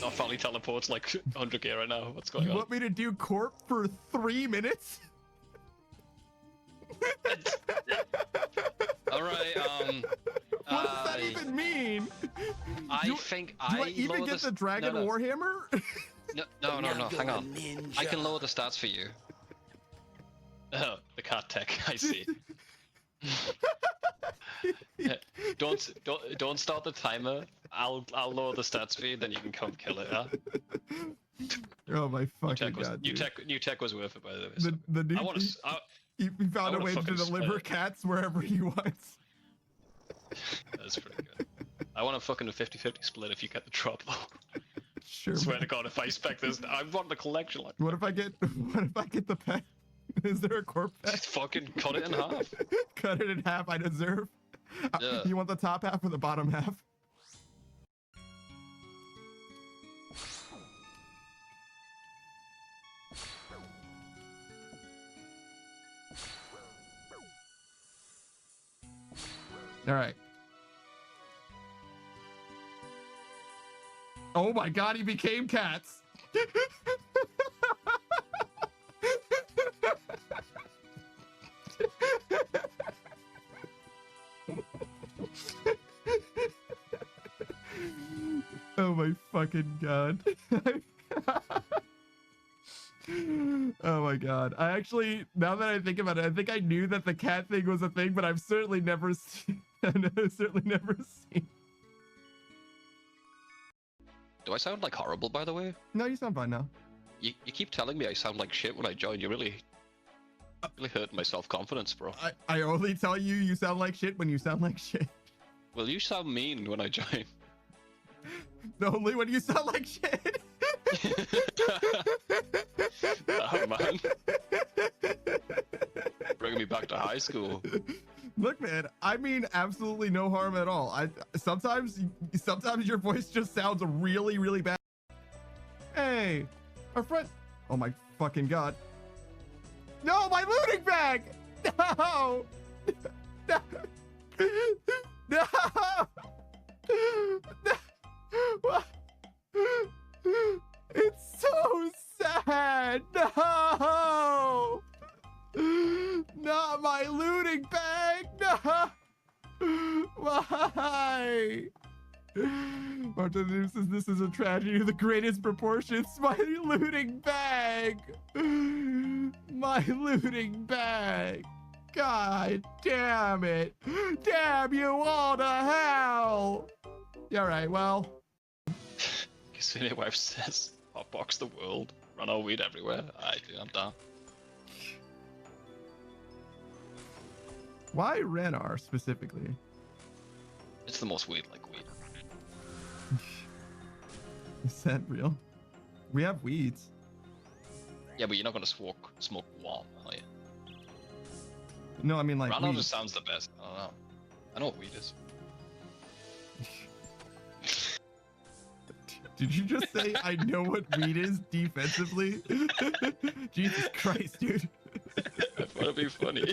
Our family teleports like 100k right now. What's going You on? want me to do corp for 3 minutes? All right. What does that even mean? I think Do I even get the Dragon Warhammer? No. Hang on. I can lower the stats for you. Oh, the cat tech. I see. don't start the timer. I'll lower the stats for you, then you can come kill it. Yeah. Oh my fucking god! New tech was worth it, by the way. The new. He found a way to deliver cats wherever he wants. That's pretty good. I want a fucking 50-50 split if you get the drop though. Sure. I swear to God, if I spec this, I want the collection. Like. What if I get the pet? Is there a corp pet? Just fucking cut it in half. Cut it in half. I deserve. Yeah. You want the top half or the bottom half? All right. Oh my god, he became cats. Oh my fucking god. Oh my god. I actually, now that I think about it, I think I knew that the cat thing was a thing, but I've certainly never seen. I've certainly never seen. Do I sound like horrible, by the way? No, you sound fine now. You keep telling me I sound like shit when I join. You really hurt my self-confidence, bro. I only tell you you sound like shit when you sound like shit. Well, you sound mean when I join. Only when you sound like shit. Oh man. Bringing me back to high school. Look, man, I mean absolutely no harm at all. Sometimes your voice just sounds really, really bad. Hey, our friend. Oh my fucking god. No, my looting bag. No. No. No. No. What? It's so sad. No. Not my looting bag. No. Why? Martin says this is a tragedy of the greatest proportions. My looting bag. My looting bag. God damn it. Damn you all to hell. All right, well. Casino wife says, hotbox the world, run our weed everywhere. I'm down. Why Renar specifically? It's the most weed-like weed. Is that real? We have weeds. Yeah, but you're not gonna smoke warm, are you? No, I mean like Renar weed. just sounds the best. I don't know. I know what weed is. Did you just say I know what weed is defensively? Jesus Christ, dude. I thought it'd be funny.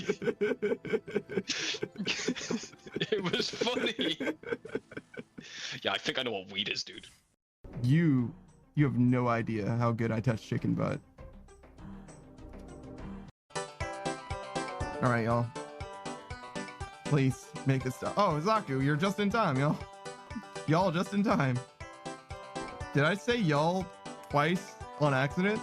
It was funny. Yeah, I think I know what weed is, dude. You have no idea how good I touch chicken butt. All right, y'all. Please make this stop. Oh, Zaku, you're just in time, y'all. Y'all just in time. Did I say y'all twice on accident?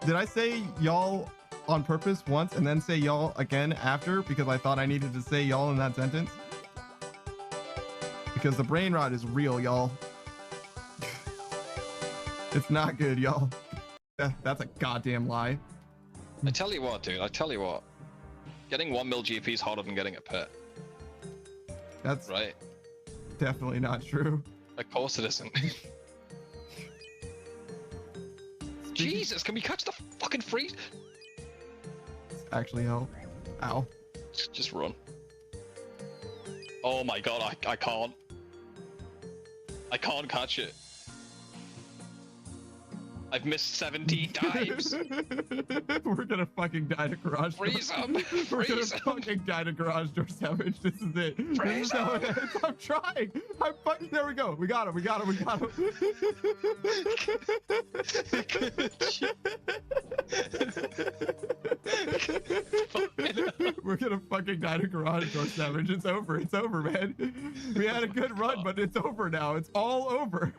Did I say y'all on purpose once and then say y'all again after because I thought I needed to say y'all in that sentence? Because the brain rot is real, y'all. It's not good, y'all. That's a goddamn lie. I tell you what, dude. I tell you what. Getting 1 mil GP is harder than getting a pet. That's right. Definitely not true. Of course it isn't. Jesus, can we catch the fucking freeze? Actually, help. Ow. Just run. Oh my god, I can't. I can't catch it. I've missed 17 times. We're gonna fucking die to garage door. Freeze 'em! We're gonna Freeze 'em! fucking die to garage door, Savage. This is it. This Freeze is how it 'em! ends. I'm trying. I'm fucking. There we go. We got him. We got him. We got him. We're gonna fucking die to garage door, Savage. It's over. It's over, man. We had a good run, but it's over now. It's all over.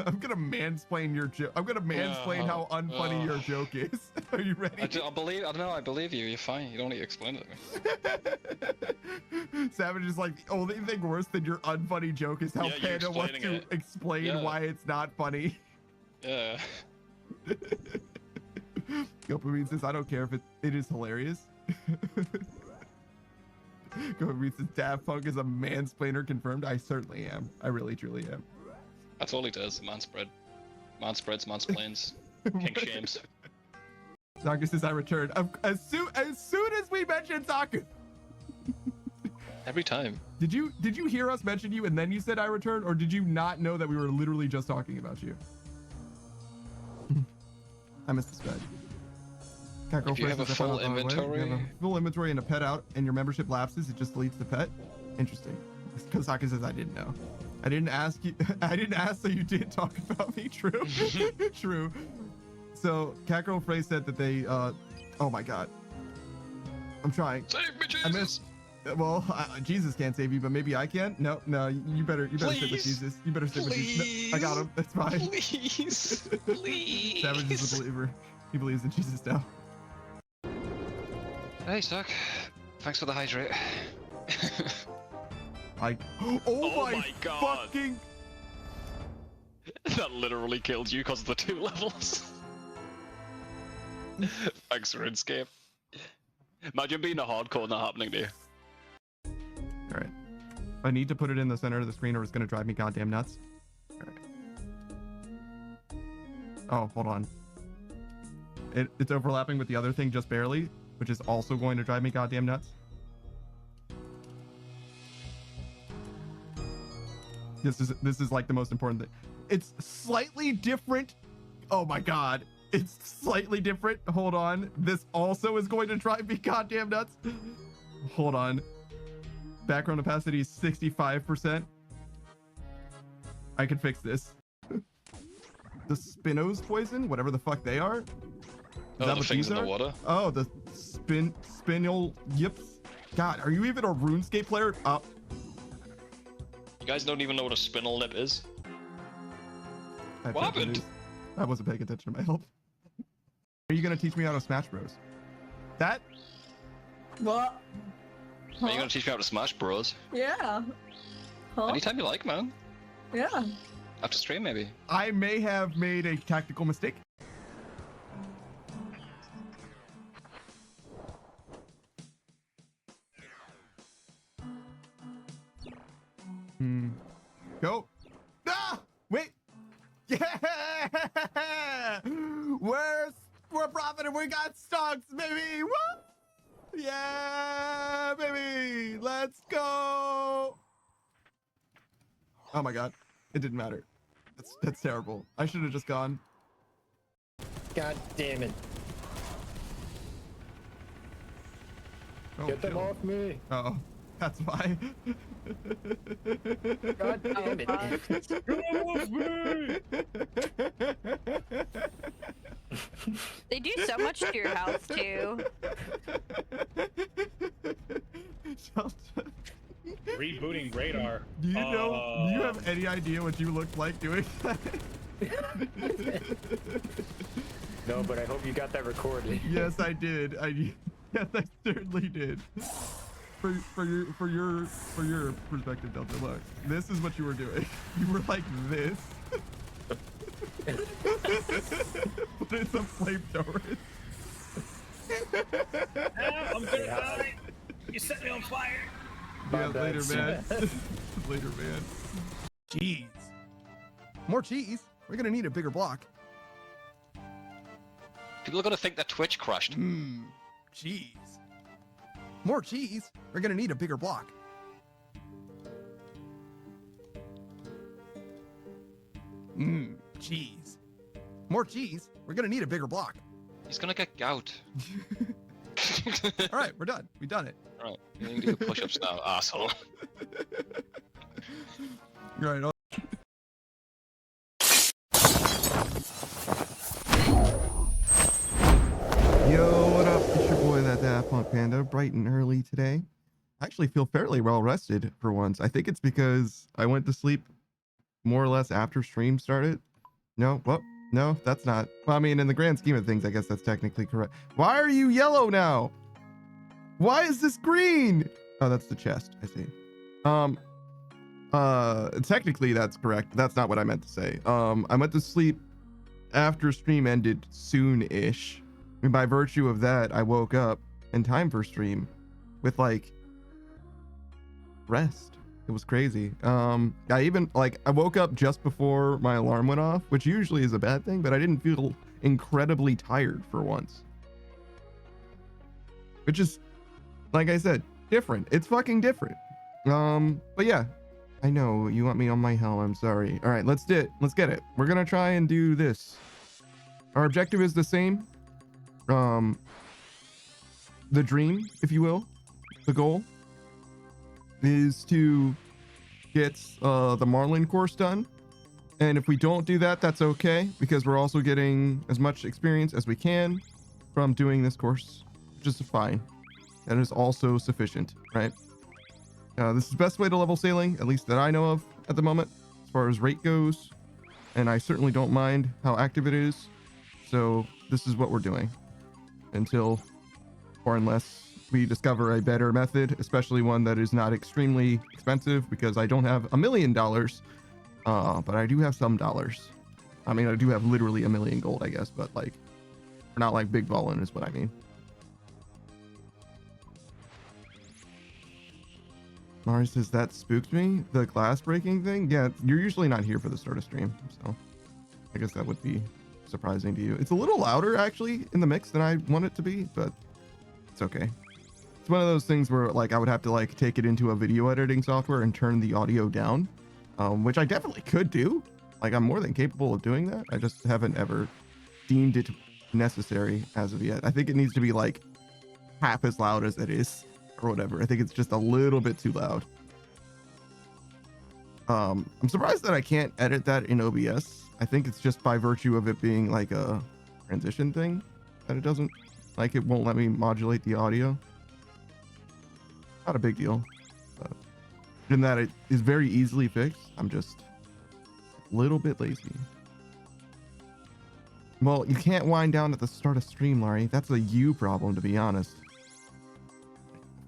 I'm gonna mansplain your joke. I'm gonna mansplain how unfunny your joke is. Are you ready? I believe you. You're fine. You don't need to explain it to me. Savage is like, the only thing worse than your unfunny joke is how Panda wants to explain why it's not funny. Yeah. Dopamine says, I don't care if it is hilarious. Dopamine says, Daft Punk is a mansplainer confirmed. I certainly am. I really, truly am. That's all he does. Manspread. Manspreads, mansplains. Kink shames. Saku says, I returned. As soon as we mentioned Saku. Every time. Did you hear us mention you and then you said I returned, or did you not know that we were literally just talking about you? I missed this bed. If you have a full inventory, you have a full inventory and a pet out, and your membership lapses, it just deletes the pet. Interesting. Because Saku says I didn't know. I didn't ask you. I didn't ask, so you did talk about me. True. True. So Catgirl Frey said that they. Oh my God. I'm trying. Save me, Jesus. I missed. Well, Jesus can't save you, but maybe I can. No, you better stick with Jesus. You better stick with Jesus. No, I got him. That's fine. Please, please. Savage is a believer. He believes in Jesus now. Hey, Suck. Thanks for the hydrate. Oh my God. Fucking. That literally killed you because of the 2 levels. Thanks, Runescape. Imagine being a hardcore and that happening to you. All right. I need to put it in the center of the screen or it's going to drive me goddamn nuts. All right. Oh, hold on. It's overlapping with the other thing just barely, which is also going to drive me goddamn nuts. This is like the most important thing. It's slightly different. Oh my God. It's slightly different. Hold on. This also is going to drive me goddamn nuts. Hold on. Background opacity is 65%. I can fix this. The Spinos poison, whatever the fuck they are. Is that the things in the water? Oh, the spinel yips. God, are you even a RuneScape player? You guys don't even know what a spinel lip is? What happened? I wasn't paying attention to my health. Are you gonna teach me how to Smash Bros? That? What? Huh? Are you gonna teach me how to Smash Bros? Yeah. Huh? Anytime you like, man. Yeah. After stream, maybe. I may have made a tactical mistake. Go. Ah! Wait. Yeah! We're profiting. We got stocks, baby. Woo! Yeah, baby. Let's go. Oh my God. It didn't matter. That's terrible. I should have just gone. God damn it. Oh, get them off me. Uh-oh. That's why. God damn it. Get off me! They do so much to your health too. Rebooting radar. Do you know? Do you have any idea what you looked like doing that? No, but I hope you got that recorded. Yes, I did. Yes, I certainly did. For your perspective, Delta, look, this is what you were doing. You were like this. But it's a flamethrower. I'm gonna die. You set me on fire. Yeah, later, man. Later, man. Cheese. More cheese? We're gonna need a bigger block. People are gonna think that Twitch crashed. Cheese. More cheese? We're gonna need a bigger block. cheese. More cheese? We're gonna need a bigger block. He's gonna get gout. All right, we're done. We've done it. Right, you can do push-ups now, asshole. Right. Yo, what up? It's your boy, that Daft Punk Panda, bright and early today. I actually feel fairly well rested for once. I think it's because I went to sleep more or less after stream started. No, well, no, that's not. Well, I mean, in the grand scheme of things, I guess that's technically correct. Why are you yellow now? Why is this green? Oh, that's the chest. I see. Technically that's correct. That's not what I meant to say. I went to sleep after stream ended soon-ish. And by virtue of that, I woke up in time for stream with like rest. It was crazy. I woke up just before my alarm went off, which usually is a bad thing, but I didn't feel incredibly tired for once. Which is, like I said, different. It's fucking different. But yeah, I know you want me on my hell. I'm sorry. All right, let's do it. Let's get it. We're gonna try and do this. Our objective is the same. The dream, if you will, the goal is to get the Marlin course done. And if we don't do that, that's okay, because we're also getting as much experience as we can from doing this course, which is fine. That is also sufficient, right? This is the best way to level sailing, at least that I know of at the moment, as far as rate goes. And I certainly don't mind how active it is. So this is what we're doing until or unless we discover a better method, especially one that is not extremely expensive, because I don't have $1 million, but I do have some dollars. I mean, I do have literally 1 million gold, I guess, but like, we're not like big ballin' is what I mean. Mari says, that spooked me, the glass breaking thing. Yeah, you're usually not here for the start of stream, so I guess that would be surprising to you. It's a little louder actually in the mix than I want it to be, but it's okay. It's one of those things where like I would have to like take it into a video editing software and turn the audio down, which I definitely could do. Like, I'm more than capable of doing that. I just haven't ever deemed it necessary as of yet. I think it needs to be like half as loud as it is or whatever. I think it's just a little bit too loud. I'm surprised that I can't edit that in OBS. I think it's just by virtue of it being like a transition thing that it doesn't, like, it won't let me modulate the audio. Not a big deal, but in that it is very easily fixed. I'm just a little bit lazy. Well, you can't wind down at the start of stream, Larry. That's a you problem, to be honest.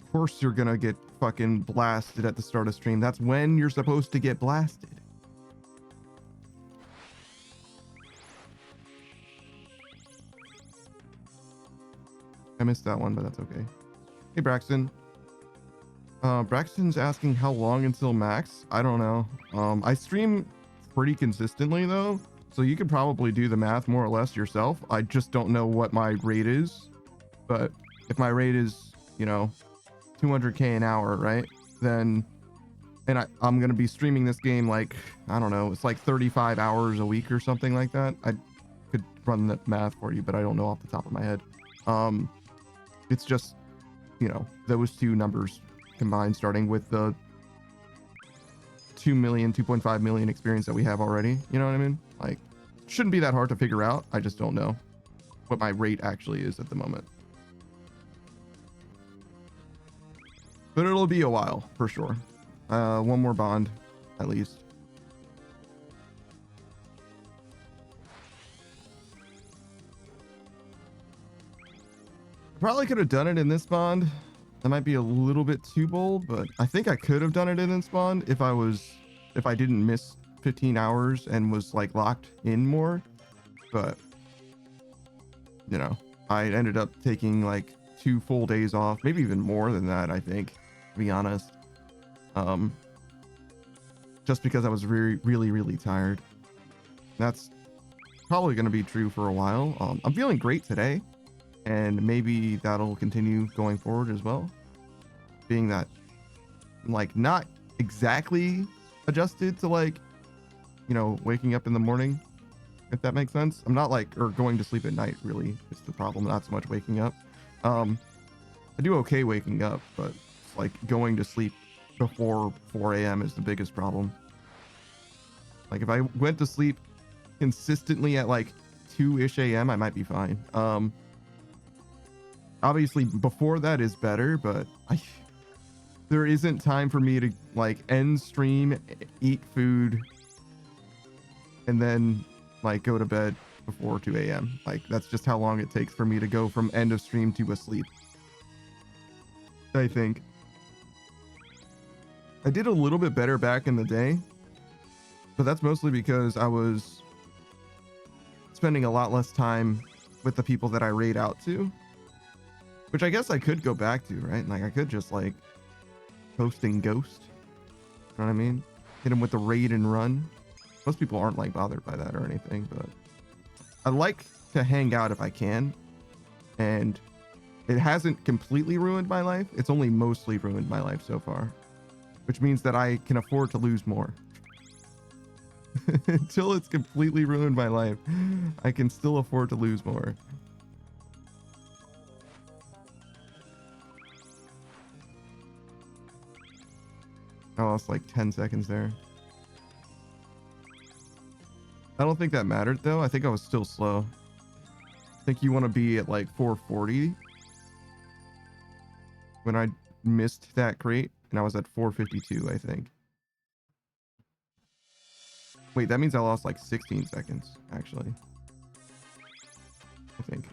Of course you're gonna get fucking blasted at the start of stream. That's when you're supposed to get blasted. I missed that one, but that's okay. Hey, Braxton. Braxton's asking how long until max. I don't know. I stream pretty consistently though, so you could probably do the math more or less yourself. I just don't know what my rate is, but if my rate is, you know, 200k an hour, right? Then, and I'm gonna be streaming this game like, I don't know, it's like 35 hours a week or something like that. I could run the math for you, but I don't know off the top of my head. It's just, you know, those two numbers combined, starting with the 2 million, 2.5 million experience that we have already. You know what I mean? Like, shouldn't be that hard to figure out. I just don't know what my rate actually is at the moment. But it'll be a while for sure. One more bond, at least. Probably could have done it in this bond. That might be a little bit too bold, but I think I could have done it in this bond if I didn't miss 15 hours and was like locked in more. But you know, I ended up taking like 2 full days off, maybe even more than that, I think, to be honest. Just because I was really tired. That's probably going to be true for a while. I'm feeling great today, and maybe that'll continue going forward as well, being that I'm like not exactly adjusted to, like, you know, waking up in the morning if that makes sense. I'm not like, or going to sleep at night really is the problem, not so much waking up. I do okay waking up, but it's like going to sleep before 4 a.m. is the biggest problem. Like if I went to sleep consistently at like 2-ish a.m., I might be fine. Obviously before that is better, but there isn't time for me to like end stream, eat food, and then like go to bed before 2 a.m. Like that's just how long it takes for me to go from end of stream to asleep. I think I did a little bit better back in the day, but that's mostly because I was spending a lot less time with the people that I raid out to, which I guess I could go back to, right? Like I could just like posting ghost, you know what I mean? Hit him with the raid and run. Most people aren't like bothered by that or anything, but I like to hang out if I can, and it hasn't completely ruined my life. It's only mostly ruined my life so far, which means that I can afford to lose more. Until it's completely ruined my life, I can still afford to lose more. I lost like 10 seconds there. I don't think that mattered though. I think I was still slow. I think you want to be at like 440 when I missed that crate, and I was at 452, I think. Wait, that means I lost like 16 seconds, actually. I think.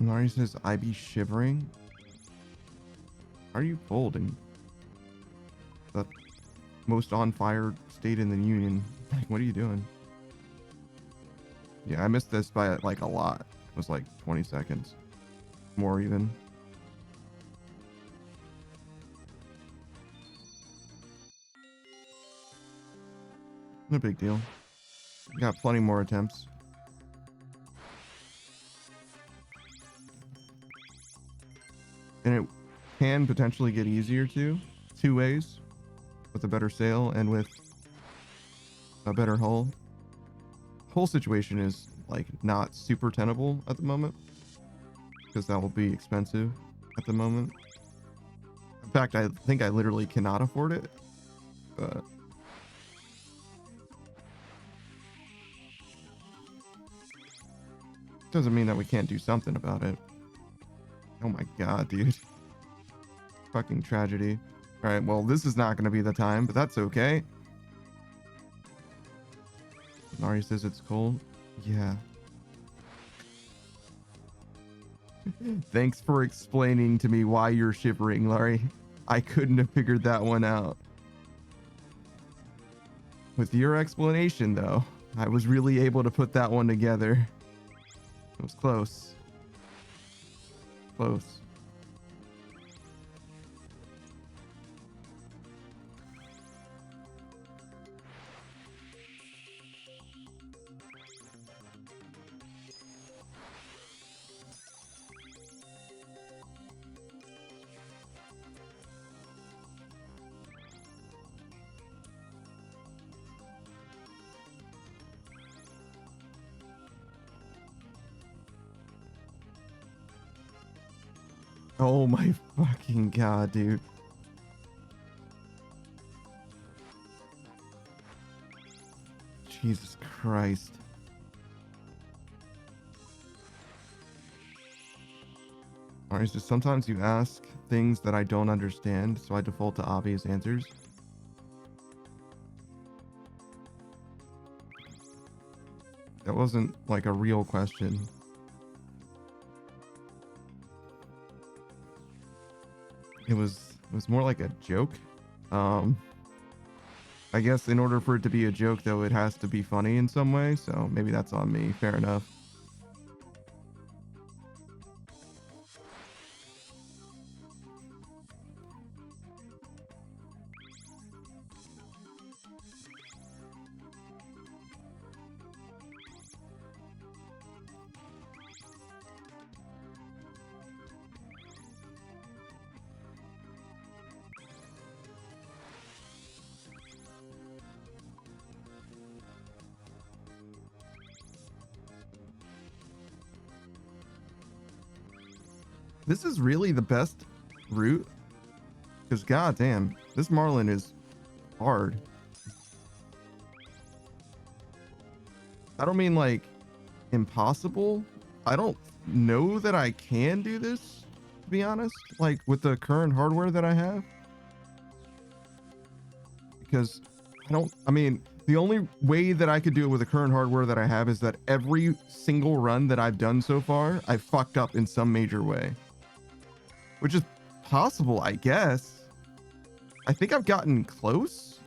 Mari says, I be shivering. Are you cold in the most on fire state in the union? Like, what are you doing? Yeah, I missed this by like a lot. It was like 20 seconds. More even. No big deal. Got plenty more attempts. And it can potentially get easier too, 2 ways, with a better sail and with a better hull. Hull situation is like not super tenable at the moment, because that will be expensive at the moment. In fact, I think I literally cannot afford it, but doesn't mean that we can't do something about it. Oh my god, dude. Fucking tragedy. Alright, well, this is not going to be the time, but that's okay. Nari says it's cold. Yeah. Thanks for explaining to me why you're shivering, Larry. I couldn't have figured that one out. With your explanation, though, I was really able to put that one together. It was close. Close. Oh my fucking god, dude. Jesus Christ. Alright, so sometimes you ask things that I don't understand, so I default to obvious answers. That wasn't like a real question. It was more like a joke. I guess in order for it to be a joke, though, it has to be funny in some way. So maybe that's on me. Fair enough. This is really the best route, because goddamn, this Marlin is hard. I don't mean like impossible. I don't know that I can do this, to be honest, like with the current hardware that I have, because I mean, the only way that I could do it with the current hardware that I have is that every single run that I've done so far, I've fucked up in some major way. Which is possible, I guess. I think I've gotten close.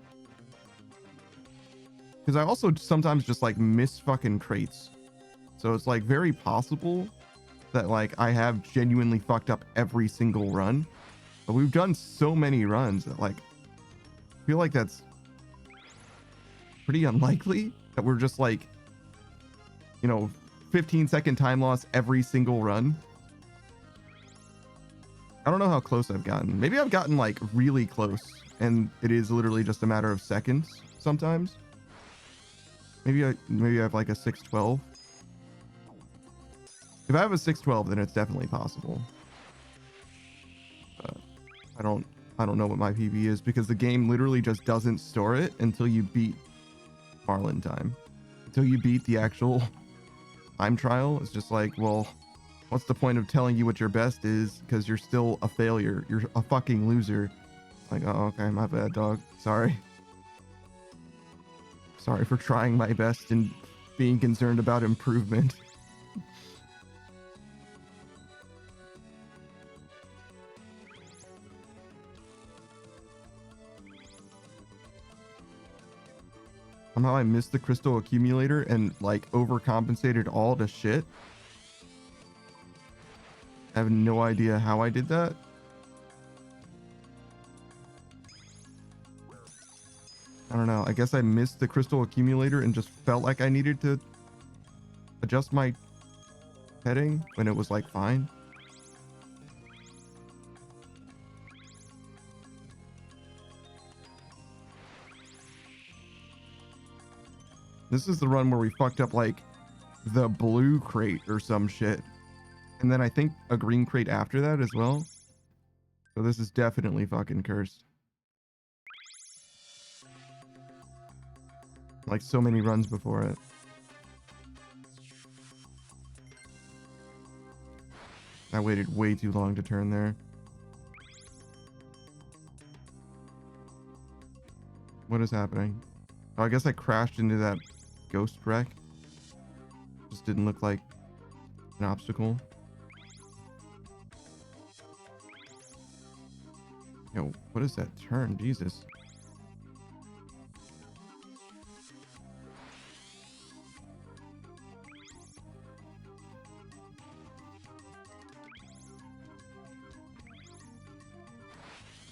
Because I also sometimes just like miss fucking crates. So it's like very possible that like I have genuinely fucked up every single run. But we've done so many runs that like I feel like that's pretty unlikely that we're just like, you know, 15-second time loss every single run. I don't know how close I've gotten. Maybe I've gotten like really close and it is literally just a matter of seconds sometimes. Maybe I have like a 612. If I have a 612, then it's definitely possible. I don't know what my PB is because the game literally just doesn't store it until you beat Marlin time. Until you beat the actual time trial. It's just like, well, what's the point of telling you what your best is? Because you're still a failure. You're a fucking loser. Like, oh, okay, my bad, dog. Sorry. Sorry for trying my best and being concerned about improvement. Somehow I missed the crystal accumulator and like overcompensated all to shit. I have no idea how I did that. I don't know. I guess I missed the crystal accumulator and just felt like I needed to adjust my heading when it was like fine. This is the run where we fucked up like the blue crate or some shit. And then I think a green crate after that as well. So this is definitely fucking cursed. Like so many runs before it. I waited way too long to turn there. What is happening? Oh, I guess I crashed into that ghost wreck. Just didn't look like an obstacle. Yo, what is that turn? Jesus.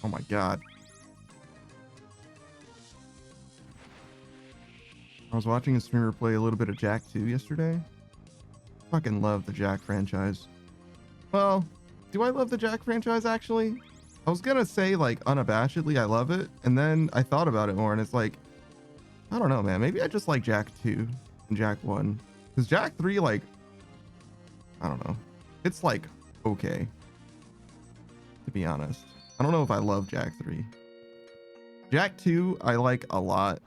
Oh my god. I was watching a streamer play a little bit of Jak 2 yesterday. Fucking love the Jak franchise. Well, do I love the Jak franchise actually? I was gonna say like unabashedly I love it, and then I thought about it more and it's like, I don't know, man. Maybe I just like Jak 2 and Jak 1. Because Jak 3, like, I don't know. It's like okay. To be honest. I don't know if I love Jak 3. Jak 2 I like a lot.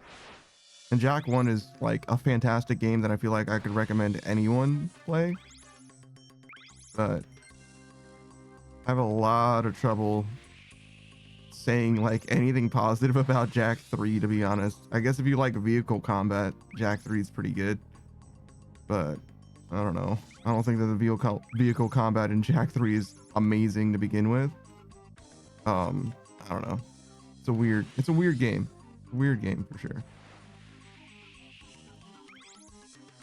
And Jak 1 is like a fantastic game that I feel like I could recommend anyone play. But I have a lot of trouble saying like anything positive about Jak 3, to be honest. I guess if you like vehicle combat, Jak 3 is pretty good. but I don't know. I don't think that the vehicle combat in Jak 3 is amazing to begin with. I don't know. It's a weird game. Weird game for sure.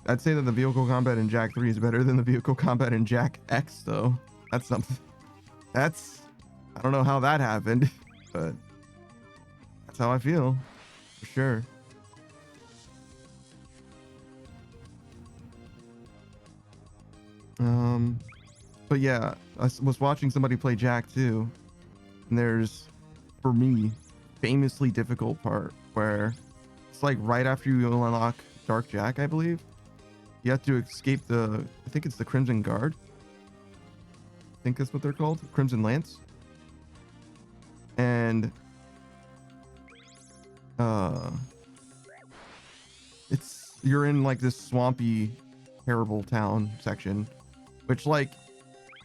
I'd say that the vehicle combat in Jak 3 is better than the vehicle combat in Jak X, though. That's something. I don't know how that happened, but that's how I feel, for sure. But yeah, I was watching somebody play Jak 2, and there's, for me, famously difficult part where it's like right after you unlock Dark Jak, I believe. You have to escape I think it's the Crimson Guard. I think that's what they're called, Crimson Lance. And you're in like this swampy, terrible town section, which, like,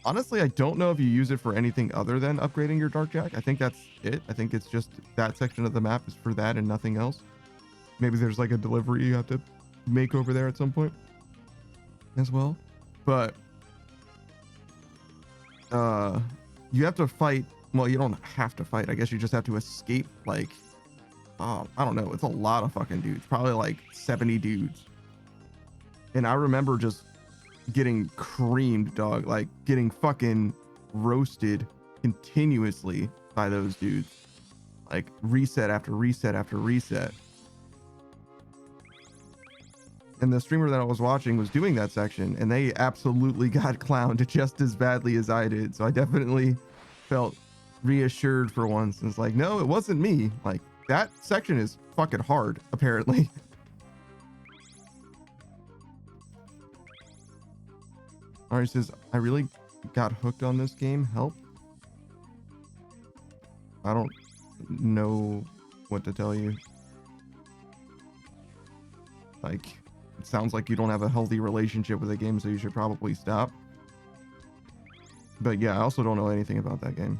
honestly, I don't know if you use it for anything other than upgrading your Dark Jak. I think that's it. I think it's just that section of the map is for that and nothing else. Maybe there's like a delivery you have to make over there at some point as well. But you have to fight. Well, you don't have to fight. I guess you just have to escape, like, I don't know. It's a lot of fucking dudes. Probably like 70 dudes. And I remember just getting creamed, dog. Like, getting fucking roasted continuously by those dudes. Like, reset after reset after reset. And the streamer that I was watching was doing that section, and they absolutely got clowned just as badly as I did. So I definitely felt reassured for once. And it's like, no, it wasn't me. Like, that section is fucking hard, apparently. Ari says, I really got hooked on this game. Help. I don't know what to tell you. Like, it sounds like you don't have a healthy relationship with the game, so you should probably stop. But yeah, I also don't know anything about that game.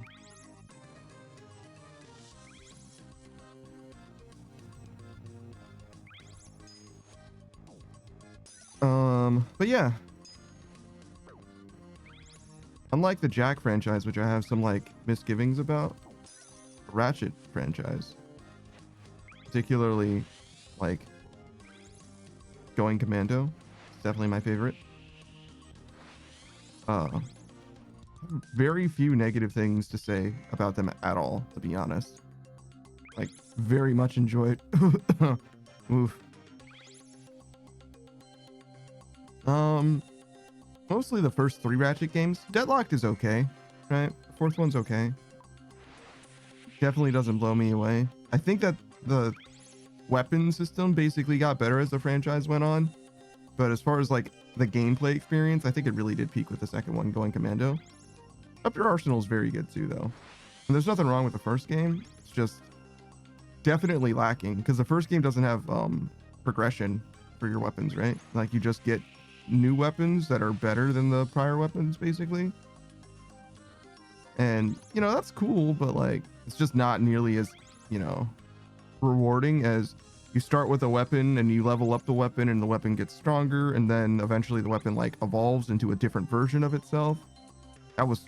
But yeah. Unlike the Jak franchise, which I have some like misgivings about, the Ratchet franchise, particularly like Going Commando, is definitely my favorite. Very few negative things to say about them at all, to be honest. Like, very much enjoyed. Oof. Mostly the first 3 Ratchet games. Deadlocked is okay, right? The 4th one's okay. Definitely doesn't blow me away. I think that the weapon system basically got better as the franchise went on. But as far as like the gameplay experience, I think it really did peak with the second one, Going Commando. Up Your Arsenal is very good too, though. And there's nothing wrong with the first game. It's just definitely lacking because the first game doesn't have progression for your weapons, right? Like, you just get new weapons that are better than the prior weapons, basically. And, you know, that's cool, but like, it's just not nearly as, you know, rewarding as you start with a weapon and you level up the weapon and the weapon gets stronger, and then eventually the weapon like evolves into a different version of itself. That was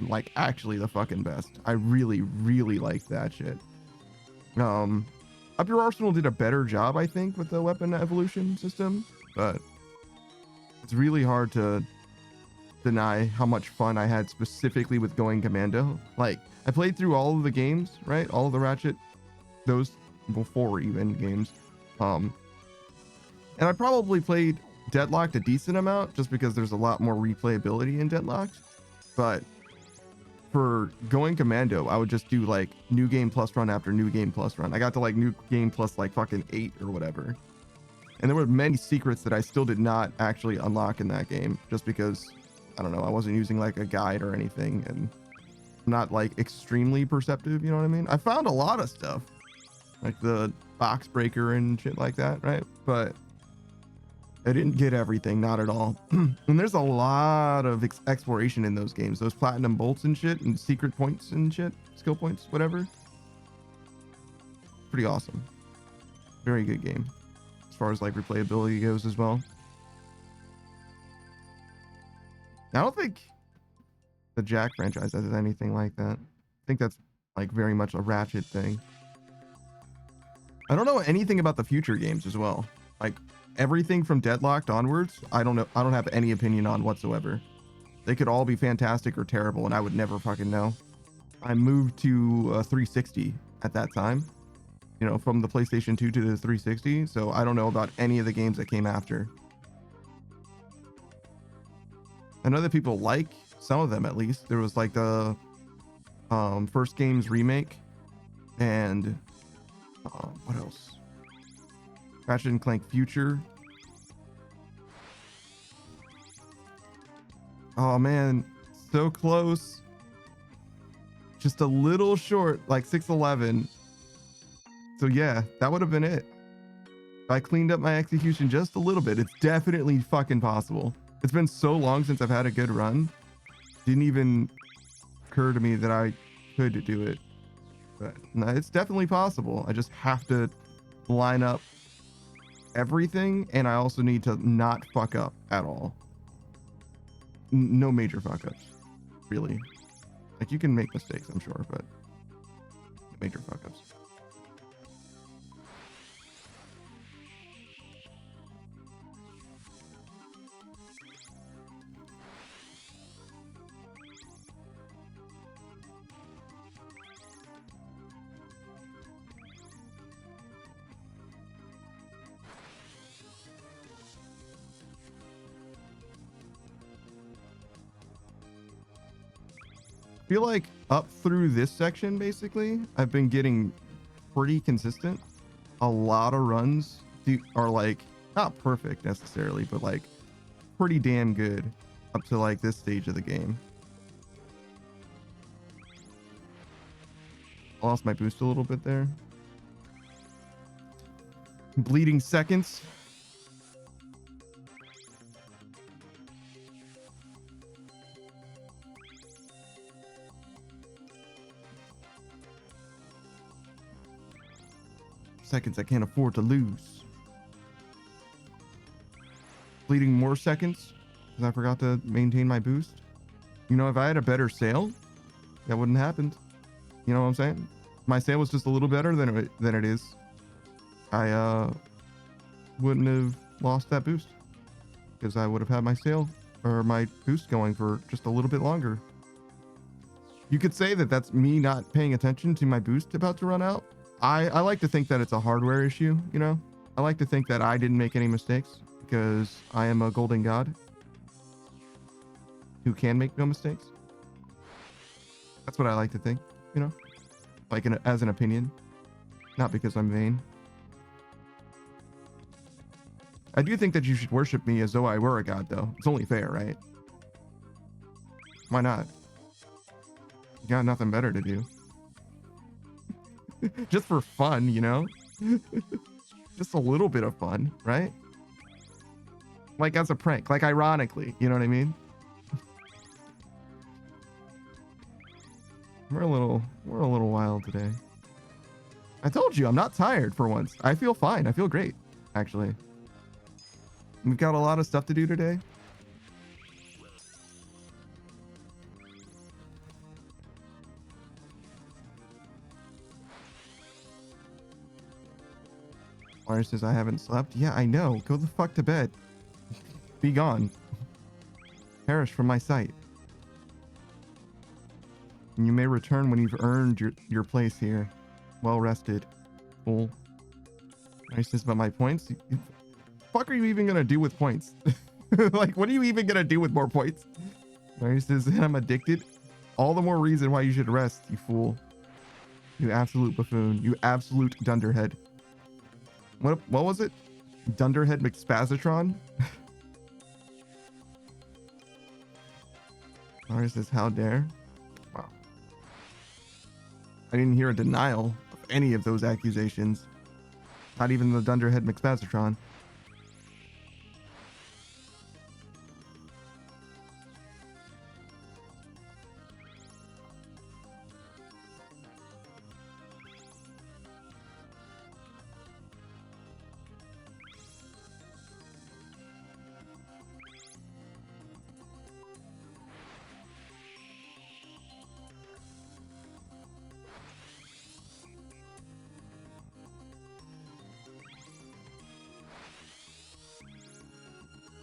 like actually the fucking best. I really liked that shit. Up Your Arsenal did a better job, I think, with the weapon evolution system, but it's really hard to deny how much fun I had specifically with Going Commando. Like, I played through all of the games, right? All of the Ratchet, those before even games. And I probably played Deadlocked a decent amount just because there's a lot more replayability in Deadlocked. But for Going Commando, I would just do like new game plus run after new game plus run. I got to like new game plus like fucking 8 or whatever. And there were many secrets that I still did not actually unlock in that game just because, I don't know, I wasn't using like a guide or anything, and I'm not like extremely perceptive, you know what I mean? I found a lot of stuff, like the box breaker and shit like that, right? But I didn't get everything, not at all. And there's a lot of exploration in those games, those platinum bolts and shit, and secret points and shit, skill points, whatever. Pretty awesome. Very good game as far as like replayability goes as well. I don't think the Jack franchise has anything like that. I think that's like very much a Ratchet thing. I don't know anything about the future games as well. Like everything from Deadlocked onwards, I don't know. I don't have any opinion on whatsoever. They could all be fantastic or terrible, and I would never fucking know. I moved to 360 at that time, you know, from the PlayStation 2 to the 360. So I don't know about any of the games that came after. I know that people like some of them, at least. There was like the First Games remake and what else? Ratchet and Clank Future. Oh man, so close. Just a little short, like 611. So yeah, that would have been it. If I cleaned up my execution just a little bit, it's definitely fucking possible. It's been so long since I've had a good run. Didn't even occur to me that I could do it. But no, it's definitely possible. I just have to line up everything, and I also need to not fuck up at all. No major fuck ups, really. Like you can make mistakes, I'm sure, but no major fuck ups. I feel like up through this section, basically, I've been getting pretty consistent. A lot of runs are like not perfect necessarily, but like pretty damn good up to like this stage of the game. I lost my boost a little bit there. Bleeding seconds. Seconds I can't afford to lose. Bleeding more seconds because I forgot to maintain my boost. You know, if I had a better sail, that wouldn't have happened. You know what I'm saying? My sail was just a little better than it is. I wouldn't have lost that boost because I would have had my sail or my boost going for just a little bit longer. You could say that that's me not paying attention to my boost about to run out. I like to think that it's a hardware issue, you know? I like to think that I didn't make any mistakes because I am a golden god who can make no mistakes. That's what I like to think, you know? Like as an opinion, not because I'm vain. I do think that you should worship me as though I were a god, though. It's only fair, right? Why not? You got nothing better to do. Just for fun, you know? Just a little bit of fun, right? Like as a prank, like ironically, you know what I mean? We're a little wild today. I told you I'm not tired for once. I feel fine. I feel great, actually. We've got a lot of stuff to do today. Mars says I haven't slept. Yeah, I know. Go the fuck to bed. Be gone. Perish from my sight. And you may return when you've earned your place here. Well rested. Fool. Mars says about my points. Fuck are you even gonna do with points? Like, what are you even gonna do with more points? Mars says I'm addicted. All the more reason why you should rest, you fool. You absolute buffoon. You absolute dunderhead. What was it? Dunderhead McSpazatron? Mars says, how dare? Wow. I didn't hear a denial of any of those accusations. Not even the Dunderhead McSpazatron.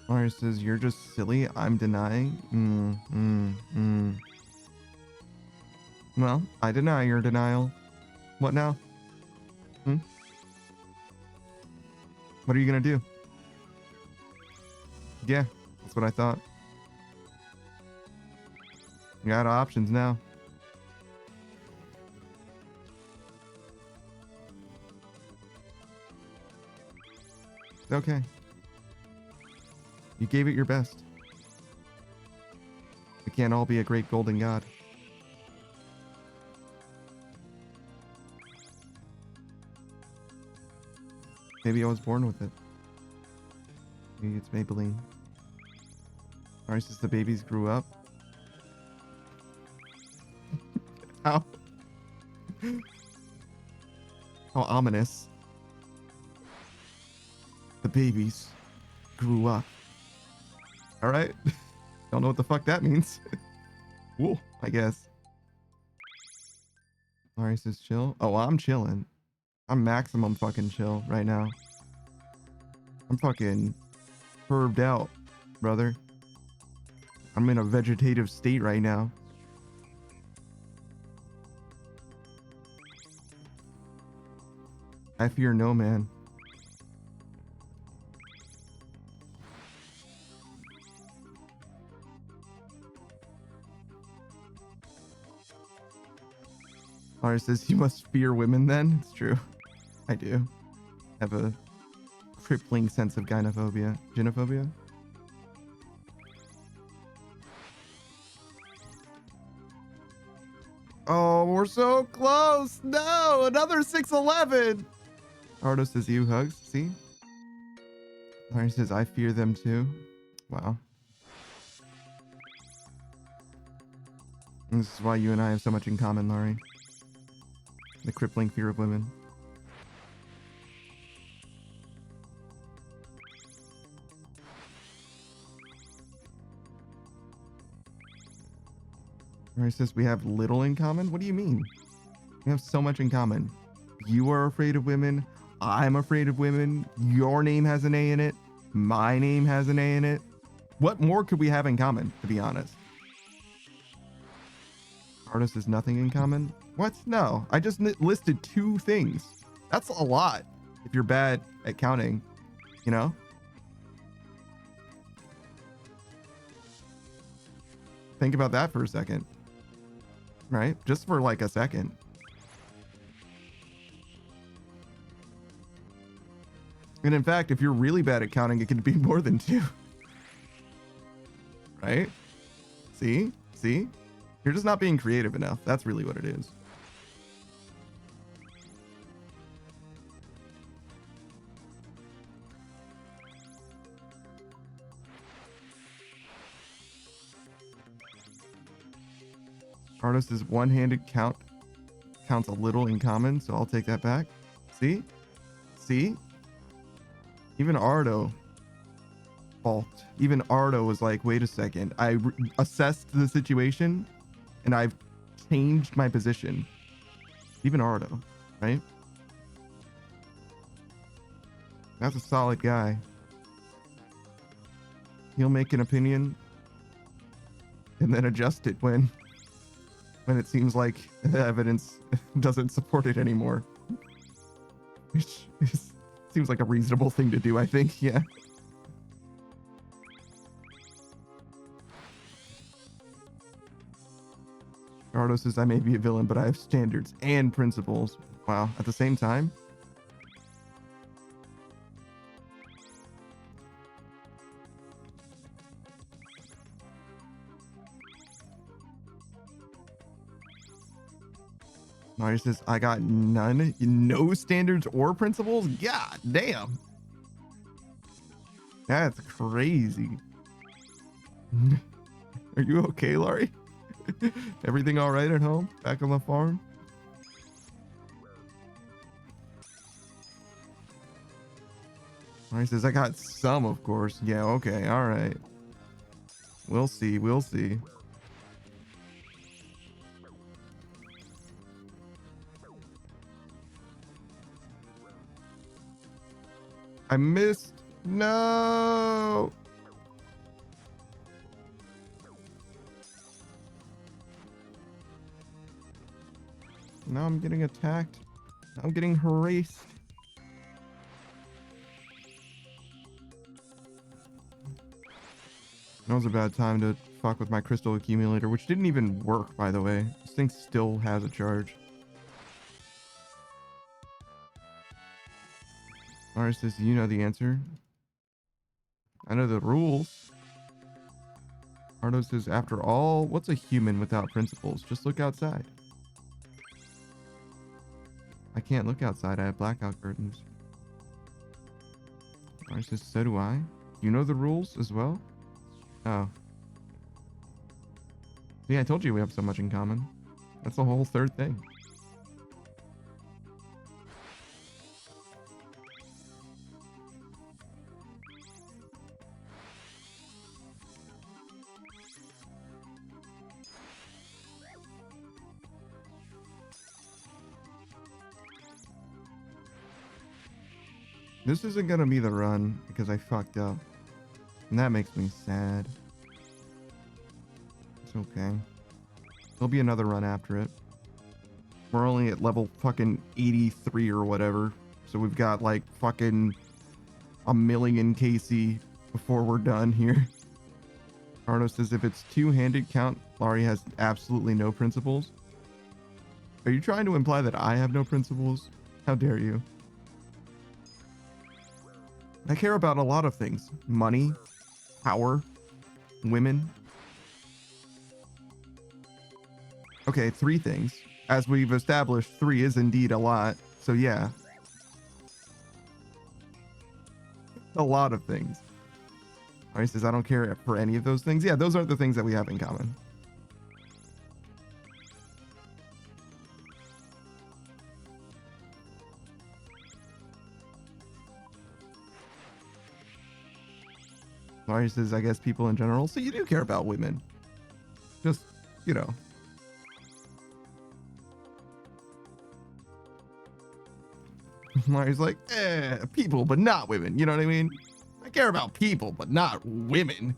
Mario says, you're just silly. I'm denying. Well, I deny your denial. What now? What are you gonna do? Yeah, that's what I thought. You got options now. Okay. You gave it your best. We can't all be a great golden god. Maybe I was born with it. Maybe it's Maybelline. Alright, since the babies grew up. How? How ominous. The babies grew up. Alright. Don't know what the fuck that means. Cool, I guess. Alright, says chill. Oh, I'm chilling. I'm maximum fucking chill right now. I'm fucking perved out, brother. I'm in a vegetative state right now. I fear no man. Mara says you must fear women then? It's true. I do. I have a crippling sense of gynophobia. Genophobia? Oh, we're so close. No, another 611. Ardo says you hugs. See? Larry says I fear them too. Wow. This is why you and I have so much in common, Laurie. The crippling fear of women. Laurie says we have little in common? What do you mean? We have so much in common. You are afraid of women. I'm afraid of women. Your name has an A in it. My name has an A in it. What more could we have in common, to be honest? Artist is nothing in common? What? No, I just listed 2 things. That's a lot if you're bad at counting, you know? Think about that for a second. Right? Just for like a second. And in fact, if you're really bad at counting, it can be more than 2. Right? See? See? You're just not being creative enough. That's really what it is. Artist is one-handed count. Counts a little in common, so I'll take that back. See? See? Even Ardo balked. Even Ardo was like, wait a second. I assessed the situation and I've changed my position. Even Ardo, right? That's a solid guy. He'll make an opinion and then adjust it when it seems like the evidence doesn't support it anymore. Which seems like a reasonable thing to do, I think. Yeah. Ardo says I may be a villain, but I have standards and principles. Wow. At the same time? Mario says, I got none, no standards or principles? God damn. That's crazy. Are you okay, Laurie? Everything all right at home? Back on the farm? Mario says, I got some, of course. Yeah, okay, all right. We'll see, we'll see. I missed. No. Now I'm getting attacked. I'm getting harassed. That was a bad time to fuck with my crystal accumulator, which didn't even work, by the way. This thing still has a charge. Mars says, you know the answer. I know the rules. Ardo says, after all, what's a human without principles? Just look outside. I can't look outside. I have blackout curtains. Mars says, so do I. You know the rules as well? Oh. See, I told you we have so much in common. That's the whole third thing. This isn't gonna be the run because I fucked up. And that makes me sad. It's okay. There'll be another run after it. We're only at level fucking 83 or whatever. So we've got like fucking a million KC before we're done here. Arno says if it's two-handed count, Laurie has absolutely no principles. Are you trying to imply that I have no principles? How dare you? I care about a lot of things. Money, power, women. Okay, 3 things. As we've established, 3 is indeed a lot. So yeah. A lot of things. He says, I don't care for any of those things. Yeah, those aren't the things that we have in common. Mario says, I guess people in general. So you do care about women. Just, you know. Mario's like, people, but not women. You know what I mean? I care about people, but not women.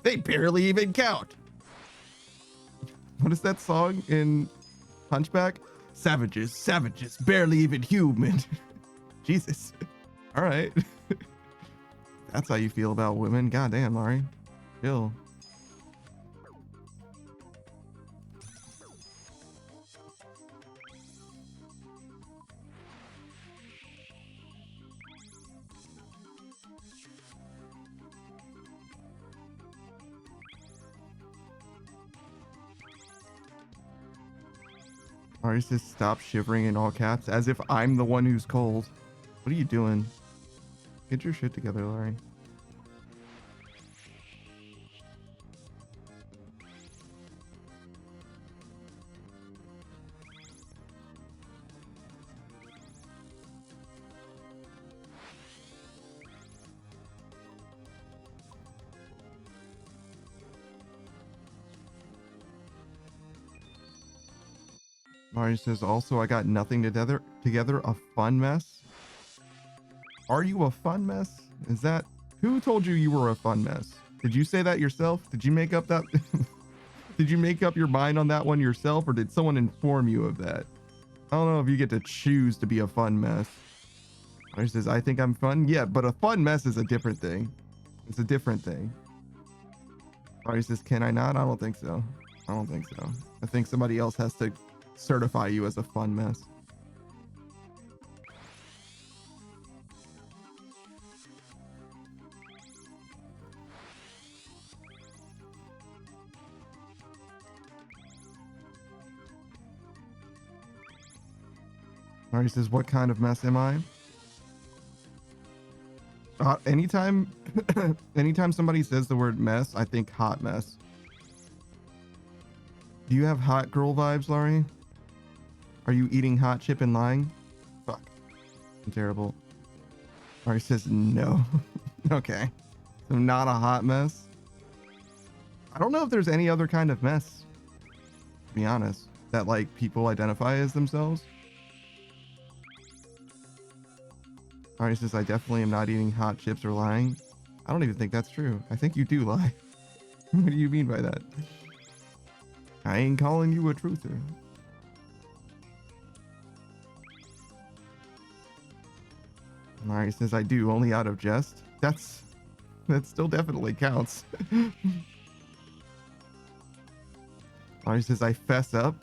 They barely even count. What is that song in Hunchback? Savages, savages, barely even human. Jesus. All right. That's how you feel about women. Goddamn, Laurie. Chill. Laurie says, stop shivering in all caps, as if I'm the one who's cold. What are you doing? Get your shit together, Laurie. Laurie says, also, I got nothing together, a fun mess. Are you a fun mess? Is that, who told you you were a fun mess? Did you say that yourself? Did you make up that, did you make up your mind on that one yourself, or did someone inform you of that? I don't know if you get to choose to be a fun mess. Laurie says, I think I'm fun. Yeah, but a fun mess is a different thing. It's a different thing. Laurie says, can I not? I don't think so. I don't think so. I think somebody else has to certify you as a fun mess. Marty says, what kind of mess am I? Anytime somebody says the word mess, I think hot mess. Do you have hot girl vibes, Laurie? Are you eating hot chip and lying? Fuck. I'm terrible. Laurie says no. Okay. So not a hot mess. I don't know if there's any other kind of mess, to be honest, that like people identify as themselves. Laurie says, I definitely am not eating hot chips or lying. I don't even think that's true. I think you do lie. What do you mean by that? I ain't calling you a truther. Alright, says I do, only out of jest. That still definitely counts. Alright, says I fess up.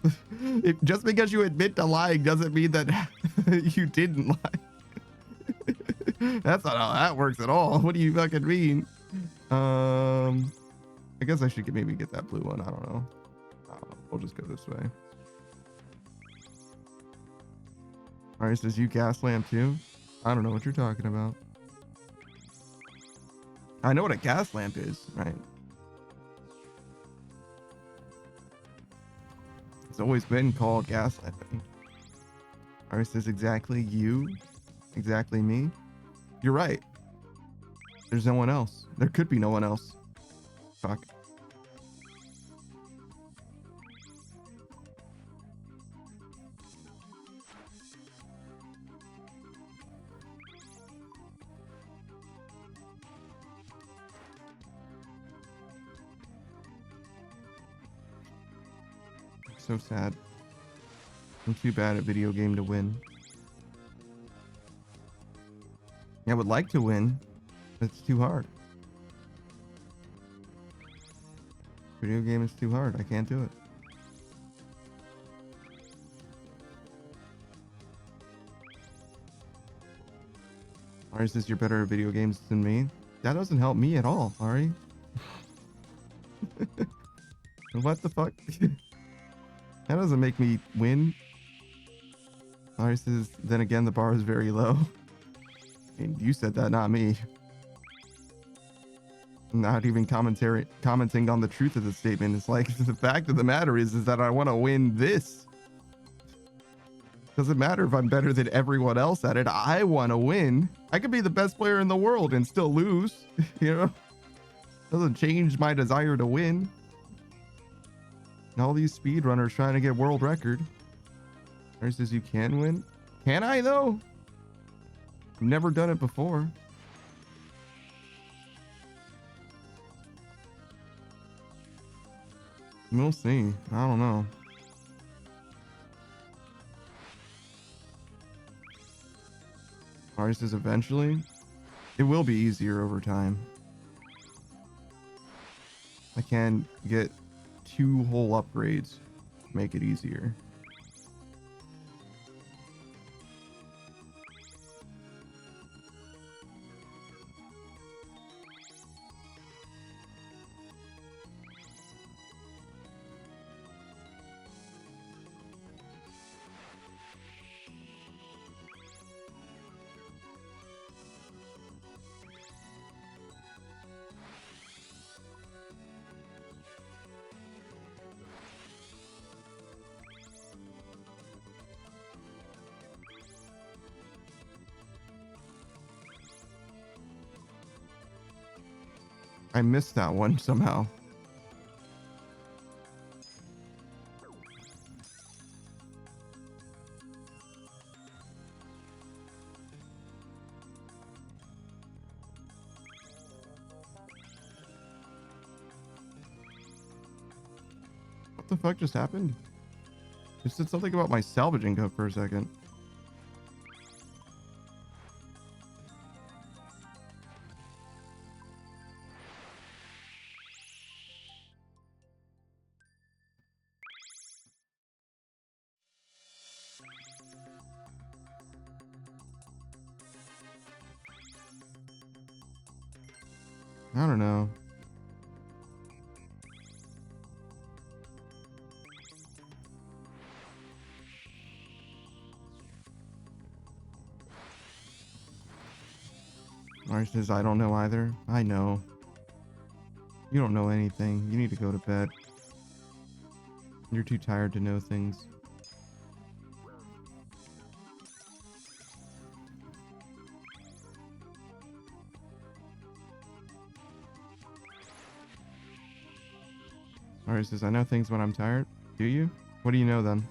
Just because you admit to lying doesn't mean that you didn't lie. That's not how that works at all. What do you fucking mean? I guess I should maybe get that blue one. I don't know. We'll just go this way. Alright, says you gas lamp too? I don't know what you're talking about. I know what a gas lamp is, right? It's always been called gas lamping. Alright, says exactly you? Exactly me? You're right. There's no one else. There could be no one else. Fuck. So sad. I'm too bad at video game to win. Yeah, I would like to win, but it's too hard. Video game is too hard. I can't do it. Ari says you're better at video games than me. That doesn't help me at all, Ari. What the fuck? That doesn't make me win. Ari says, then again, the bar is very low. And you said that, not me. Not even commenting on the truth of the statement. It's like, the fact of the matter is that I want to win this. Doesn't matter if I'm better than everyone else at it. I want to win. I could be the best player in the world and still lose. You know? Doesn't change my desire to win. And all these speedrunners trying to get world record. Ari says you can win. Can I though? I've never done it before. We'll see. I don't know. Ari says eventually. It will be easier over time. I can get 2 whole upgrades. Make it easier. I missed that one somehow. What the fuck just happened? Just said something about my salvaging cup for a second. I don't know. Marsh says, I don't know either. I know. You don't know anything. You need to go to bed. You're too tired to know things. Ari says, I know things when I'm tired. Do you? What do you know then?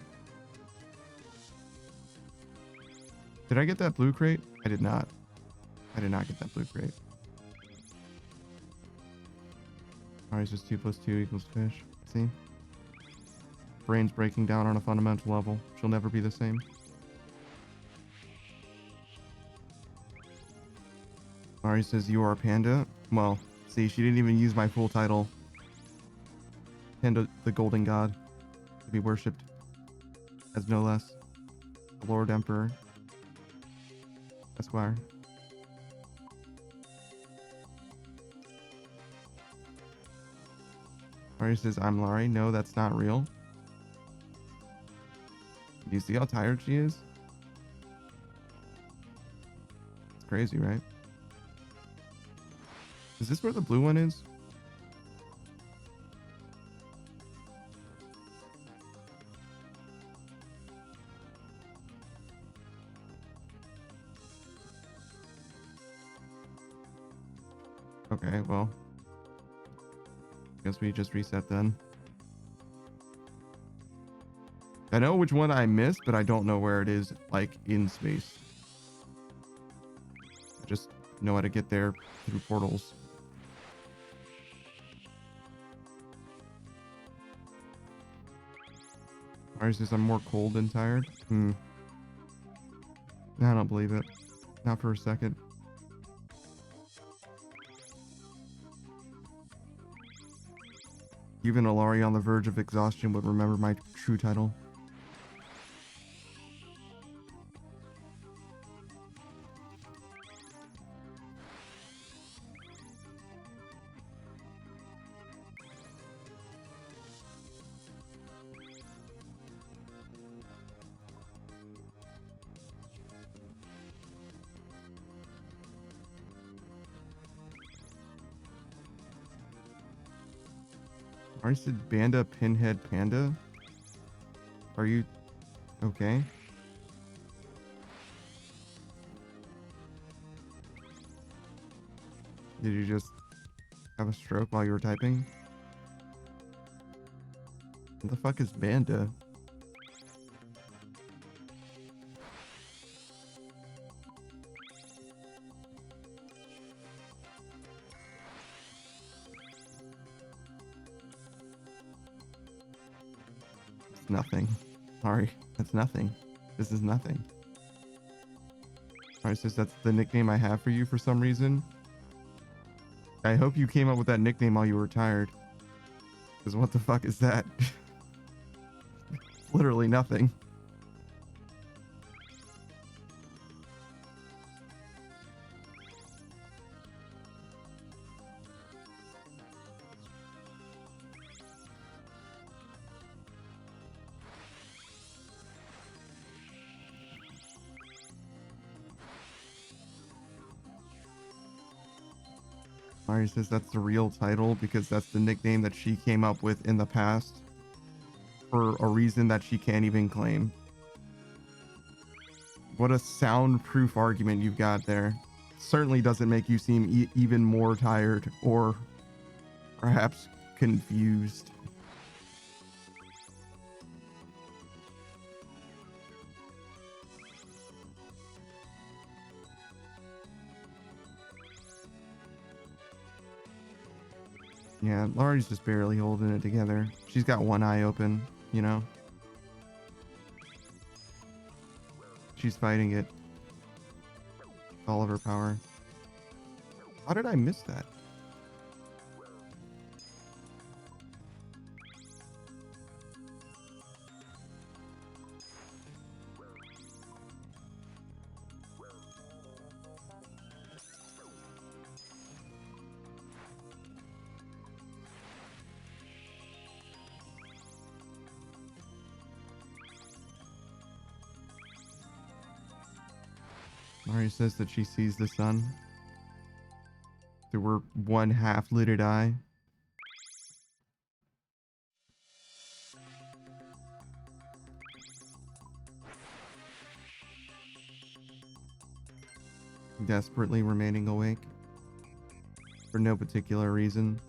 Did I get that blue crate? I did not. I did not get that blue crate. Ari says 2 + 2 = fish. See? Brain's breaking down on a fundamental level. She'll never be the same. Ari says you are a panda. Well, see, she didn't even use my full title. Panda, the golden god, to be worshipped as no less the Lord Emperor Esquire. Ari says, I'm Laurie. No, that's not real. Do you see how tired she is? It's crazy, right? Is this where the blue one is? Okay, well, guess we just reset then. I know which one I missed, but I don't know where it is, like, in space. I just know how to get there through portals. Mars says I'm more cold than tired. I don't believe it. Not for a second. Even Alari on the verge of exhaustion would remember my true title. I said Banda Pinhead Panda. Are you okay? Did you just have a stroke while you were typing? What the fuck is Banda? Nothing. Sorry, that's nothing. This is nothing. Alright, sis, that's the nickname I have for you for some reason. I hope you came up with that nickname while you were tired. Because what the fuck is that? Literally nothing. Mari says that's the real title because that's the nickname that she came up with in the past for a reason that she can't even claim. What a soundproof argument you've got there. Certainly doesn't make you seem even more tired or perhaps confused. Yeah, Laurie's just barely holding it together. She's got one eye open, you know? She's fighting it. All of her power. How did I miss that? Mari says that she sees the sun through her one half-lidded eye. Desperately remaining awake for no particular reason.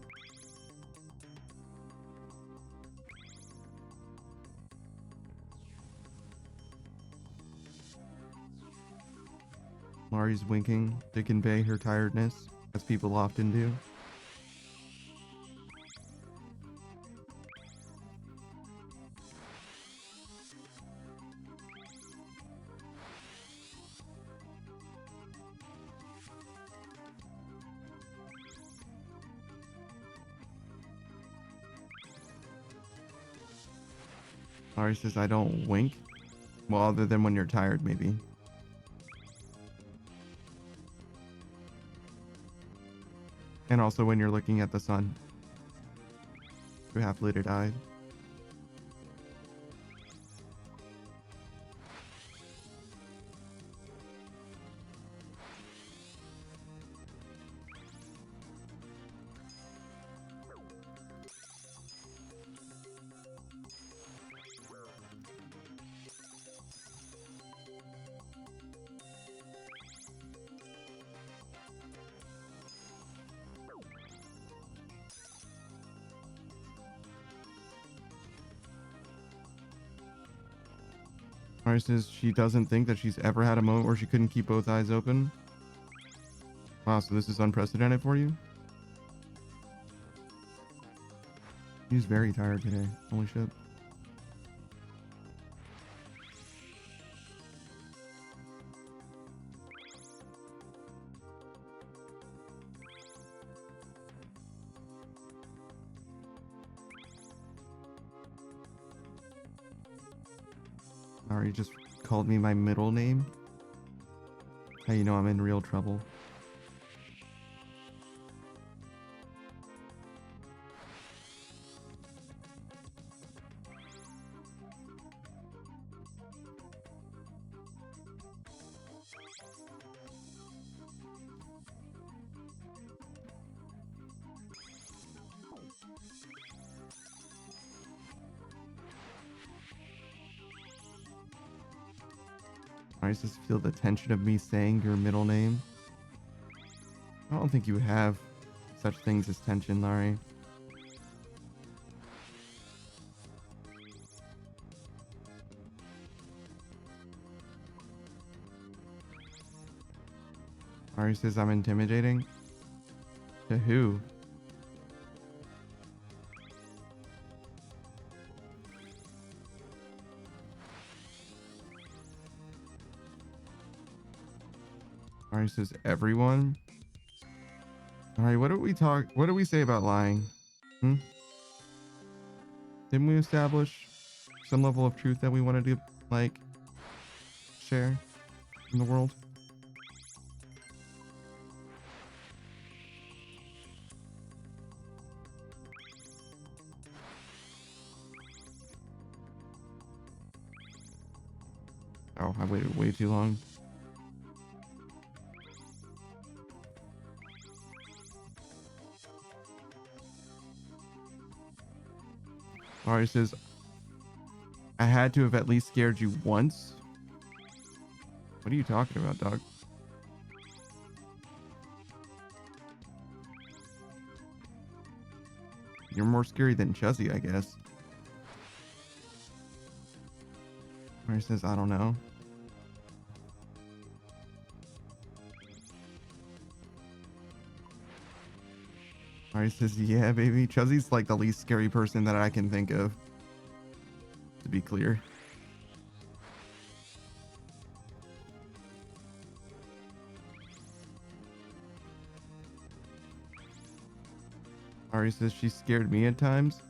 Mari's winking to convey her tiredness, as people often do. Ari says, I don't wink. Well, other than when you're tired, maybe. And also when you're looking at the sun. Through half-lidded eyes. Mari says she doesn't think that she's ever had a moment where she couldn't keep both eyes open. Wow, so this is unprecedented for you? She's very tired today. Holy shit. Ari just called me my middle name. How you know I'm in real trouble? I just feel the tension of me saying your middle name. I don't think you have such things as tension, Larry. Ari says I'm intimidating. To who? Ari says everyone. All right, what do we say about lying? Didn't we establish some level of truth that we wanted to like share in the world? Oh, I waited way too long. Ari says, I had to have at least scared you once. What are you talking about, dog? You're more scary than Chuzzy, I guess. Ari says, I don't know. Ari says, yeah, baby. Chuzzy's like the least scary person that I can think of. To be clear. Ari says she scared me at times.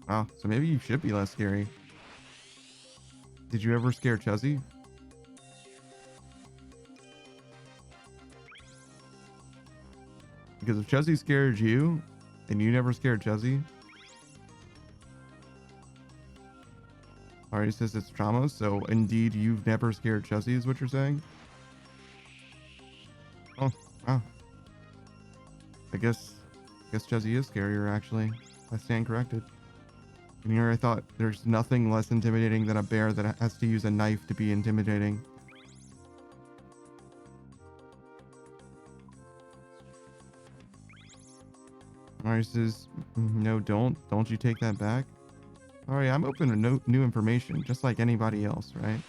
Wow, so maybe you should be less scary. Did you ever scare Chuzzy? Because if Chuzzy scared you, and you never scared Chuzzy, Ari says it's trauma, so indeed you've never scared Chuzzy is what you're saying? Oh, wow. I guess Chuzzy is scarier, actually. I stand corrected. And here I thought there's nothing less intimidating than a bear that has to use a knife to be intimidating. Ari says, no, don't you take that back. Alright, I'm open to new information, just like anybody else, right?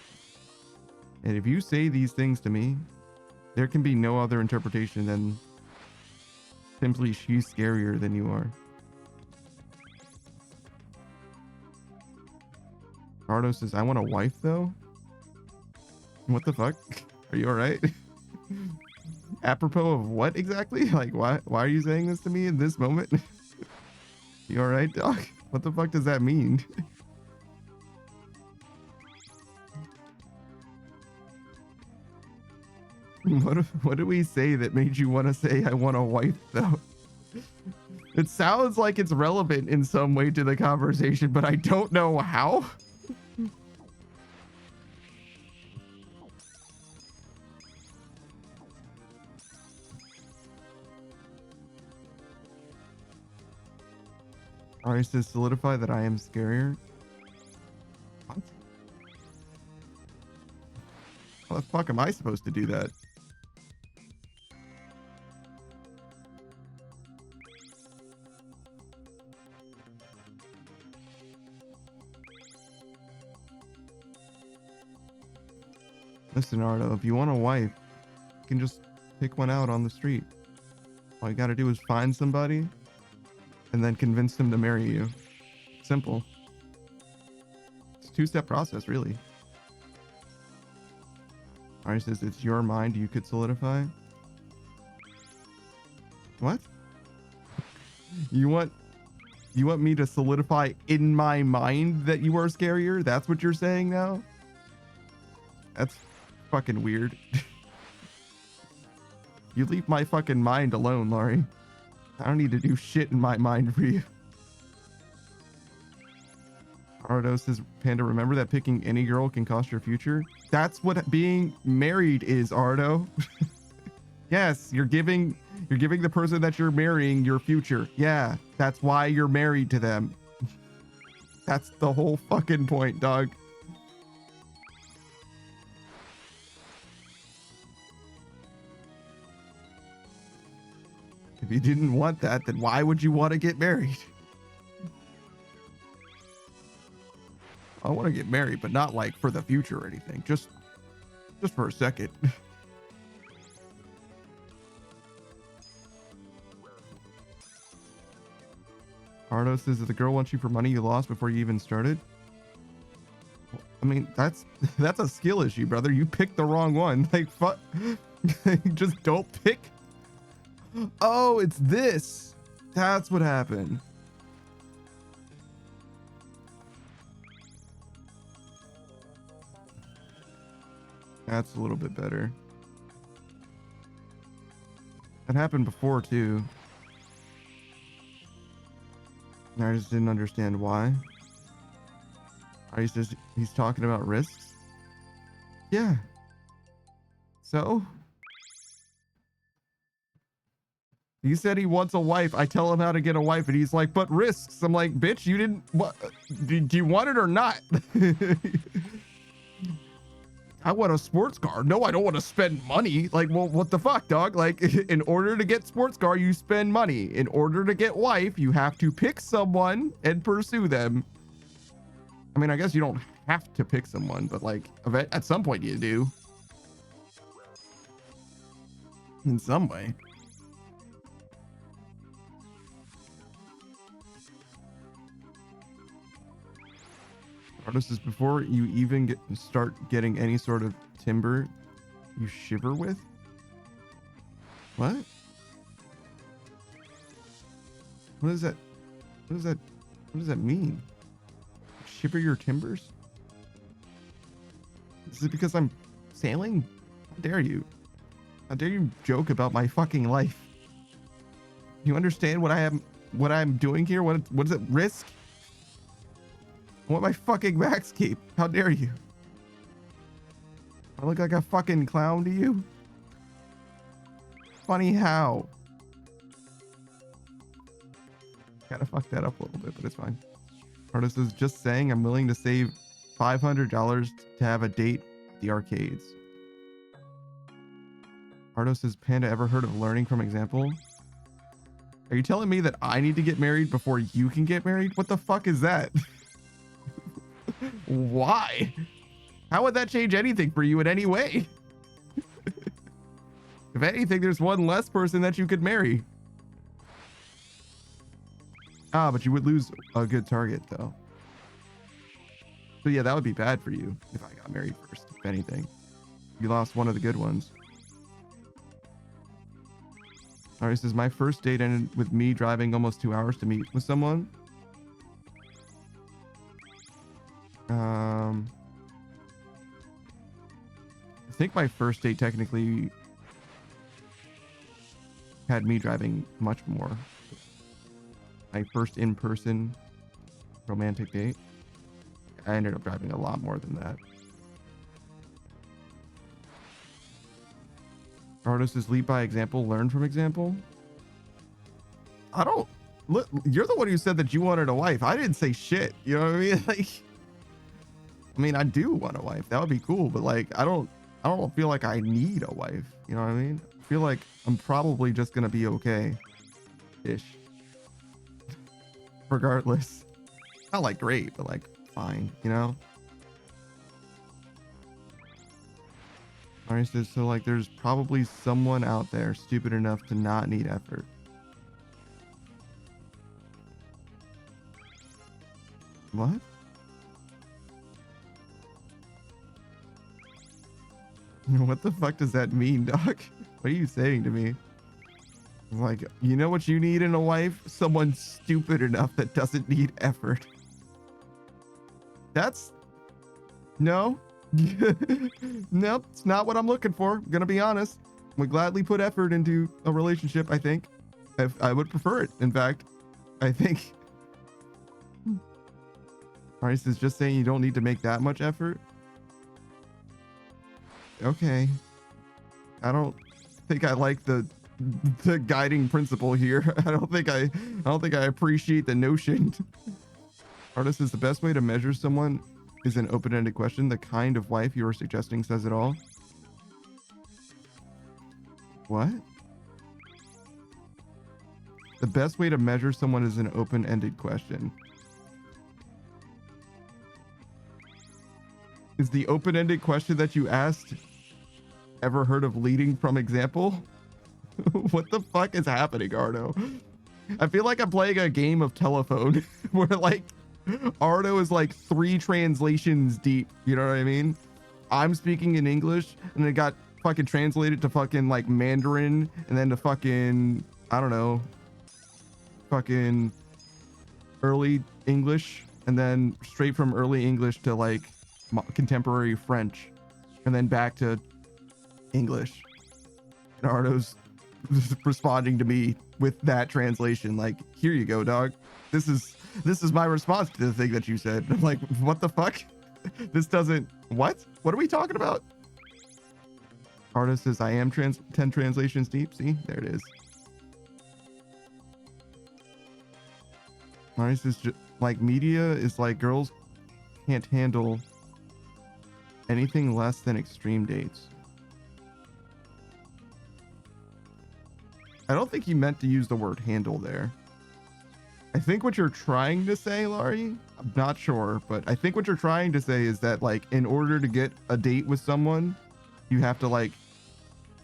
And if you say these things to me, there can be no other interpretation than simply she's scarier than you are. Cardo says, I want a wife though? What the fuck? Are you alright? Apropos of what exactly? Like, why are you saying this to me in this moment? You alright, dog? What the fuck does that mean? What do we say that made you want to say I want a wife though? It sounds like it's relevant in some way to the conversation, but I don't know how. Alright, says solidify that I am scarier. What? How the fuck am I supposed to do that? Listen, Ardo, if you want a wife, you can just pick one out on the street. All you gotta do is find somebody and then convince them to marry you. Simple. It's a two-step process, really. Alright, says it's your mind you could solidify. What? You want me to solidify in my mind that you are scarier? That's what you're saying now? That's fucking weird. You leave my fucking mind alone, Laurie. I don't need to do shit in my mind for you. Ardo says, Panda, remember that picking any girl can cost your future? That's what being married is, Ardo. Yes, you're giving the person that you're marrying your future. Yeah, that's why you're married to them. That's the whole fucking point, dog. If you didn't want that, then why would you want to get married? I want to get married, but not like for the future or anything. Just for a second. Ardo says that the girl wants you for money you lost before you even started. I mean, that's a skill issue, brother. You picked the wrong one. Like, fuck. Just don't pick. Oh, it's this. That's what happened. That's a little bit better. That happened before too. And I just didn't understand why. He's talking about risks. Yeah. So? He said he wants a wife. I tell him how to get a wife and he's like, but risks. I'm like, bitch, you didn't, what? Do you want it or not? I want a sports car. No, I don't want to spend money. Like, well, what the fuck, dog? Like, in order to get sports car, you spend money. In order to get wife, you have to pick someone and pursue them. I mean, I guess you don't have to pick someone, but like, at some point you do. In some way. Artist is before you even start getting any sort of timber you shiver with. What? What is that? What is that? What does that mean? Shiver your timbers? Is it because I'm sailing? How dare you? How dare you joke about my fucking life? You understand what I'm doing here? What is it? Risk? I want my fucking max keep. How dare you? I look like a fucking clown to you? Funny how? Kinda fucked that up a little bit, but it's fine. Artist is just saying I'm willing to save $500 to have a date at the arcades. Artist says, Panda, ever heard of learning from example? Are you telling me that I need to get married before you can get married? What the fuck is that? Why? How would that change anything for you in any way? If anything, there's one less person that you could marry. Ah, but you would lose a good target though. So yeah, that would be bad for you if I got married first, if anything. You lost one of the good ones. Alright, this is my first date ended with me driving almost 2 hours to meet with someone. I think my first date technically had me driving much more. My first in-person romantic date, I ended up driving a lot more than that. Artists is lead by example, learn from example. I don't look. You're the one who said that you wanted a wife. I didn't say shit. You know what I mean? Like, I mean, I do want a wife. That would be cool, but like, I don't feel like I need a wife. You know what I mean? I feel like I'm probably just gonna be okay-ish. Regardless. Not like great, but like fine, you know? Alright, so like there's probably someone out there stupid enough to not need effort. What? What the fuck does that mean, dog? What are you saying to me? Like, you know what you need in a wife? Someone stupid enough that doesn't need effort. That's... No. Nope, it's not what I'm looking for. I'm gonna be honest. Would gladly put effort into a relationship, I think. I would prefer it, in fact. I think... Alright, so it's just saying you don't need to make that much effort? Okay. I don't think I like the guiding principle here. I don't think I appreciate the notion. Artist is the best way to measure someone is an open-ended question. The kind of wife you are suggesting says it all. What? The best way to measure someone is an open-ended question. Is the open-ended question that you asked ever heard of leading from example? What the fuck is happening, Ardo? I feel like I'm playing a game of telephone where like Ardo is like 3 translations deep. You know what I mean? I'm speaking in English and it got fucking translated to fucking like Mandarin and then to fucking, I don't know, fucking early English and then straight from early English to like contemporary French and then back to English. And Ardo's responding to me with that translation like, here you go, dog. This is my response to the thing that you said. I'm like, what the fuck? This doesn't... What are we talking about? Artist says I am 10 translations deep. See, there it is. Artist is just like, media is like girls can't handle anything less than extreme dates. I don't think he meant to use the word handle there. I think what you're trying to say, Laurie, I'm not sure, but I think what you're trying to say is that like in order to get a date with someone, you have to like,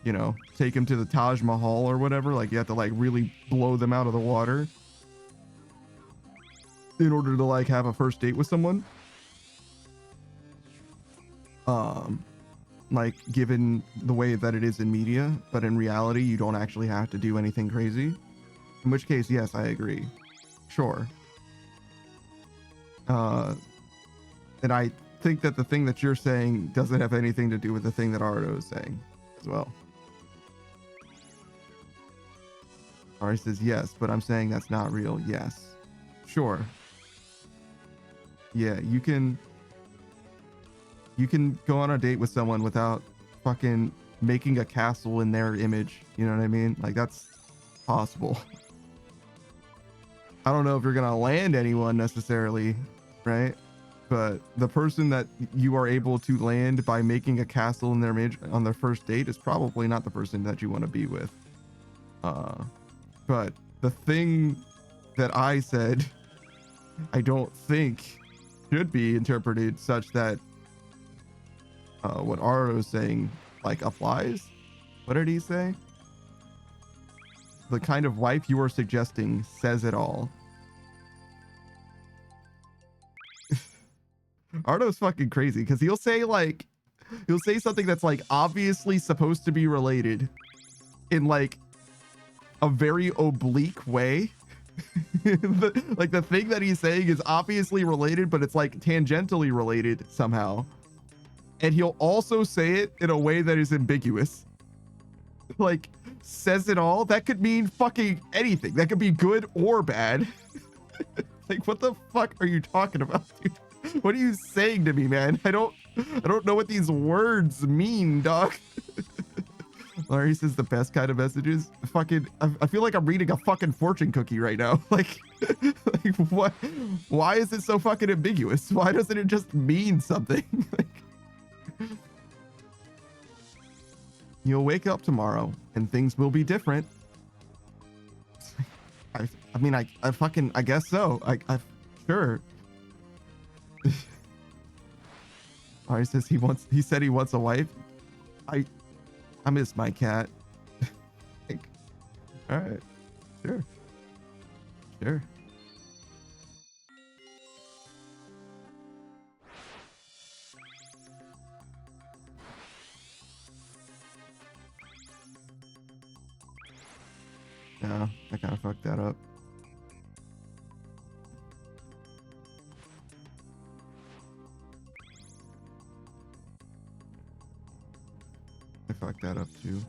you know, take them to the Taj Mahal or whatever. Like you have to like really blow them out of the water in order to like have a first date with someone. Like given the way that it is in media, but in reality, you don't actually have to do anything crazy. In which case, yes, I agree. Sure. And I think that the thing that you're saying doesn't have anything to do with the thing that Ardo is saying as well. Ari says yes, but I'm saying that's not real. Yes. Sure. Yeah, you can go on a date with someone without fucking making a castle in their image. You know what I mean? Like that's possible. I don't know if you're going to land anyone necessarily, right? But the person that you are able to land by making a castle in their image on their first date is probably not the person that you want to be with. But the thing that I said, I don't think should be interpreted such that what Aro is saying like applies. What did he say? The kind of wife you are suggesting says it all. Ardo's fucking crazy because he'll say something that's like obviously supposed to be related in like a very oblique way Like the thing that he's saying is obviously related, but it's like tangentially related somehow. And he'll also say it in a way that is ambiguous. Like, says it all. That could mean fucking anything. That could be good or bad. Like, what the fuck are you talking about, dude? What are you saying to me, man? I don't know what these words mean, dog. Larry says the best kind of messages. Fucking, I feel like I'm reading a fucking fortune cookie right now. Like what? Why is it so fucking ambiguous? Why doesn't it just mean something? Like, you'll wake up tomorrow and things will be different. I mean, I guess so. I sure. Ari says he said he wants a wife. I miss my cat. Like, all right, sure. Yeah, I kind of fucked that up. I fucked that up too.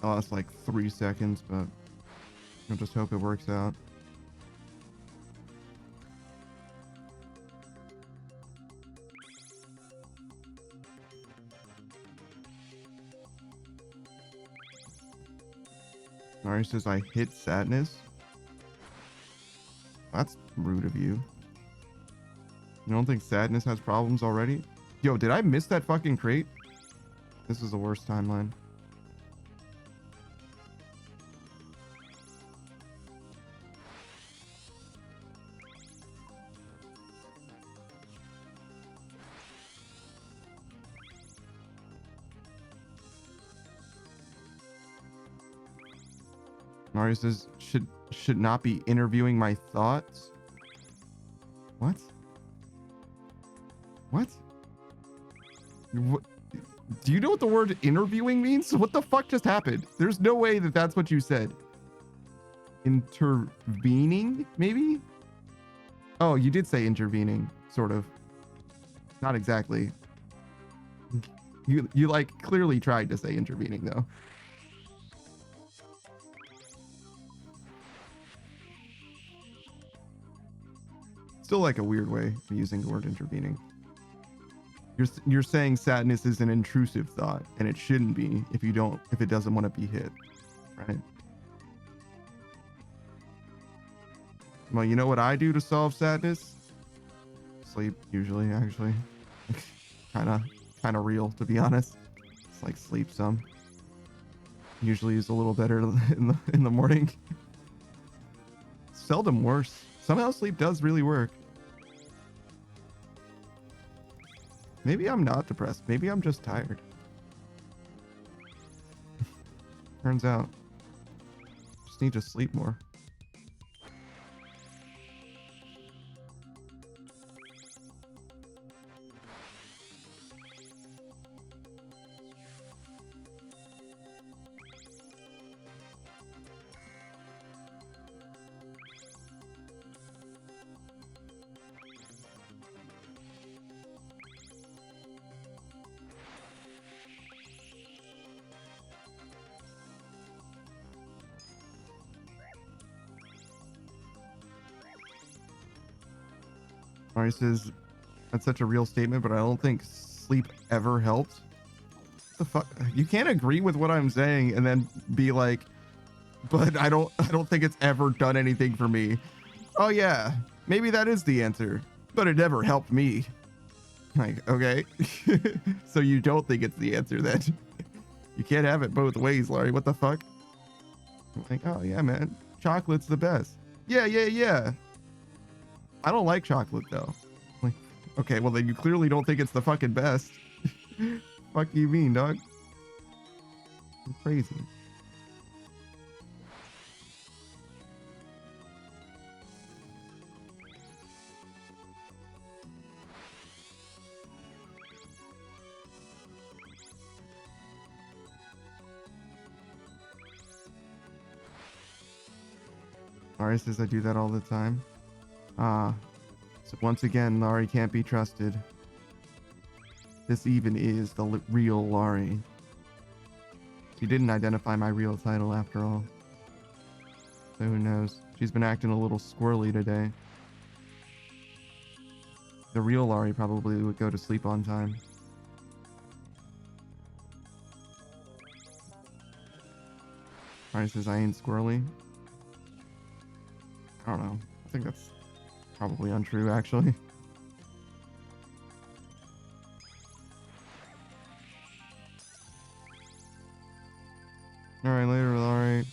Oh, it's like 3 seconds, but I'll just hope it works out. Mari says I hit sadness. That's rude of you. You don't think sadness has problems already? Yo, did I miss that fucking crate? This is the worst timeline. Mario says should not be interviewing my thoughts. What? What? What? Do you know what the word interviewing means? What the fuck just happened? There's no way that that's what you said. Intervening, maybe? Oh, you did say intervening, sort of. Not exactly. You like clearly tried to say intervening though. Still like a weird way of using the word intervening. You're saying sadness is an intrusive thought, and it shouldn't be if it doesn't want to be hit, right? Well, you know what I do to solve sadness? Sleep, usually, actually. kind of real, to be honest. It's like sleep some. Usually is a little better in the morning. Seldom worse. Somehow sleep does really work. Maybe I'm not depressed. Maybe I'm just tired. Turns out, just need to sleep more. Mari says, that's such a real statement, but I don't think sleep ever helped. What the fuck? You can't agree with what I'm saying and then be like, but I don't think it's ever done anything for me. Oh yeah, maybe that is the answer, but it never helped me. Like, okay. So you don't think it's the answer then? You can't have it both ways, Laurie. What the fuck? I'm like, oh yeah, man. Chocolate's the best. Yeah. I don't like chocolate though. Like, okay, well then you clearly don't think it's the fucking best. Fuck you mean, dog? You're crazy. Laurie says I do that all the time. So once again, Laurie can't be trusted. This even is the real Laurie. She didn't identify my real title after all. So who knows? She's been acting a little squirrely today. The real Laurie probably would go to sleep on time. Laurie says I ain't squirrely. I don't know. I think that's probably untrue, actually. Alright, later, Laurie.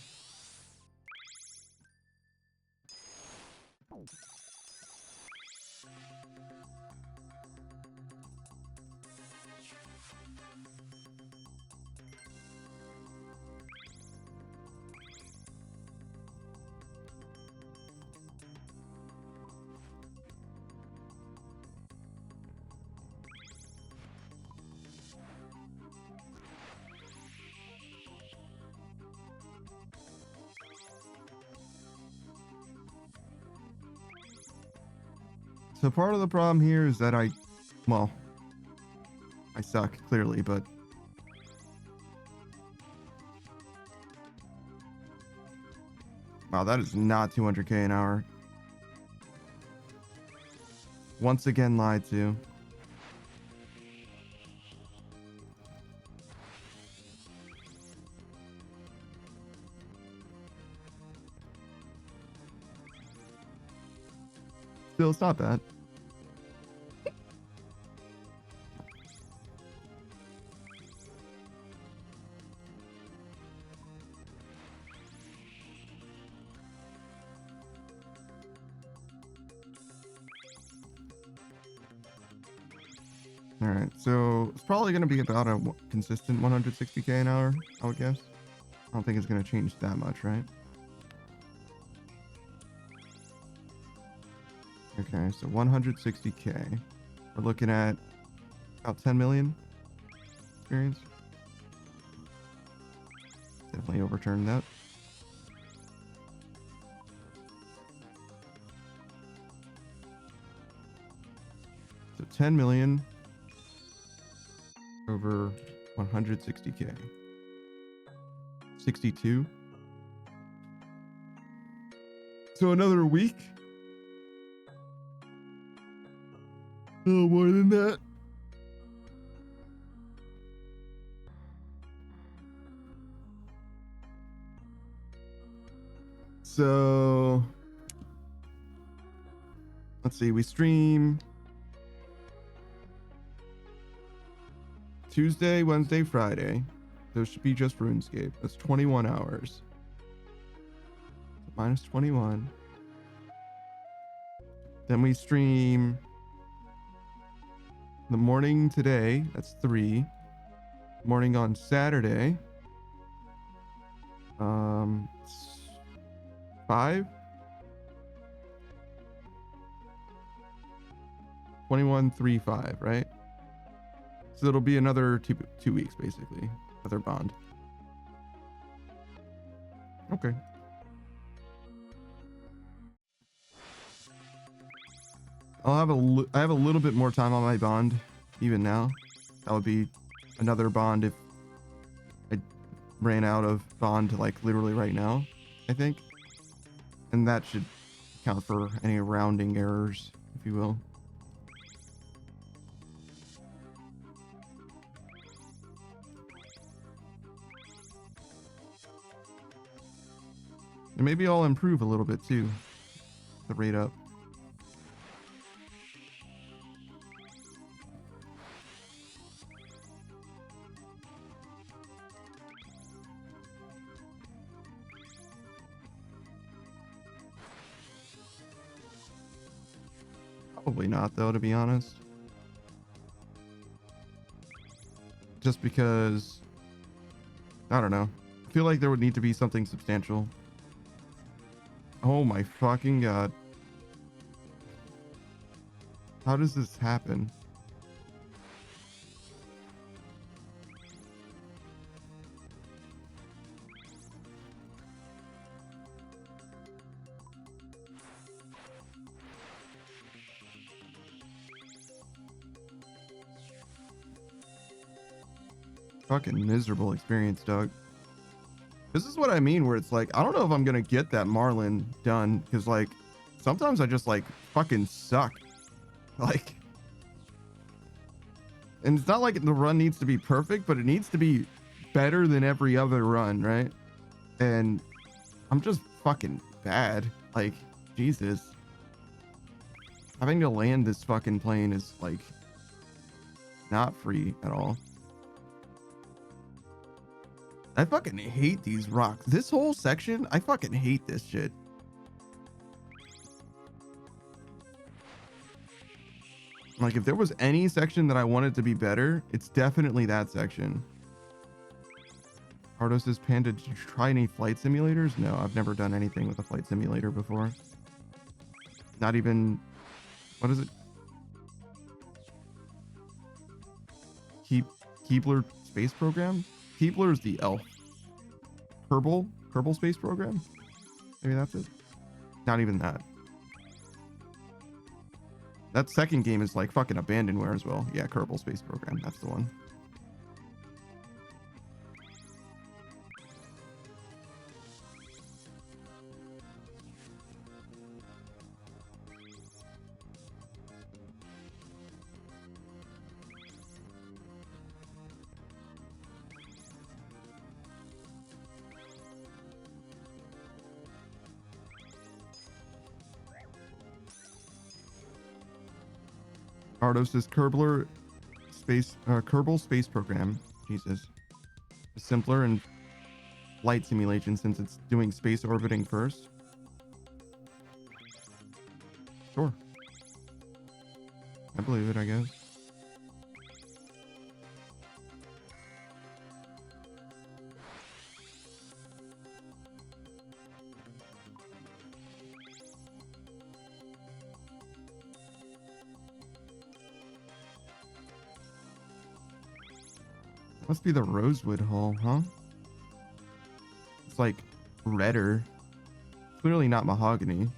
So part of the problem here is that I suck, clearly, but wow, that is not 200k an hour. Once again lied to. Still, it's not bad. All right, so it's probably going to be about a consistent 160k an hour, I would guess. I don't think it's going to change that much, right? Okay, so 160k. We're looking at about 10 million experience. Definitely overturned that. So 10 million over 160k. 62. So another week. A little more than that. So let's see, we stream Tuesday, Wednesday, Friday. Those should be just RuneScape. That's 21 hours. Minus 21. Then we stream the morning today. That's 3. Morning on Saturday. 5. 21, 3, 5, right? So it'll be another two weeks, basically. Another bond. Okay. I have a little bit more time on my bond, even now. That would be another bond if I ran out of bond, like literally right now, I think. And that should count for any rounding errors, if you will. And maybe I'll improve a little bit too. the rate up. Probably not, though, to be honest. Just because, I don't know. I feel like there would need to be something substantial. Oh my fucking god. How does this happen? Fucking miserable experience, Doug. This is what I mean, where it's like, I don't know if I'm gonna get that Marlin done, because like sometimes I just like fucking suck. Like, and it's not like the run needs to be perfect, but it needs to be better than every other run, right? And I'm just fucking bad. Like, Jesus. Having to land this fucking plane is like not free at all. I fucking hate these rocks. This whole section, I fucking hate this shit. Like, if there was any section that I wanted to be better, it's definitely that section. Ardo says, Panda, did you try any flight simulators? No, I've never done anything with a flight simulator before. Not even... What is it? Keebler Space Program? Keebler is the elf. Kerbal Space Program? Maybe that's it. Not even that. That second game is like fucking abandonware as well. Yeah, Kerbal Space Program. That's the one. Ardo says Kerbal Space Program. Jesus. Is simpler and flight simulation since it's doing space orbiting first. Sure. I believe it, I guess. Must be the rosewood hull, huh? It's like redder. Clearly not mahogany.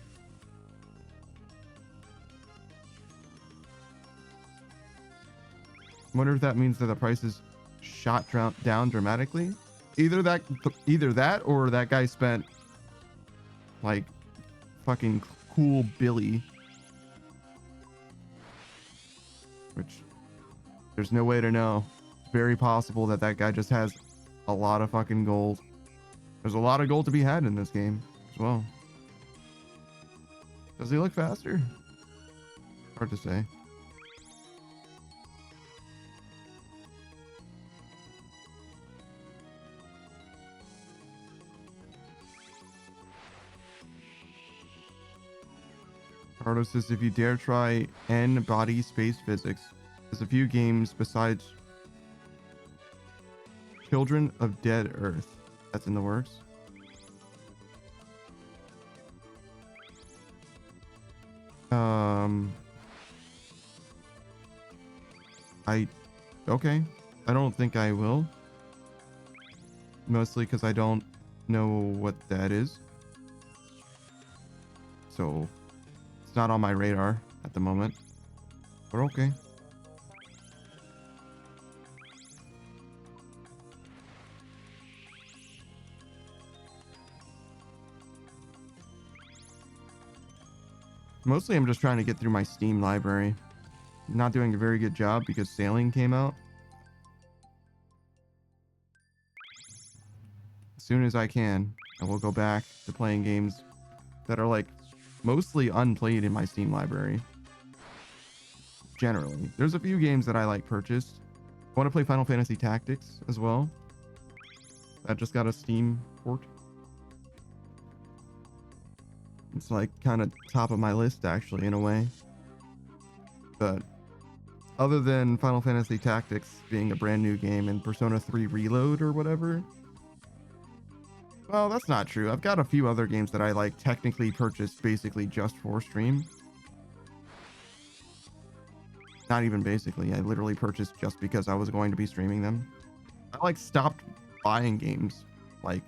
Wonder if that means that the price is shot down dramatically. Either that or that guy spent like fucking cool Billy, which there's no way to know. Very possible that that guy just has a lot of fucking gold. There's a lot of gold to be had in this game as well. Does he look faster? Hard to say. Cardo says, if you dare try N-body space physics, there's a few games besides Children of Dead Earth that's in the works. Okay. I don't think I will. Mostly because I don't know what that is. So it's not on my radar at the moment. But okay. Mostly I'm just trying to get through my Steam library. I'm not doing a very good job because Sailing came out. As soon as I can, I will go back to playing games that are like mostly unplayed in my Steam library. Generally, there's a few games that I like purchased. I want to play Final Fantasy Tactics as well. That just got a Steam port. It's like kind of top of my list actually in a way. But other than Final Fantasy Tactics being a brand new game and Persona 3 Reload or whatever, well, that's not true. I've got a few other games that I like technically purchased basically just for stream. Not even basically. I literally purchased just because I was going to be streaming them. I like stopped buying games like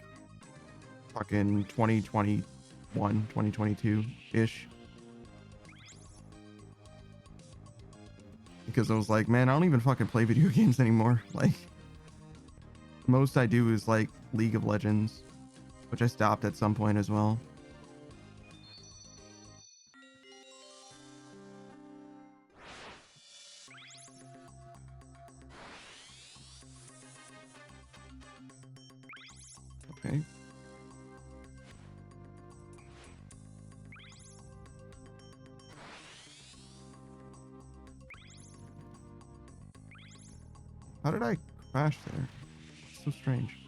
fucking 2021, 2022-ish. Because I was like, man, I don't even fucking play video games anymore. Like, most I do is like League of Legends, which I stopped at some point as well. Okay. How did I crash there? So strange.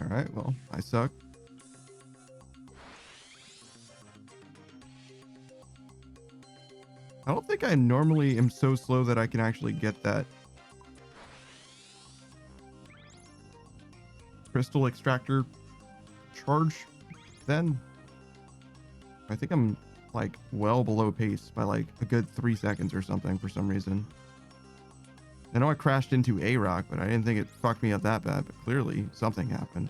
All right, well, I suck. I don't think I normally am so slow that I can actually get that crystal extractor charge then. I think I'm like well below pace by like a good 3 seconds or something for some reason. I know I crashed into a rock, but I didn't think it fucked me up that bad, but clearly something happened.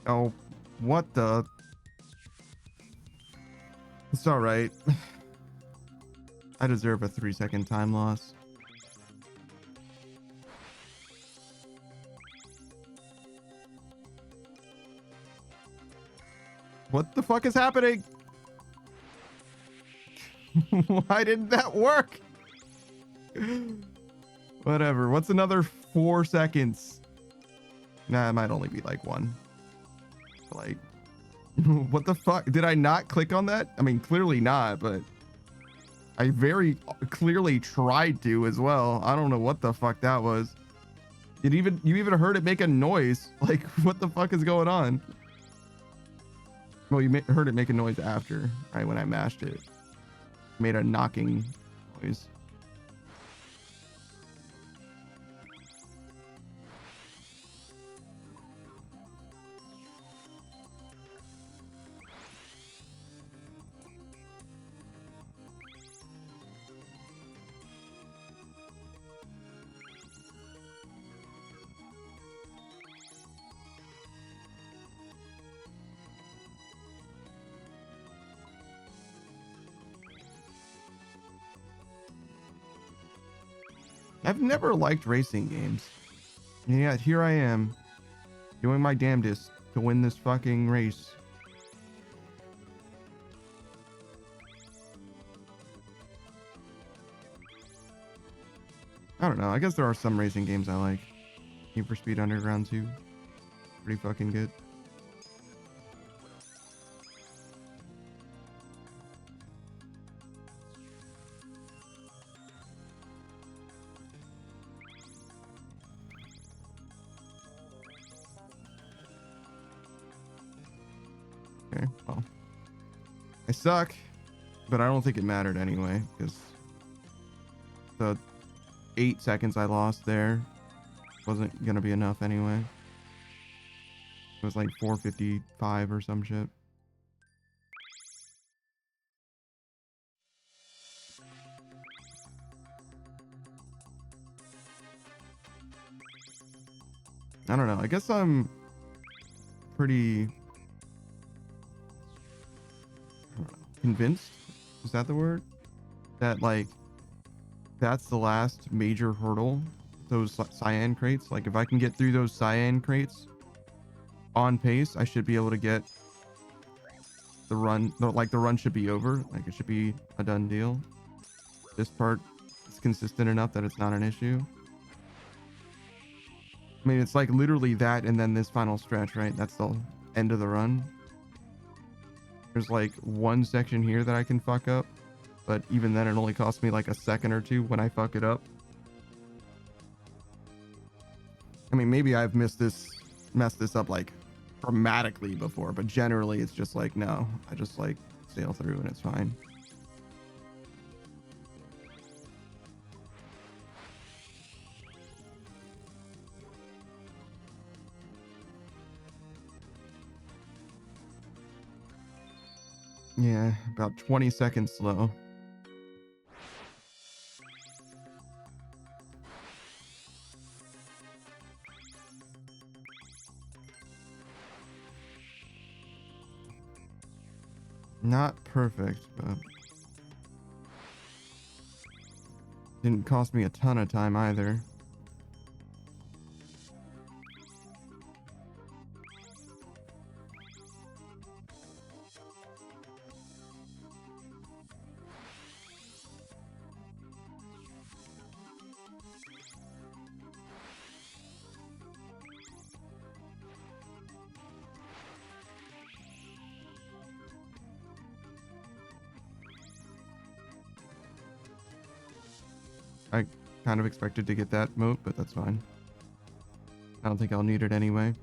Oh, what the? It's all right. I deserve a 3-second time loss. What the fuck is happening? Why didn't that work? Whatever. What's another 4 seconds? Nah, it might only be like 1. Like, what the fuck? Did I not click on that? I mean, clearly not, but I very clearly tried to as well. I don't know what the fuck that was. You even heard it make a noise. Like, what the fuck is going on? Well, you heard it make a noise after, right, when I mashed it. made a knocking noise. I've never liked racing games. And yet here I am doing my damnedest to win this fucking race. I don't know. I guess there are some racing games I like. Need for Speed Underground 2. Pretty fucking good. Okay, well. I suck, but I don't think it mattered anyway, because the 8 seconds I lost there wasn't gonna be enough anyway. It was like 4:55 or some shit. I don't know. I guess I'm pretty convinced, is that the word, that like that's the last major hurdle, those cyan crates. Like if I can get through those cyan crates on pace, I should be able to get the run. Like the run should be over. Like it should be a done deal. This part is consistent enough that it's not an issue. I mean, it's like literally that and then this final stretch, right? That's the end of the run. There's like one section here that I can fuck up, but even then it only costs me like a second or two when I fuck it up. I mean, maybe I've messed this up like dramatically before, but generally it's just like, no, I just like sail through and it's fine. Yeah, about 20 seconds slow. Not perfect, but didn't cost me a ton of time either. I kind of expected to get that moat, but that's fine. I don't think I'll need it anyway.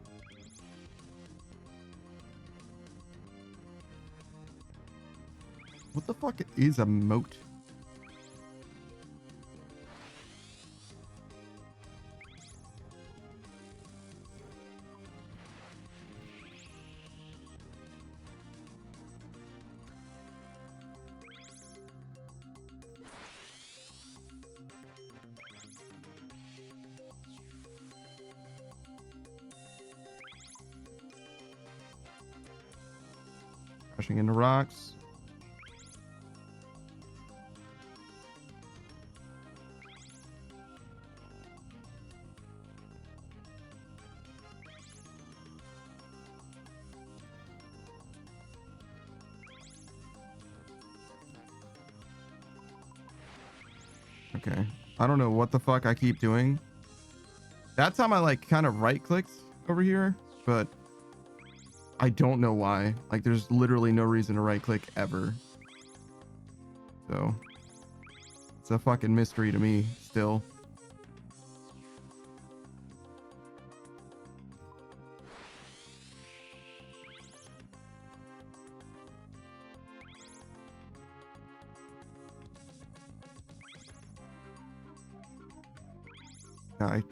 What the fuck is a moat? Crashing into rocks. Okay. I don't know what the fuck I keep doing. That time I like kind of right clicked over here, but I don't know why. Like there's literally no reason to right click ever. So it's a fucking mystery to me still. I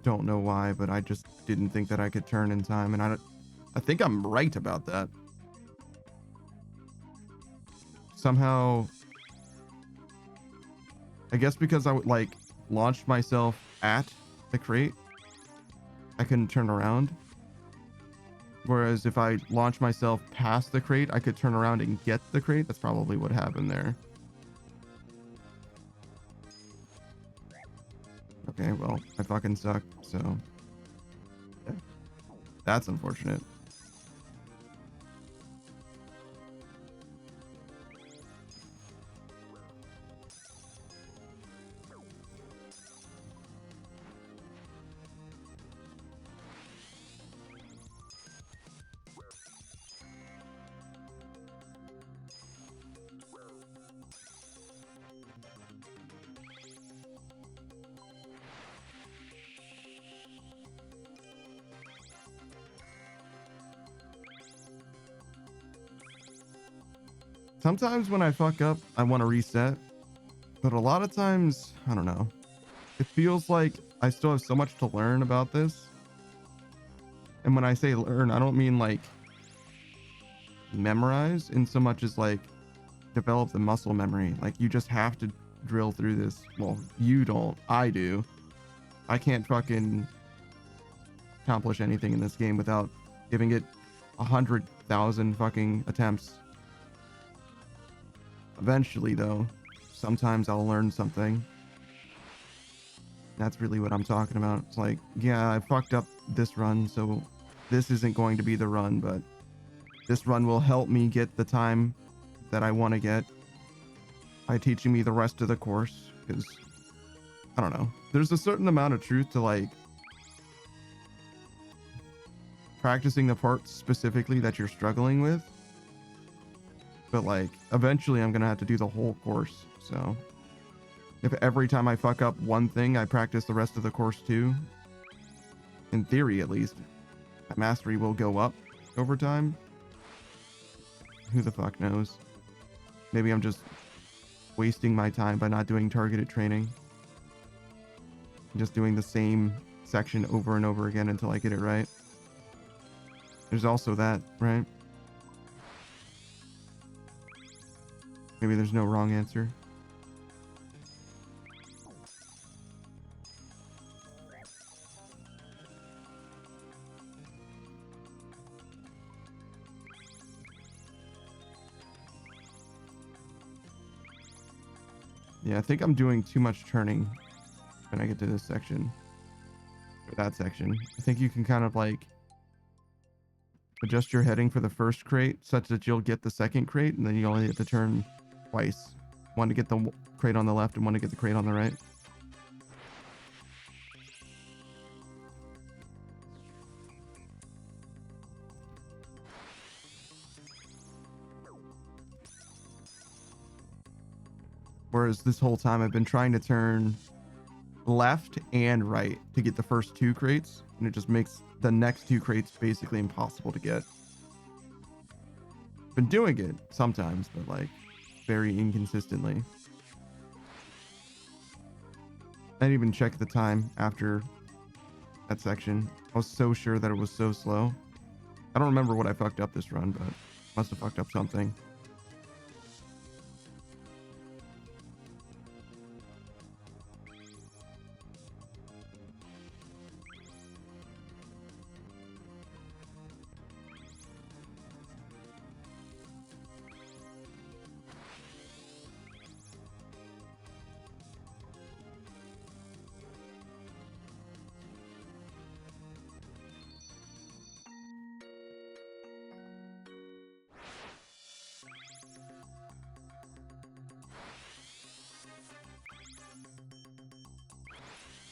don't know why, but I just didn't think that I could turn in time, and I think I'm right about that. Somehow, I guess because I would like launched myself at the crate, I couldn't turn around. Whereas if I launch myself past the crate, I could turn around and get the crate. That's probably what happened there. Okay, well, I fucking suck, so yeah. That's unfortunate. Sometimes when I fuck up, I want to reset, but a lot of times, I don't know. It feels like I still have so much to learn about this. And when I say learn, I don't mean like memorize in so much as like develop the muscle memory. Like you just have to drill through this. Well, you don't, I do. I can't fucking accomplish anything in this game without giving it 100,000 fucking attempts. Eventually, though, sometimes I'll learn something. That's really what I'm talking about. It's like, yeah, I fucked up this run, so this isn't going to be the run, but this run will help me get the time that I want to get by teaching me the rest of the course. Because, I don't know, there's a certain amount of truth to like practicing the parts specifically that you're struggling with. But like eventually I'm gonna have to do the whole course. So if every time I fuck up one thing I practice the rest of the course too, in theory at least, my mastery will go up over time. Who the fuck knows? Maybe I'm just wasting my time by not doing targeted training, just doing the same section over and over again until I get it right. There's also that, right? Maybe there's no wrong answer. Yeah, I think I'm doing too much turning when I get to this section. Or that section. I think you can kind of like adjust your heading for the first crate such that you'll get the second crate, and then you only have to turn twice. One to get the crate on the left and one to get the crate on the right. Whereas this whole time I've been trying to turn left and right to get the first two crates, and it just makes the next two crates basically impossible to get. Been doing it sometimes, but like very inconsistently. I didn't even check the time after that section. I was so sure that it was so slow. I don't remember what I fucked up this run, but must have fucked up something.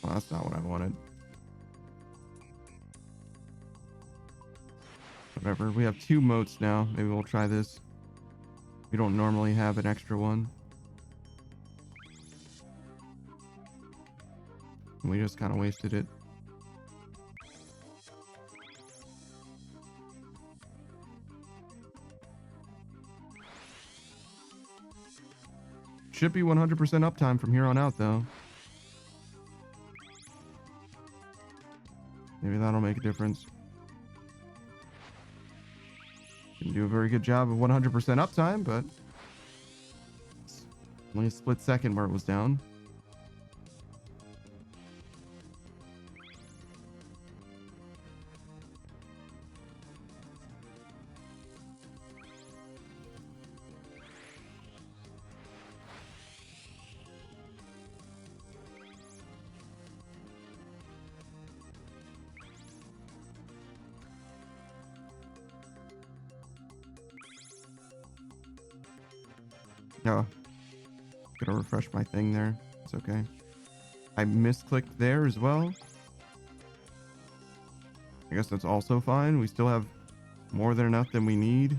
Well, that's not what I wanted. Whatever. We have 2 moats now. Maybe we'll try this. We don't normally have an extra one. We just kind of wasted it. Should be 100% uptime from here on out, though. Maybe that'll make a difference. Didn't do a very good job of 100% uptime, but it's only a split second where it was down. Oh, gotta refresh my thing there. It's okay. I misclicked there as well. I guess that's also fine. We still have more than enough than we need.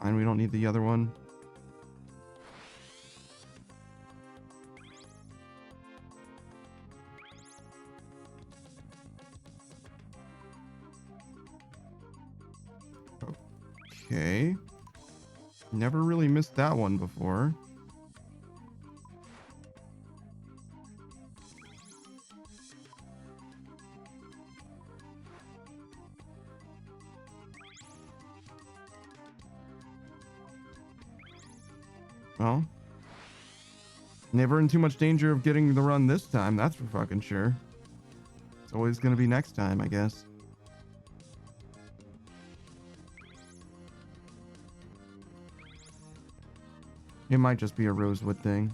Fine, we don't need the other one. Okay. Never really missed that one before. Well, never in too much danger of getting the run this time, that's for fucking sure. It's always gonna be next time, I guess. It might just be a Rosewood thing.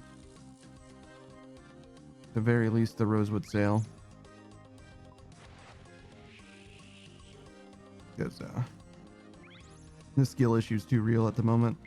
At the very least, the Rosewood sale. Because, the skill issue's too real at the moment.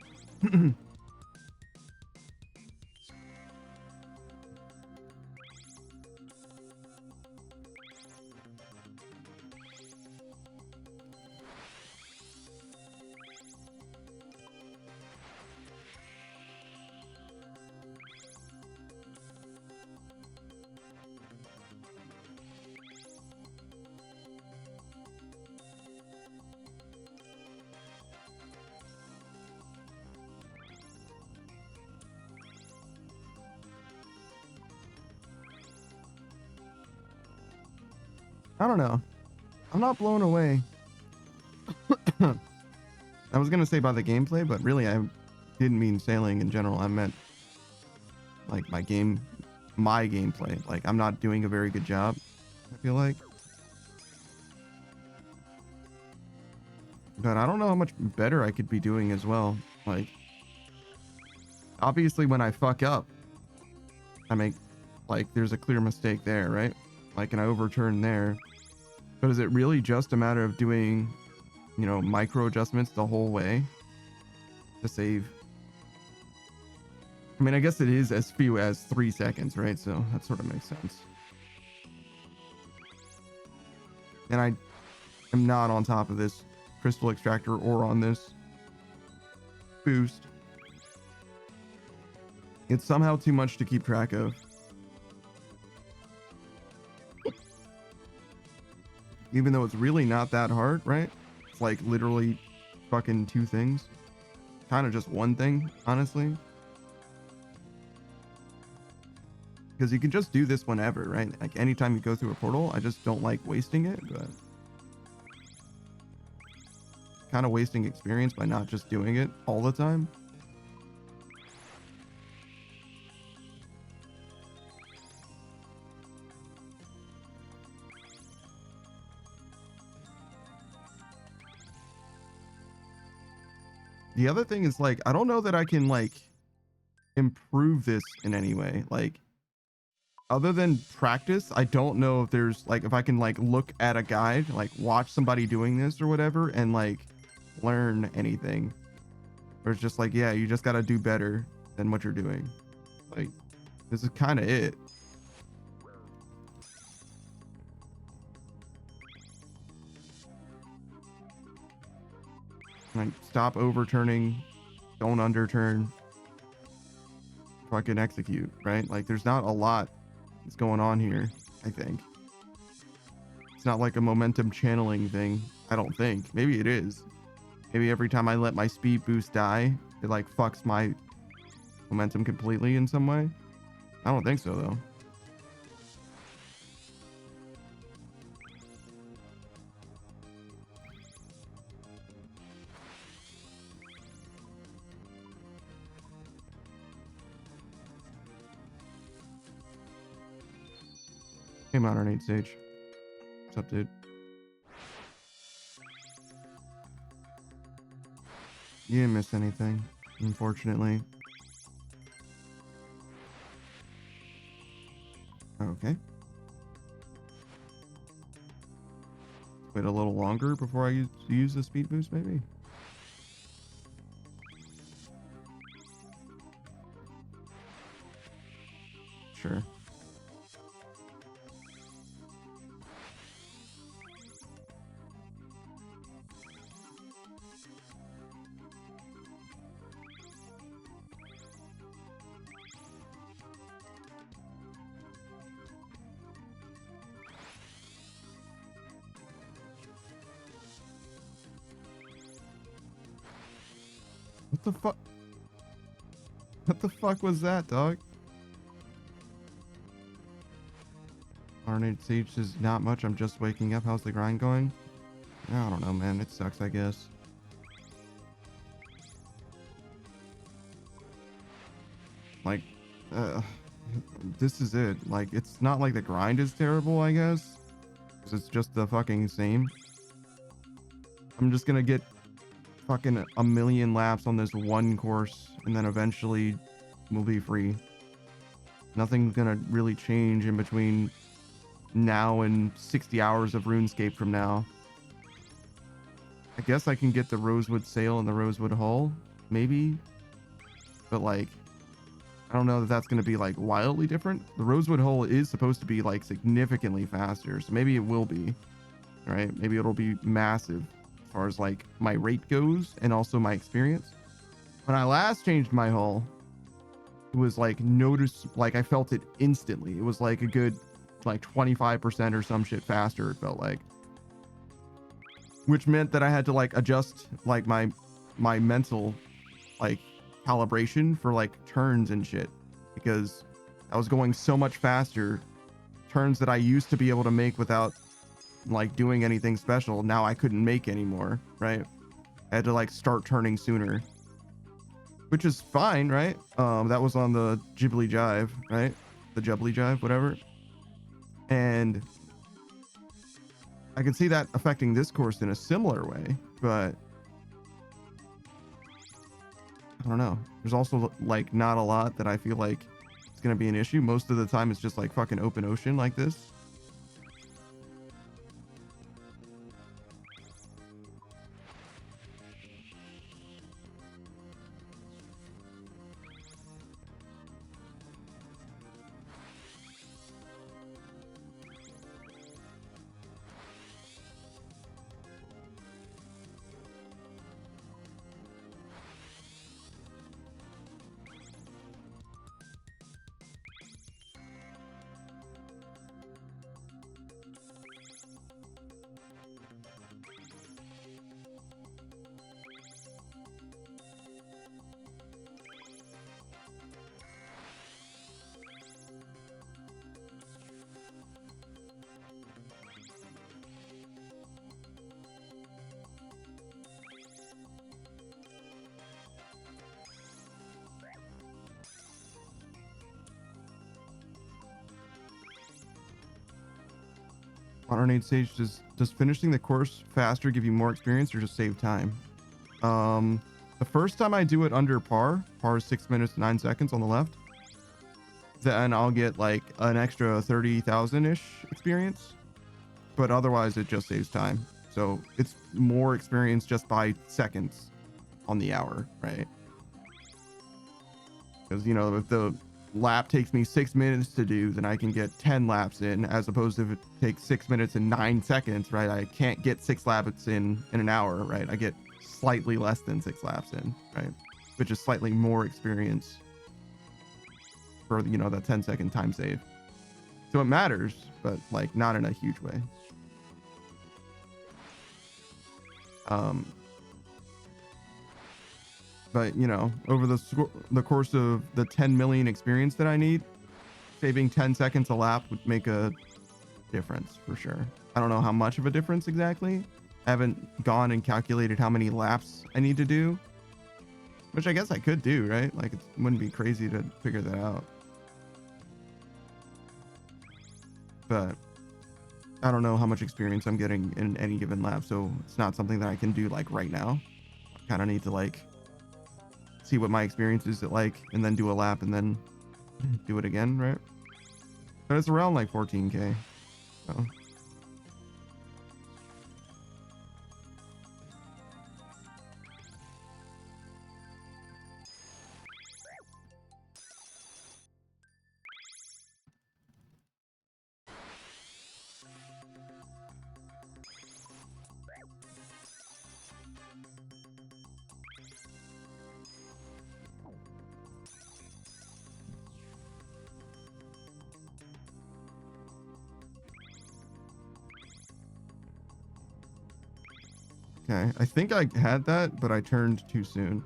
I don't know. I'm not blown away. I was gonna say by the gameplay, but really I didn't mean sailing in general. I meant like my gameplay. Like I'm not doing a very good job, I feel like. But I don't know how much better I could be doing as well. Like obviously when I fuck up, I make like there's a clear mistake there, right? Like an overturn there. But is it really just a matter of doing, you know, micro adjustments the whole way to save? I mean, I guess it is as few as 3 seconds, right? So that sort of makes sense. And I am not on top of this crystal extractor or on this boost. It's somehow too much to keep track of. Even though it's really not that hard, right? It's like literally fucking 2 things. Kind of just one thing, honestly. Because you can just do this whenever, right? Like anytime you go through a portal, I just don't like wasting it, but kind of wasting experience by not just doing it all the time. The other thing is like, I don't know that I can like improve this in any way. Like other than practice, I don't know if there's like, if I can like look at a guide, like watch somebody doing this or whatever and like learn anything. Or it's just like, yeah, you just got to do better than what you're doing. Like, This is kind of it. Like, stop overturning, don't underturn, fucking execute, right? Like, there's not a lot that's going on here, I think. It's not like a momentum channeling thing, I don't think. Maybe it is. Maybe every time I let my speed boost die, it like fucks my momentum completely in some way. I don't think so, though. Hey, Modern 8 Sage. What's up, dude? You didn't miss anything, unfortunately. Okay. Wait a little longer before I use the speed boost, maybe? Sure. What the fuck? What the fuck was that, dog? Arnade Siege is not much. I'm just waking up. How's the grind going? I don't know, man. It sucks, I guess. Like, this is it. Like, it's not like the grind is terrible, I guess. 'Cause it's just the fucking same. I'm just gonna get fucking a million laps on this one course, and then eventually we'll be free. Nothing's gonna really change in between now and 60 hours of RuneScape from now. I guess I can get the Rosewood Sail and the Rosewood Hull, maybe, but like, I don't know that that's going to be like wildly different. The Rosewood Hull is supposed to be like significantly faster, so maybe it will be, right? Maybe it'll be massive as far as like my rate goes and also my experience. When I last changed my hull, it was like like I felt it instantly. It was like a good like 25% or some shit faster, it felt like, which meant that I had to like adjust like my mental like calibration for like turns and shit, because I was going so much faster. Turns that I used to be able to make without like doing anything special, now I couldn't make anymore, right? I had to like start turning sooner, which is fine, right? That was on the Ghibli Jive, right? The Ghibli Jive, whatever. And I can see that affecting this course in a similar way, but I don't know. There's also like not a lot that I feel like is going to be an issue. Most of the time it's just like fucking open ocean like this. Modern Sage, does finishing the course faster give you more experience or just save time? The first time I do it under par is 6 minutes 9 seconds on the left, then I'll get like an extra 30,000 ish experience, but otherwise it just saves time. So it's more experience just by seconds on the hour, right? Because, you know, if lap takes me 6 minutes to do, then I can get 10 laps in, as opposed to if it takes 6 minutes and 9 seconds, right? I can't get 6 laps in an hour, right? I get slightly less than 6 laps in, right? Which is slightly more experience for, you know, that 10-second time save. So it matters, but like not in a huge way. But you know, over the course of the 10 million experience that I need, saving 10 seconds a lap would make a difference for sure. I don't know how much of a difference exactly. I haven't gone and calculated how many laps I need to do, which I guess I could do, right? Like it wouldn't be crazy to figure that out. But I don't know how much experience I'm getting in any given lap, so it's not something that I can do like right now. I kind of need to like see what my experience is like, and then do a lap, and then do it again, right? But it's around like 14K. So. Okay, I think I had that, but I turned too soon.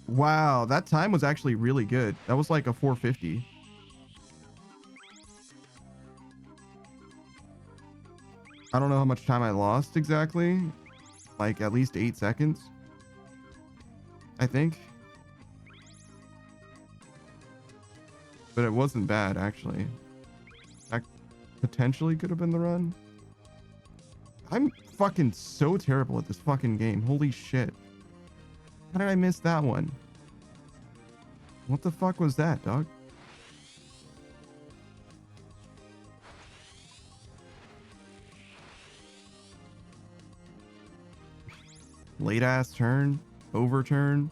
Wow, that time was actually really good. That was like a 450. I don't know how much time I lost exactly. Like at least 8 seconds, I think. But it wasn't bad, actually. That potentially could have been the run. I'm fucking so terrible at this fucking game. Holy shit. How did I miss that one? What the fuck was that, dog? Late ass turn, overturn.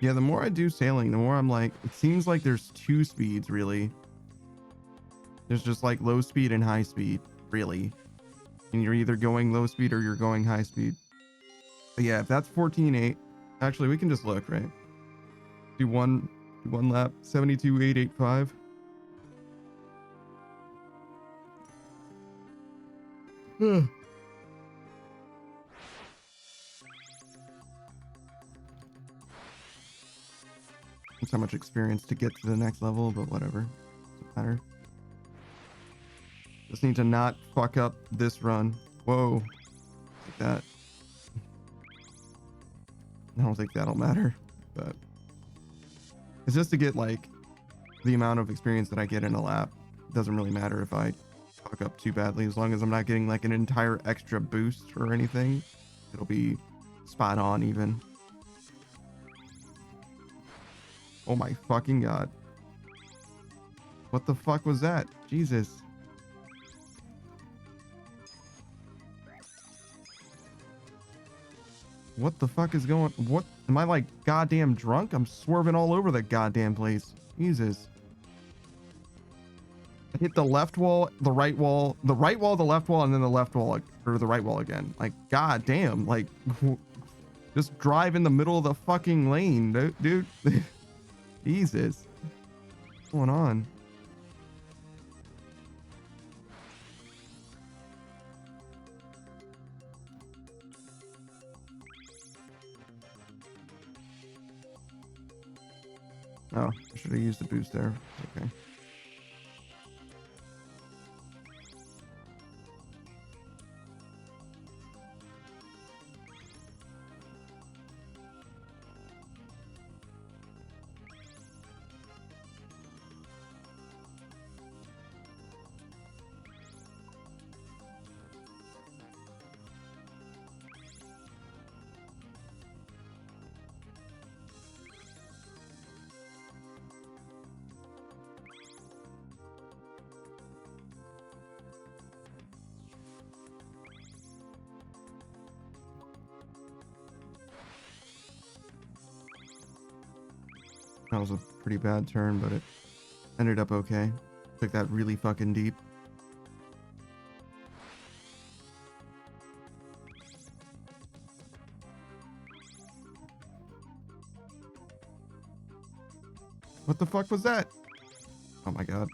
Yeah, the more I do sailing, the more I'm like, it seems like there's 2 speeds, really. There's just like low speed and high speed, really. And you're either going low speed or you're going high speed. But yeah, if that's 14.8, actually, we can just look, right? Do one lap, 72.885. That's how much experience to get to the next level, but whatever. Doesn't matter. Just need to not fuck up this run. Whoa. Like that. I don't think that'll matter, but it's just to get like the amount of experience that I get in a lap. It doesn't really matter if I fuck up too badly, as long as I'm not getting like an entire extra boost or anything. It'll be spot on even. Oh my fucking god. What the fuck was that? Jesus. What the fuck is going? What am I like goddamn drunk? I'm swerving all over the goddamn place. Jesus. I hit the left wall, the right wall, the right wall, the left wall, and then the left wall, or the right wall again. Like goddamn, like just drive in the middle of the fucking lane, dude. Jesus. What's going on? Oh, I should have used the boost there. Okay. That was a pretty bad turn, but it ended up okay. Took that really fucking deep. What the fuck was that? Oh my god.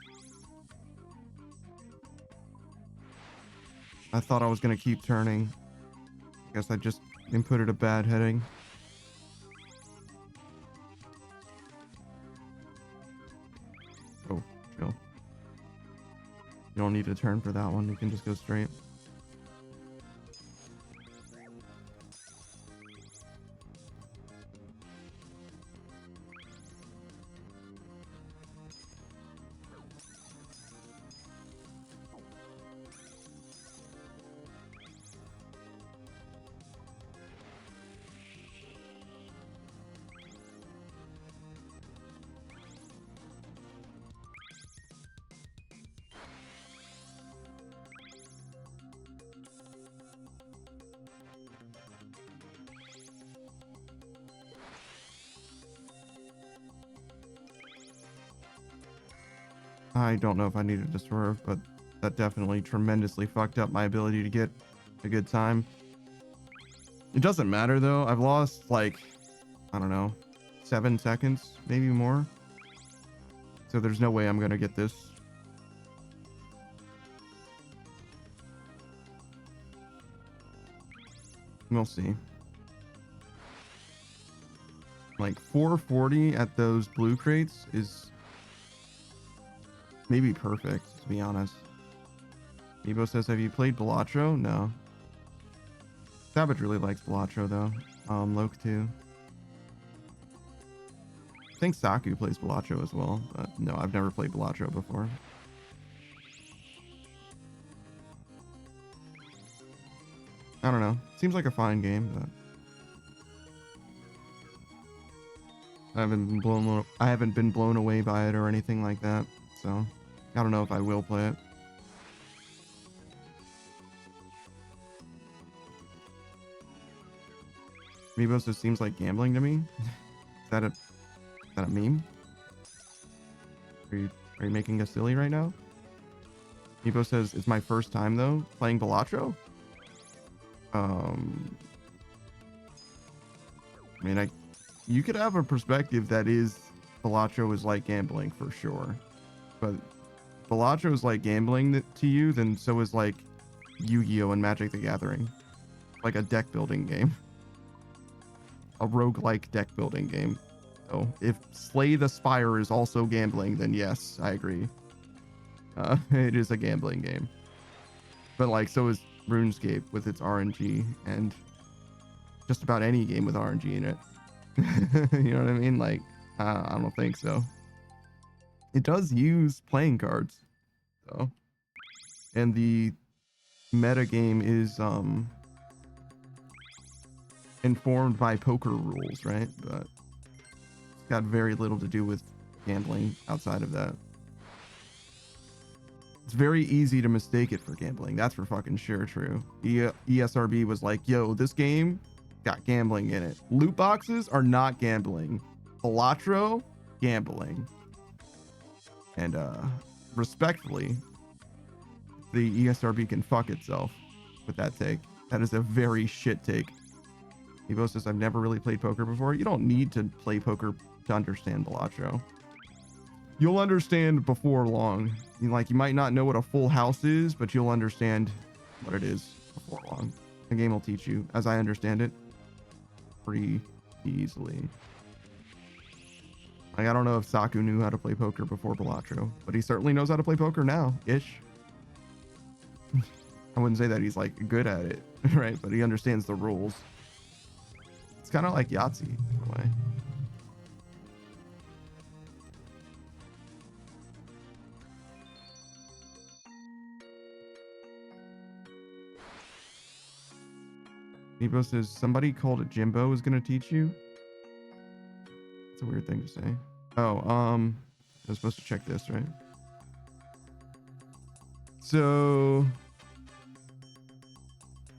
I thought I was gonna keep turning. I guess I just inputted a bad heading. Oh, chill. You don't need to turn for that one. You can just go straight. I don't know if I needed to swerve, but that definitely tremendously fucked up my ability to get a good time. It doesn't matter though. I've lost like, I don't know, 7 seconds, maybe more. So there's no way I'm gonna get this. We'll see. Like 440 at those blue crates is maybe perfect, to be honest. Ebo says, have you played Balatro? No. Savage really likes Balatro though. Loke too. I think Saku plays Balatro as well, but no, I've never played Balatro before. I don't know. Seems like a fine game, but I haven't been blown away by it or anything like that. So I don't know if I will play it. Amiibo just seems like gambling to me. Is that a meme? Are you making us silly right now? Amiibo says it's my first time though playing Balatro. I mean, you could have a perspective that is Balatro is like gambling for sure, but Balatro is like gambling to you, then so is like Yu-Gi-Oh! And Magic the Gathering, like a deck building game, a roguelike deck building game. So if Slay the Spire is also gambling, then yes, I agree. It is a gambling game, but like so is RuneScape with its RNG and just about any game with RNG in it. You know what I mean? Like, I don't think so. It does use playing cards, though. And the meta game is informed by poker rules, right? But it's got very little to do with gambling outside of that. It's very easy to mistake it for gambling. That's for fucking sure true. ESRB was like, yo, this game got gambling in it. Loot boxes are not gambling. Balatro, gambling. And respectfully, the ESRB can fuck itself with that take. That is a very shit take. Evo says, I've never really played poker before. You don't need to play poker to understand Balatro. You'll understand before long. You might not know what a full house is, but you'll understand what it is before long. The game will teach you, as I understand it, pretty easily. Like, I don't know if Saku knew how to play poker before Balatro, but he certainly knows how to play poker now, ish. I wouldn't say that he's like good at it, right? But he understands the rules. It's kind of like Yahtzee in a way. Nebo says somebody called Jimbo is gonna teach you. It's a weird thing to say. Oh, I was supposed to check this, right? So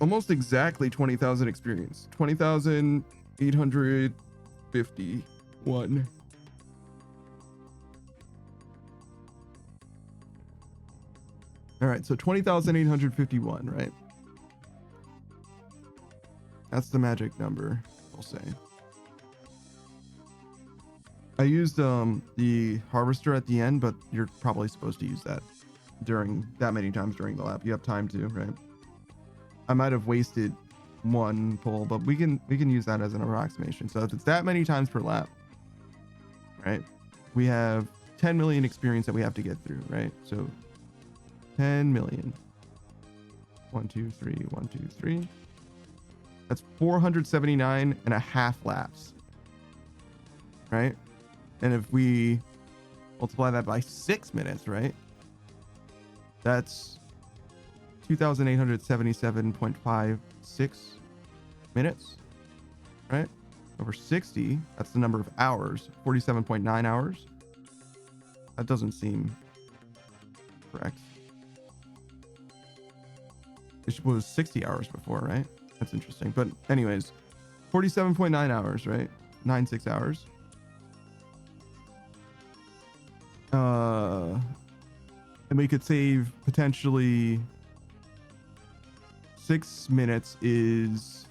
almost exactly 20,000 experience. 20,851. All right, so 20,851, right? That's the magic number, we'll say. I used the harvester at the end, but you're probably supposed to use that during that many times during the lap. You have time to, right? I might have wasted one pull, but we can use that as an approximation. So if it's that many times per lap, right? We have 10 million experience that we have to get through, right? So 10 million. 1, 2, 3, 1, 2, 3. That's 479 and a half laps, right? And if we multiply that by 6 minutes, right? That's 2,877.56 minutes, right? Over 60, that's the number of hours, 47.9 hours. That doesn't seem correct. It was 60 hours before, right? That's interesting. But anyways, 47.9 hours, right? 96 hours. And we could save potentially 6 minutes is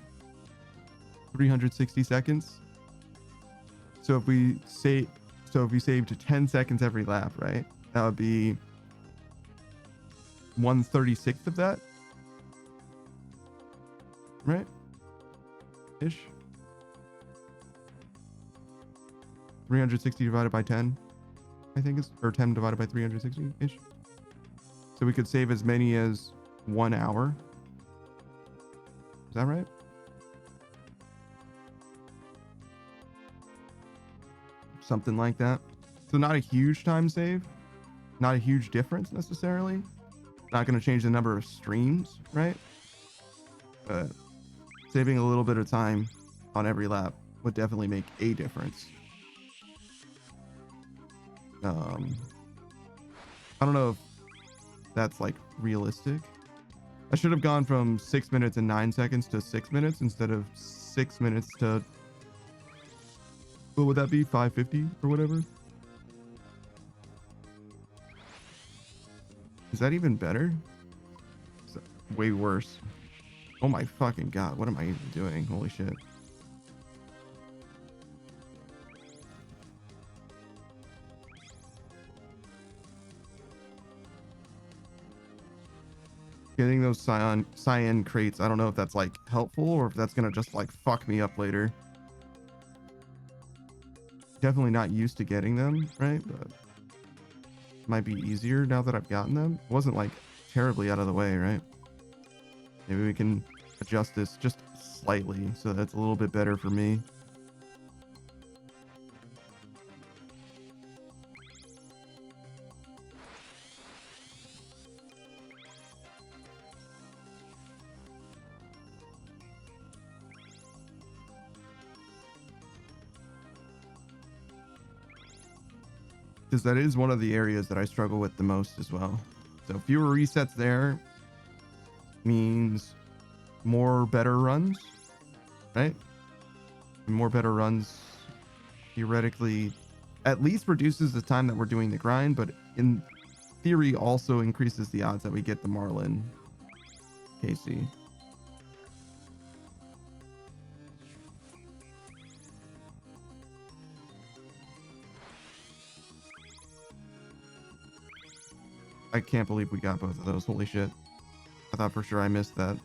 360 seconds. So if we saved 10 seconds every lap, right? That would be 1/36 of that. Right? Ish. 360 divided by 10, I think is, or 10 divided by 360 ish. So we could save as many as 1 hour. Is that right? Something like that. So not a huge time save, not a huge difference necessarily. Not going to change the number of streams, right? But saving a little bit of time on every lap would definitely make a difference. I don't know if that's like realistic. I should have gone from 6 minutes and 9 seconds to 6 minutes instead of 6 minutes to, what would that be? 550 or whatever? Is that even better? Is that way worse? Oh my fucking god, what am I even doing? Holy shit. Getting those cyan crates, I don't know if that's like helpful or if that's gonna just like fuck me up later. Definitely not used to getting them, right? But might be easier now that I've gotten them. It wasn't like terribly out of the way, right? Maybe we can adjust this just slightly so that's a little bit better for me. Because that is one of the areas that I struggle with the most as well. So fewer resets there means more better runs, right? And more better runs theoretically at least reduces the time that we're doing the grind, but in theory also increases the odds that we get the Marlin KC. I can't believe we got both of those. Holy shit. I thought for sure I missed that.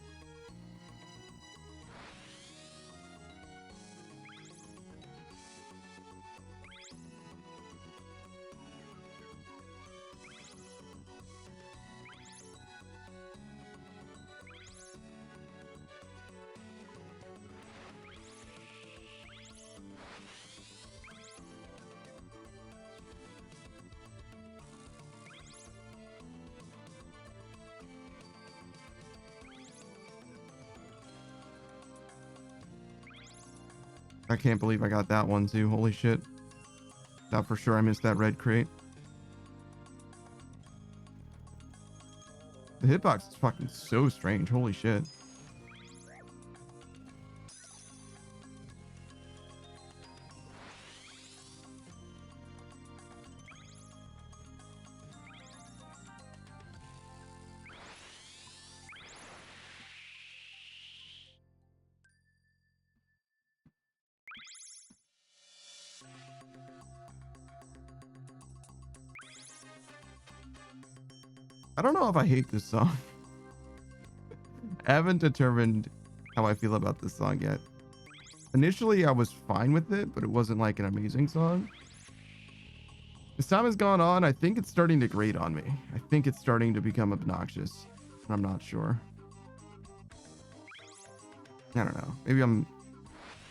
I can't believe I got that one too. Holy shit. Thought for sure I missed that red crate. The hitbox is fucking so strange. Holy shit. I don't know if I hate this song. I haven't determined how I feel about this song yet. Initially, I was fine with it, but it wasn't like an amazing song. As time has gone on, I think it's starting to grate on me. I think it's starting to become obnoxious. I'm not sure. I don't know. Maybe I'm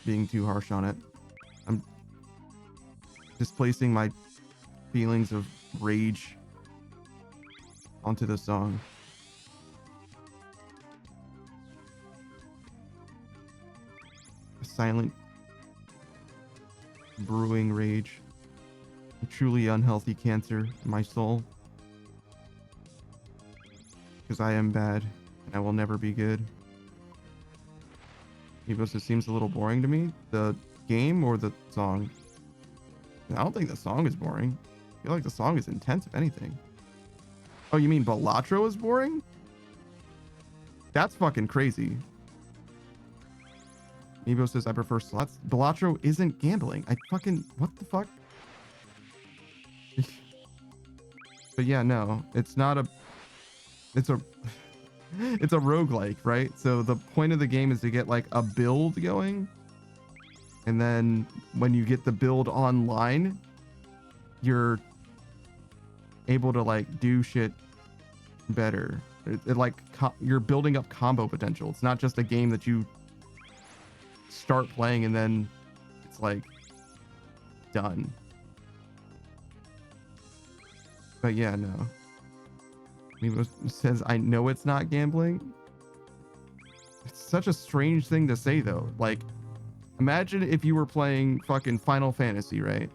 being too harsh on it. I'm displacing my feelings of rage onto the song. A silent brewing rage. A truly unhealthy cancer in my soul. Because I am bad and I will never be good. Evos, it seems a little boring to me. The game or the song? I don't think the song is boring. I feel like the song is intense, if anything. Oh, you mean Balatro is boring? That's fucking crazy. Evo says, I prefer slots. Balatro isn't gambling. What the fuck? But yeah, no, it's not a, it's a roguelike, right? So the point of the game is to get like a build going. And then when you get the build online, you're able to like do shit better. You're building up combo potential. It's not just a game that you start playing and then it's like done. But yeah, no. Mimo says, I know it's not gambling. It's such a strange thing to say though. Like, imagine if you were playing fucking Final Fantasy, right?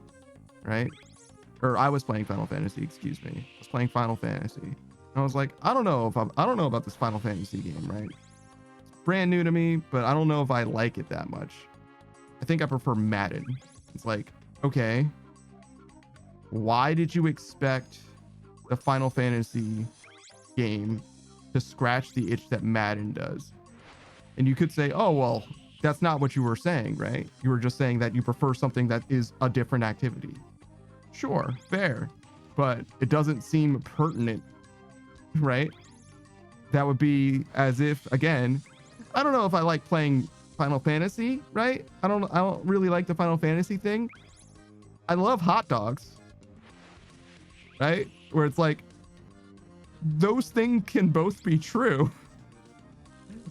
Or I was playing Final Fantasy, excuse me. I was playing Final Fantasy. And I was like, I don't know about this Final Fantasy game, right? It's brand new to me, but I don't know if I like it that much. I think I prefer Madden. It's like, okay, why did you expect the Final Fantasy game to scratch the itch that Madden does? And you could say, oh, well, that's not what you were saying, right? You were just saying that you prefer something that is a different activity. Sure, fair, but it doesn't seem pertinent, right? That would be as if, again, I don't know if I like playing Final Fantasy, right? I don't really like the Final Fantasy thing. I love hot dogs, right? Where it's like, those things can both be true,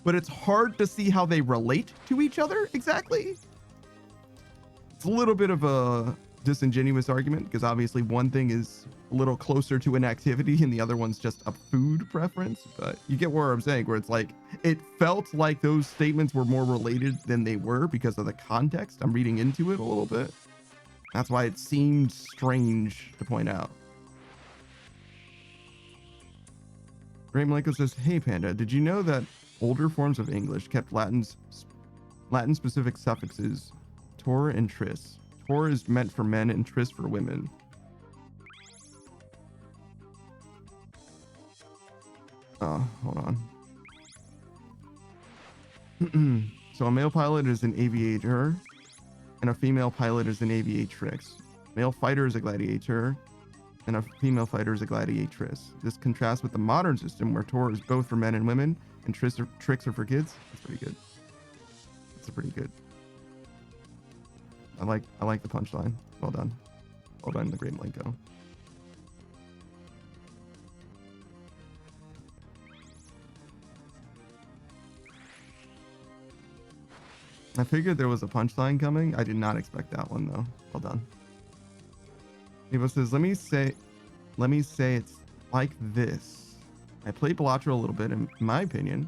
but it's hard to see how they relate to each other exactly. It's a little bit of a disingenuous argument because obviously one thing is a little closer to an activity and the other one's just a food preference, but you get where I'm saying, where it's like it felt like those statements were more related than they were because of the context. I'm reading into it a little bit. That's why it seemed strange to point out. Great Malenko says, hey Panda, did you know that older forms of English kept Latin specific suffixes tor and tris? Tor is meant for men and tris for women. Oh, hold on. So a male pilot is an aviator and a female pilot is an aviatrix. Male fighter is a gladiator and a female fighter is a gladiatrix. This contrasts with the modern system where tor is both for men and women and tricks are for kids. That's pretty good. That's pretty good. I like the punchline. Well done. Well done, the Great Malenko. I figured there was a punchline coming. I did not expect that one though. Well done. Evo says, let me say it's like this. I played Balatro a little bit, in my opinion,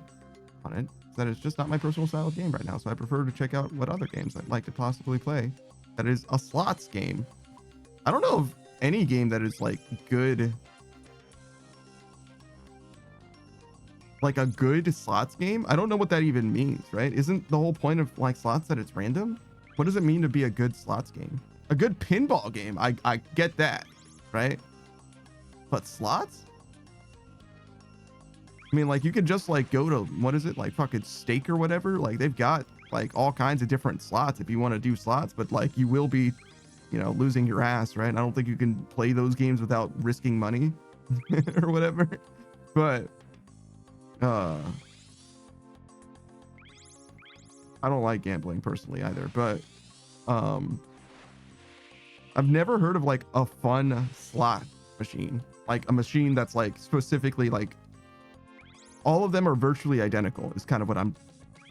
on it. that it's just not my personal style of game right now. So I prefer to check out what other games I'd like to possibly play. That is a slots game. I don't know of any game that is like good. Like a good slots game. I don't know what that even means, right? Isn't the whole point of like slots that it's random? What does it mean to be a good slots game? A good pinball game. I get that, right? But slots? I mean, like you could just like go to, what is it? Like fucking Stake or whatever. Like they've got like all kinds of different slots if you want to do slots, but like you will be, you know, losing your ass, right? And I don't think you can play those games without risking money or whatever. But I don't like gambling personally either, but I've never heard of like a fun slot machine, like a machine that's like specifically like all of them are virtually identical is kind of what I'm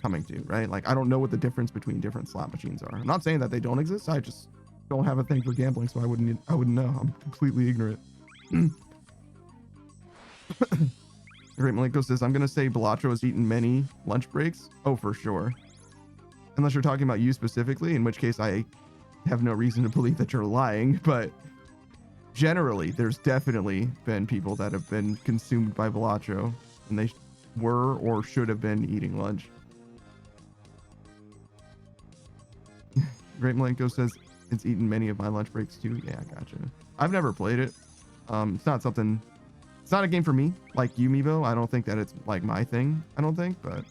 coming to, right? Like I don't know what the difference between different slot machines are. I'm not saying that they don't exist. I just don't have a thing for gambling, so I wouldn't know. I'm completely ignorant. Great Malenko says, I'm gonna say Bellotro has eaten many lunch breaks. Oh, for sure. Unless you're talking about you specifically, in which case I have no reason to believe that you're lying, but generally there's definitely been people that have been consumed by Bellotro and they were or should have been eating lunch. Great Malenko says it's eaten many of my lunch breaks too. Yeah, gotcha. I've never played it. It's not something, it's not a game for me. Like Yumivo, I don't think that it's like my thing. I don't think, but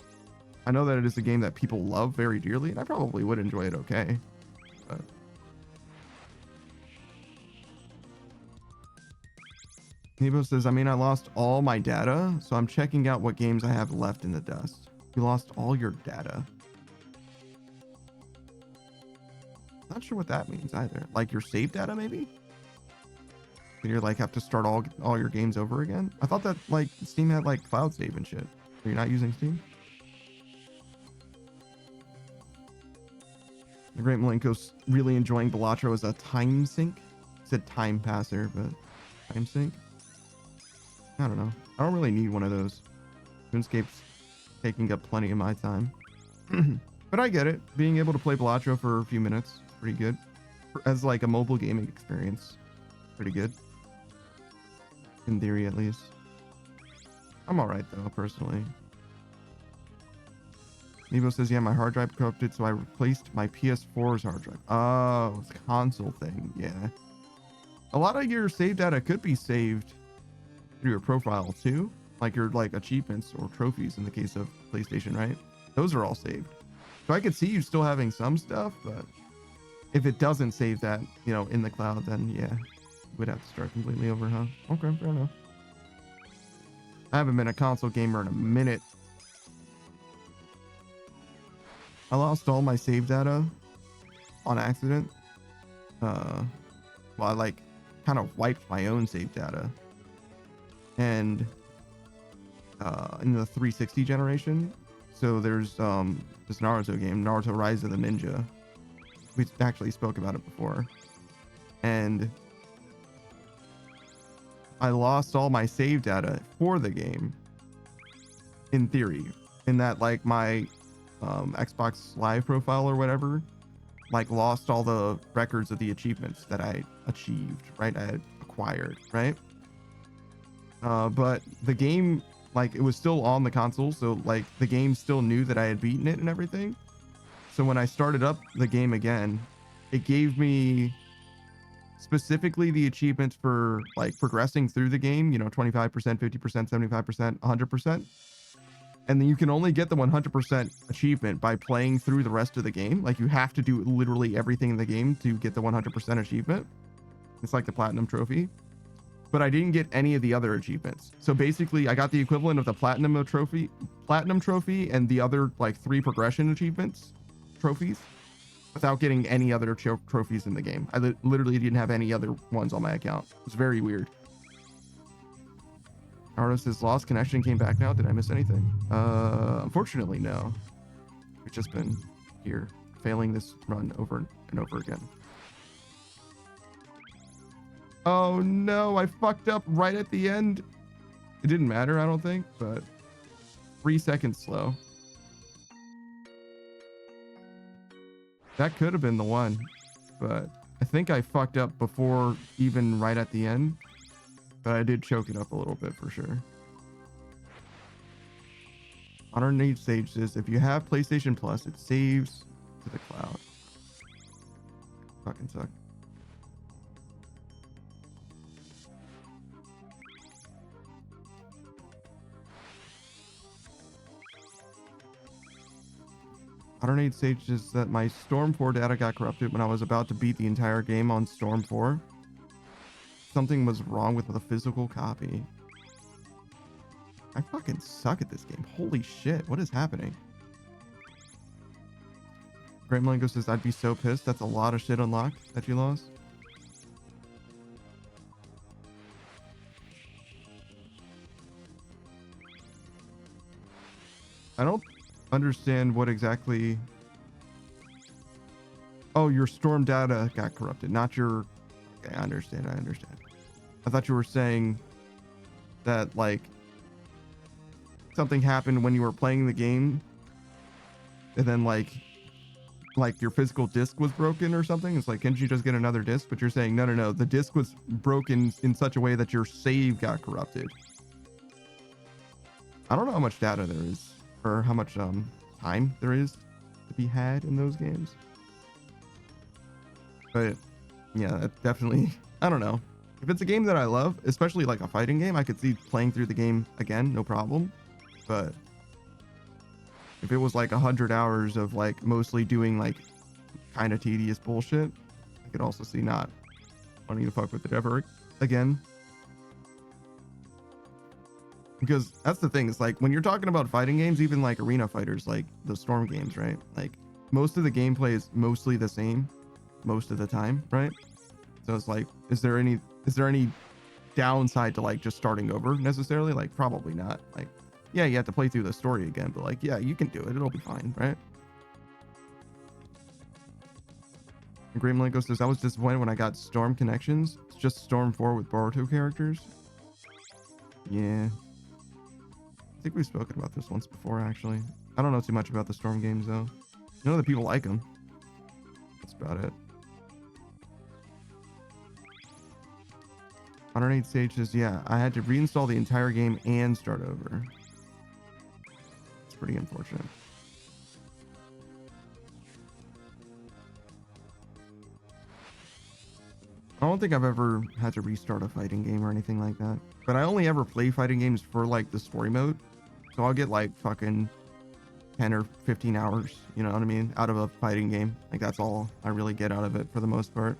I know that it is a game that people love very dearly, and I probably would enjoy it okay. But Nebo says, I mean, I lost all my data, so I'm checking out what games I have left in the dust. You lost all your data. Not sure what that means either. Like your save data, maybe? And you're like have to start all your games over again. I thought that like Steam had like cloud save and shit. Are you not using Steam? The Great Malenko's really enjoying Bellotro as a time sink. He said time passer, but time sink. I don't know. I don't really need one of those. Runescape's taking up plenty of my time. But I get it. Being able to play Bellotro for a few minutes is pretty good. As like a mobile gaming experience, pretty good. In theory, at least. I'm alright though, personally. Nebo says, yeah, my hard drive corrupted, so I replaced my PS4's hard drive. Oh, it's a console thing. Yeah. A lot of your save data could be saved through your profile too. Like your like achievements or trophies in the case of PlayStation, right? Those are all saved. So I could see you still having some stuff, but if it doesn't save that, you know, in the cloud, then yeah, you would have to start completely over, huh? Okay, fair enough. I haven't been a console gamer in a minute. I lost all my save data on accident. Well, I like kind of wiped my own save data. And in the 360 generation, so there's this Naruto game, Naruto Rise of the Ninja. We actually spoke about it before. And I lost all my save data for the game, in theory, in that like my Xbox Live profile or whatever, like lost all the records of the achievements that I achieved, right? I had acquired, right? But the game, like it was still on the console, so like the game still knew that I had beaten it and everything. So when I started up the game again, it gave me specifically the achievements for like progressing through the game, you know, 25%, 50%, 75%, 100%. And then you can only get the 100% achievement by playing through the rest of the game. Like you have to do literally everything in the game to get the 100% achievement. It's like the platinum trophy. But I didn't get any of the other achievements. So basically I got the equivalent of the platinum trophy and the other like 3 progression trophies without getting any other trophies in the game. I literally didn't have any other ones on my account. It was very weird. Artist is lost connection, came back now. Did I miss anything? Unfortunately, no. We've just been here failing this run over and over again. Oh no, I fucked up right at the end. It didn't matter, I don't think, but 3 seconds slow. That could have been the one, but I think I fucked up before even right at the end, but I did choke it up a little bit for sure. Modern Age Sage says, if you have PlayStation Plus, it saves to the cloud. Fucking suck. Modern Age Sage says that my Storm 4 data got corrupted when I was about to beat the entire game on Storm 4. Something was wrong with the physical copy. I fucking suck at this game. Holy shit, what is happening? Great Malenko says, I'd be so pissed. That's a lot of shit unlocked that you lost. I don't understand what exactly... Oh, your Storm data got corrupted, not your... Okay, I understand. I thought you were saying that, like, something happened when you were playing the game, and then, like your physical disc was broken or something. It's like, can't you just get another disc? But you're saying, no, the disc was broken in such a way that your save got corrupted. I don't know how much data there is, or how much time there is to be had in those games. But yeah, that definitely, I don't know. If it's a game that I love, especially like a fighting game, I could see playing through the game again, no problem. But if it was like 100 hours of like mostly doing like kind of tedious bullshit, I could also see not wanting to fuck with it ever again. Because that's the thing, it's like when you're talking about fighting games, even like arena fighters, like the Storm games, right? Like most of the gameplay is mostly the same most of the time, right? So it's like, is there any downside to like just starting over necessarily? Like probably not. Like, yeah, you have to play through the story again, but like, yeah, you can do it. It'll be fine, right? And Graham Malenko says, I was disappointed when I got Storm connections. It's just Storm 4 with Boruto characters. Yeah. I think we've spoken about this once before, actually. I don't know too much about the Storm games, though. I know that people like them. That's about it. Modern Age Sage says, yeah, I had to reinstall the entire game and start over. It's pretty unfortunate. I don't think I've ever had to restart a fighting game or anything like that. But I only ever play fighting games for like the story mode. So I'll get like fucking 10 or 15 hours, you know what I mean, out of a fighting game. Like that's all I really get out of it for the most part.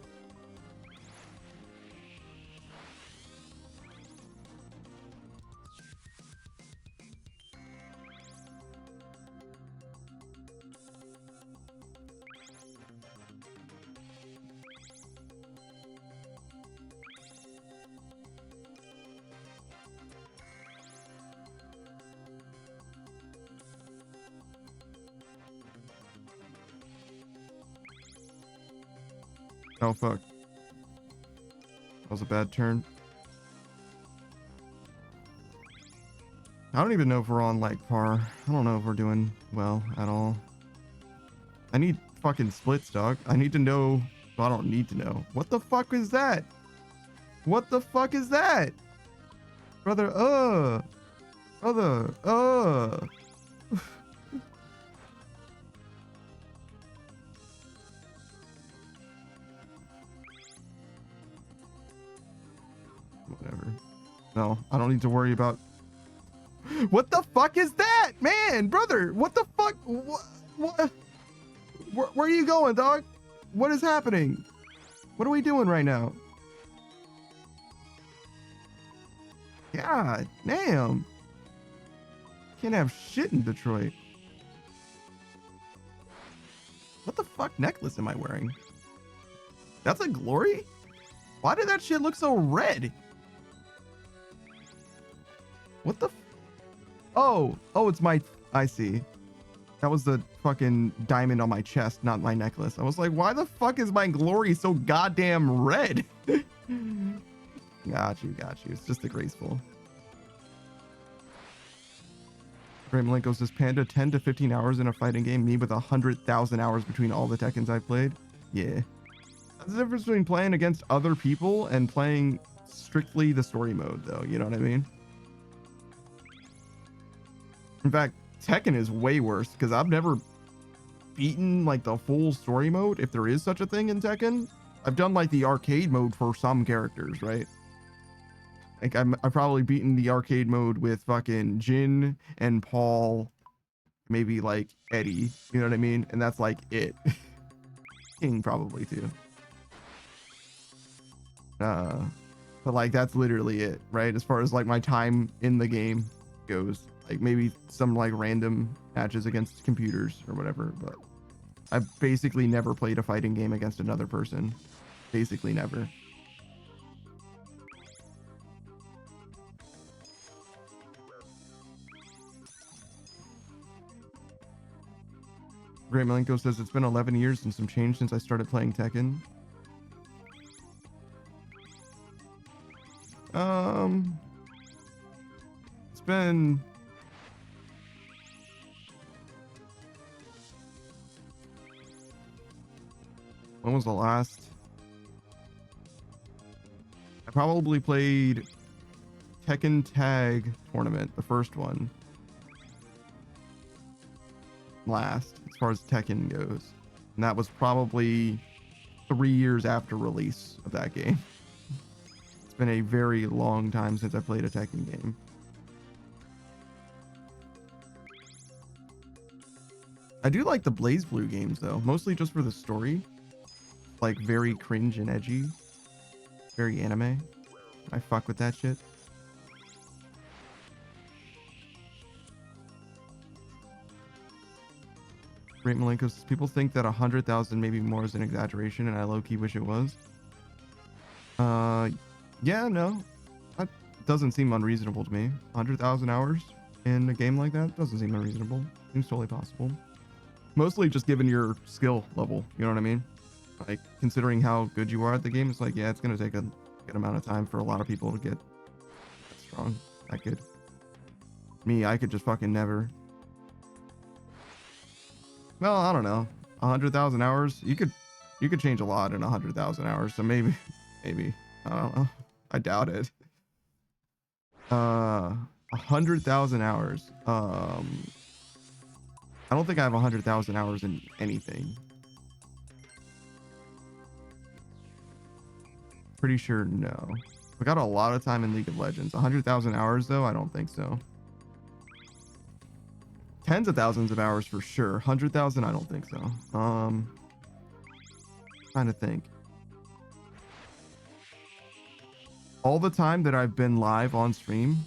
Oh fuck. That was a bad turn. I don't even know if we're on like par. I don't know if we're doing well at all. I need fucking splits, dog. I need to know. Well, I don't need to know. What the fuck is that? What the fuck is that? Brother, Brother, Whatever. No, I don't need to worry about... What the fuck is that? Man, brother, what the fuck? What? Where are you going, dog? What is happening? What are we doing right now? God damn. Can't have shit in Detroit. What the fuck necklace am I wearing? That's a glory? Why did that shit look so red? What the Oh, it's my... I see. That was the fucking diamond on my chest, not my necklace. I was like, why the fuck is my glory so goddamn red? Got you. It's just the graceful. Great Malenko says, Panda, 10 to 15 hours in a fighting game. Me with 100,000 hours between all the Tekkens I've played. Yeah. That's the difference between playing against other people and playing strictly the story mode, though. You know what I mean? In fact, Tekken is way worse because I've never beaten like the full story mode, if there is such a thing in Tekken. I've done like the arcade mode for some characters, right? Like I've probably beaten the arcade mode with fucking Jin and Paul, maybe like Eddie, you know what I mean? And that's like it. King probably too. But like that's literally it, right? As far as like my time in the game goes, like maybe some like random matches against computers or whatever, but I've basically never played a fighting game against another person. Basically never. Great Malenko says it's been 11 years and some change since I started playing Tekken. It's been when was the last? I probably played Tekken Tag Tournament, the first one, last as far as Tekken goes, and that was probably 3 years after release of that game. It's been a very long time since I played a Tekken game. I do like the Blaze Blue games though, mostly just for the story. Like very cringe and edgy, very anime. I fuck with that shit. Great Malenko says, people think that 100,000, maybe more, is an exaggeration, and I low-key wish it was. Yeah, no, that doesn't seem unreasonable to me. 100,000 hours in a game like that doesn't seem unreasonable. Seems totally possible. Mostly just given your skill level, you know what I mean? Like, considering how good you are at the game, it's like, yeah, it's gonna take a good amount of time for a lot of people to get that strong, that good. Me, I could just fucking never. Well, I don't know. 100,000 hours, you could change a lot in 100,000 hours. So maybe, I don't know. I doubt it. 100,000 hours. I don't think I have 100,000 hours in anything. Pretty sure no. I got a lot of time in League of Legends. 100,000 hours though, I don't think so. Tens of thousands of hours for sure. 100,000, I don't think so. Trying to think. All the time that I've been live on stream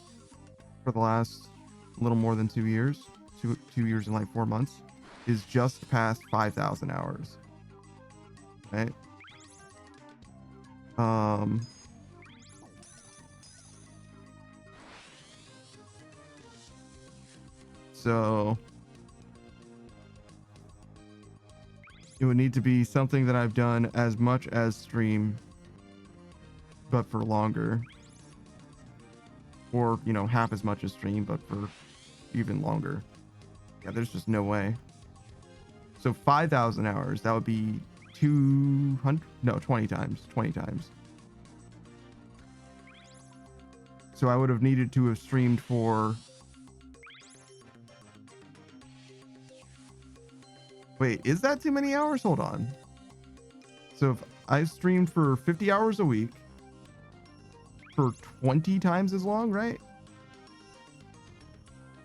for the last little more than 2 years, two years and like 4 months, is just past 5,000 hours. Right? So it would need to be something that I've done as much as stream, but for longer, or, you know, half as much as stream, but for even longer. Yeah, there's just no way. So 5,000 hours, that would be 20 times. So I would have needed to have streamed for, wait, is that too many hours? Hold on. So if I streamed for 50 hours a week for 20 times as long, right?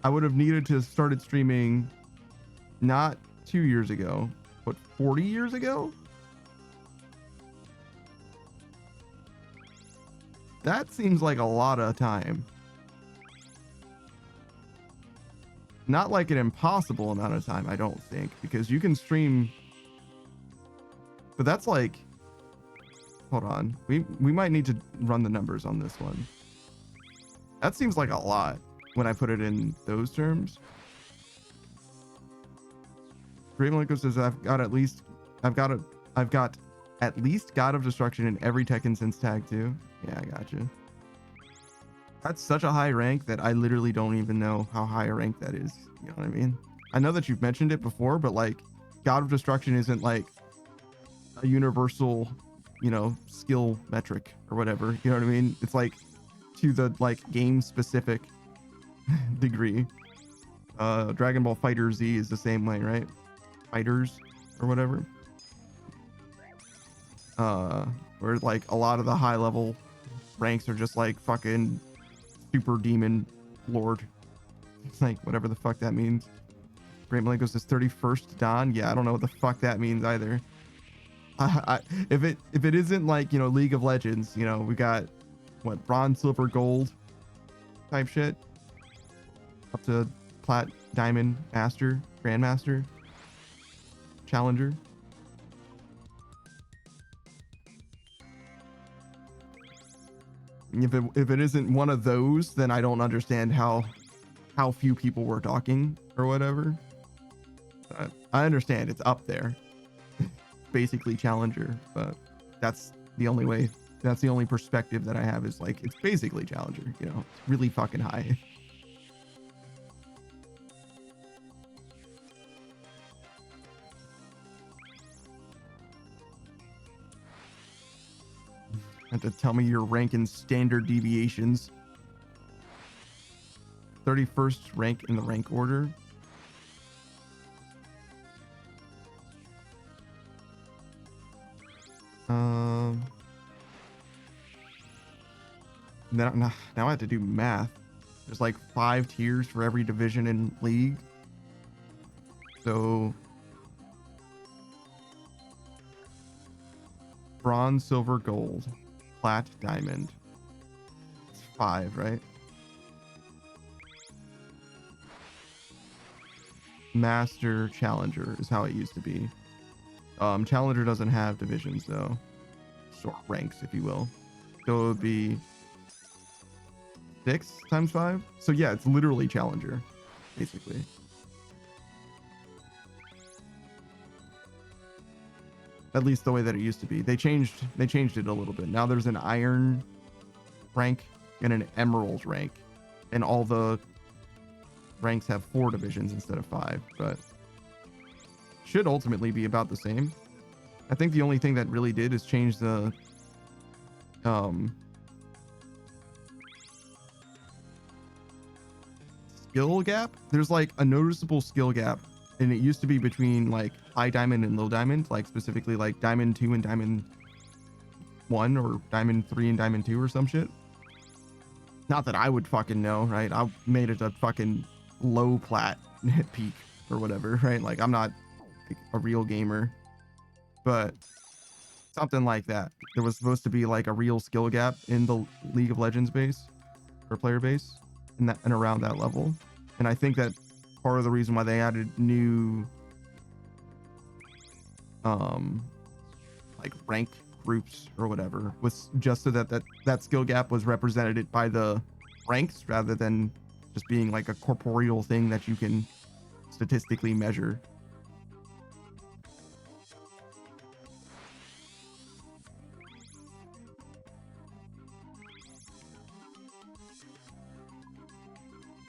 I would have needed to have started streaming not 2 years ago, but 40 years ago? That seems like a lot of time. Not like an impossible amount of time, I don't think, because you can stream, but that's like, hold on, we might need to run the numbers on this one. That seems like a lot when I put it in those terms. Great Malenko says I've got at least God of Destruction in every Tekken since Tag 2. Yeah, I got you. That's such a high rank that I literally don't even know how high a rank that is. You know what I mean? I know that you've mentioned it before, but like God of Destruction isn't like a universal, you know, skill metric or whatever. You know what I mean? It's like to the like game specific degree. Dragon Ball Fighter Z is the same way, right? Fighters or whatever. Where like a lot of the high level ranks are just like fucking super demon lord. It's like whatever the fuck that means. Great Malenko says 31st Dawn. Yeah, I don't know what the fuck that means either. If it isn't like, you know, League of Legends, you know, we got what, bronze, silver, gold type shit up to plat, diamond, master, grandmaster, challenger. If it isn't one of those, then I don't understand how few people were talking or whatever. I understand it's up there, basically challenger, but that's the only way. That's the only perspective that I have is like it's basically challenger. You know, it's really fucking high. Have to tell me your rank in standard deviations. 31st rank in the rank order. Now I have to do math. There's like 5 tiers for every division in League. So bronze, silver, gold, plat, diamond. It's 5, right? Master, challenger is how it used to be. Challenger doesn't have divisions though, or ranks, if you will. So it would be 6 times 5. So yeah, it's literally challenger, basically. At least the way that it used to be. They changed it a little bit. Now there's an iron rank and an emerald rank, and all the ranks have 4 divisions instead of 5, but should ultimately be about the same. I think the only thing that really did is change the skill gap. There's like a noticeable skill gap, and it used to be between like high diamond and low diamond, like specifically like diamond 2 and diamond 1, or diamond 3 and diamond 2 or some shit. Not that I would fucking know, right? I made it a fucking low plat peak or whatever, right? Like I'm not a real gamer, but something like that. There was supposed to be like a real skill gap in the League of Legends base or player base and around that level. And I think that part of the reason why they added new like rank groups or whatever was just so that skill gap was represented by the ranks rather than just being like a corporeal thing that you can statistically measure.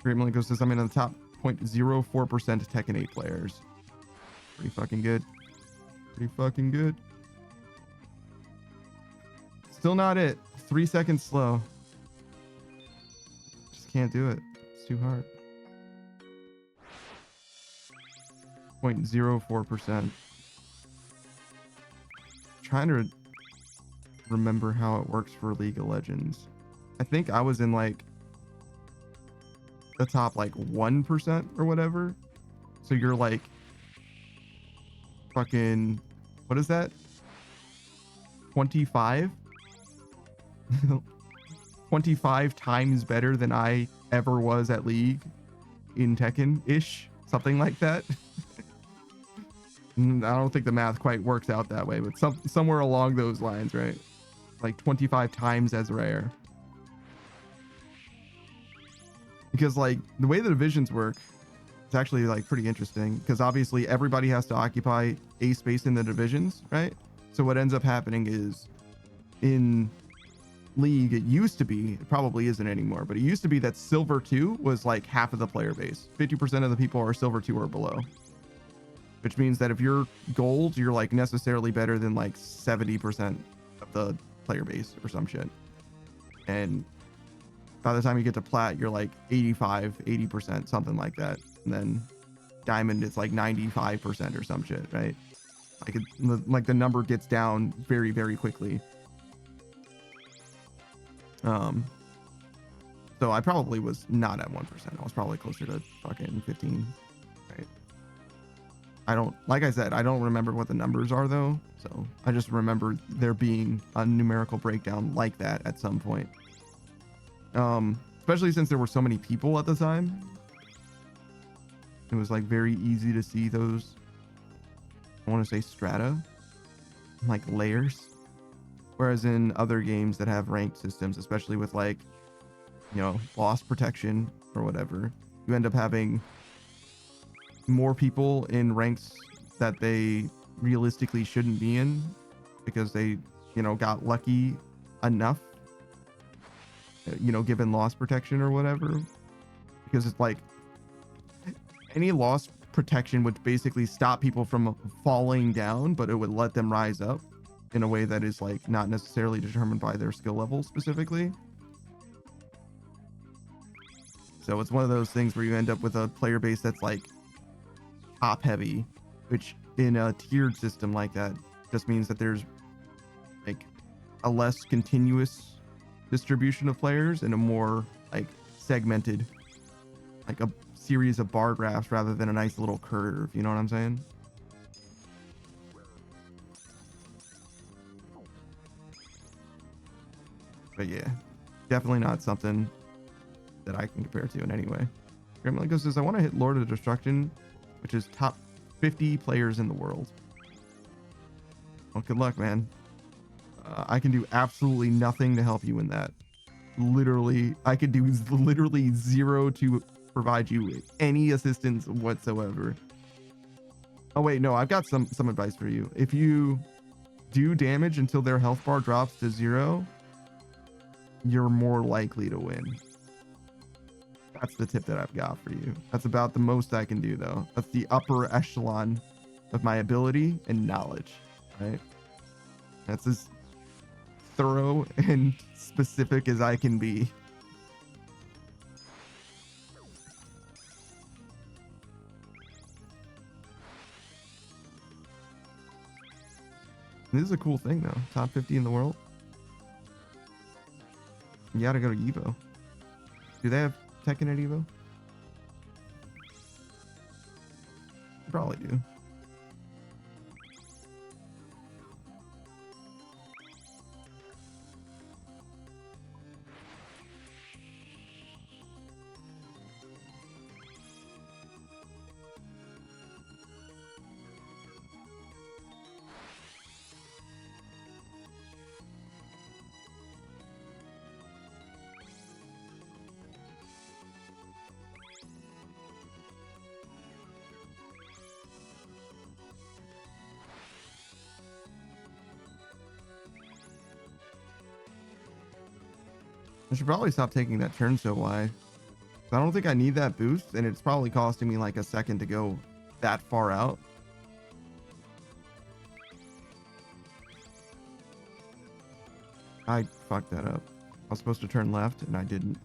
Great Malenko says I'm in the top 0.04% Tekken 8 players. Pretty fucking good. Pretty fucking good. Still not it. 3 seconds slow. Just can't do it. It's too hard. 0.04%. Trying to remember how it works for League of Legends. I think I was in like the top like 1% or whatever. So you're like fucking, what is that? 25? 25 times better than I ever was at League in Tekken-ish, something like that. I don't think the math quite works out that way, but somewhere along those lines, right? Like 25 times as rare. Because like the way the divisions work, it's actually like pretty interesting, because obviously everybody has to occupy a space in the divisions, right? So what ends up happening is in league, it used to be, it probably isn't anymore, but it used to be that silver 2 was like half of the player base. 50% of the people are silver 2 or below, which means that if you're gold, you're like necessarily better than like 70% of the player base or some shit. And by the time you get to plat, you're like 80%, something like that. And then diamond, it's like 95% or some shit, right? Like the number gets down very, very quickly. So I probably was not at 1%. I was probably closer to fucking 15, right? I don't, like I said, I don't remember what the numbers are though. So I just remember there being a numerical breakdown like that at some point. Especially since there were so many people at the time. It was like very easy to see those, I want to say strata, like layers. Whereas in other games that have ranked systems, especially with like, you know, loss protection or whatever, you end up having more people in ranks that they realistically shouldn't be in because they, you know, got lucky enough, you know, given loss protection or whatever. Because it's like any loss protection would basically stop people from falling down, but it would let them rise up in a way that is like not necessarily determined by their skill level specifically. So it's one of those things where you end up with a player base that's like top heavy, which in a tiered system like that just means that there's like a less continuous distribution of players and a more like segmented, like a series of bar graphs rather than a nice little curve. You know what I'm saying? But yeah, definitely not something that I can compare to in any way. Gremlingo says, I want to hit Lord of Destruction, which is top 50 players in the world. Well, good luck, man. I can do absolutely nothing to help you in that. Literally, I could do literally zero to provide you with any assistance whatsoever. Oh wait, no, I've got some advice for you. If you do damage until their health bar drops to 0, you're more likely to win. That's the tip that I've got for you. That's about the most I can do though. That's the upper echelon of my ability and knowledge, right? That's as thorough and specific as I can be. This is a cool thing though. Top 50 in the world. You gotta go to Evo. Do they have Tekken at Evo? They probably do. I should probably stop taking that turn so wide. I don't think I need that boost, and it's probably costing me like a second to go that far out. I fucked that up. I was supposed to turn left, and I didn't.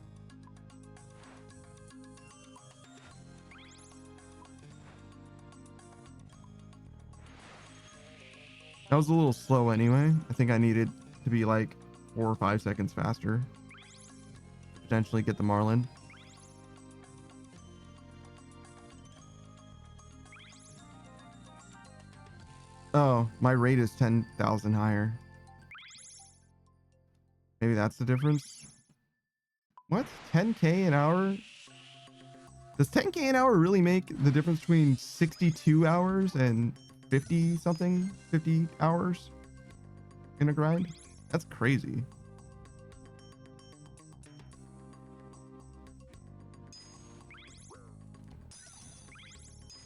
That was a little slow anyway. I think I needed to be like 4 or 5 seconds faster. Potentially get the Marlin. Oh, my rate is 10,000 higher. Maybe that's the difference. What? 10k an hour? Does 10k an hour really make the difference between 62 hours and 50 hours in a grind? That's crazy.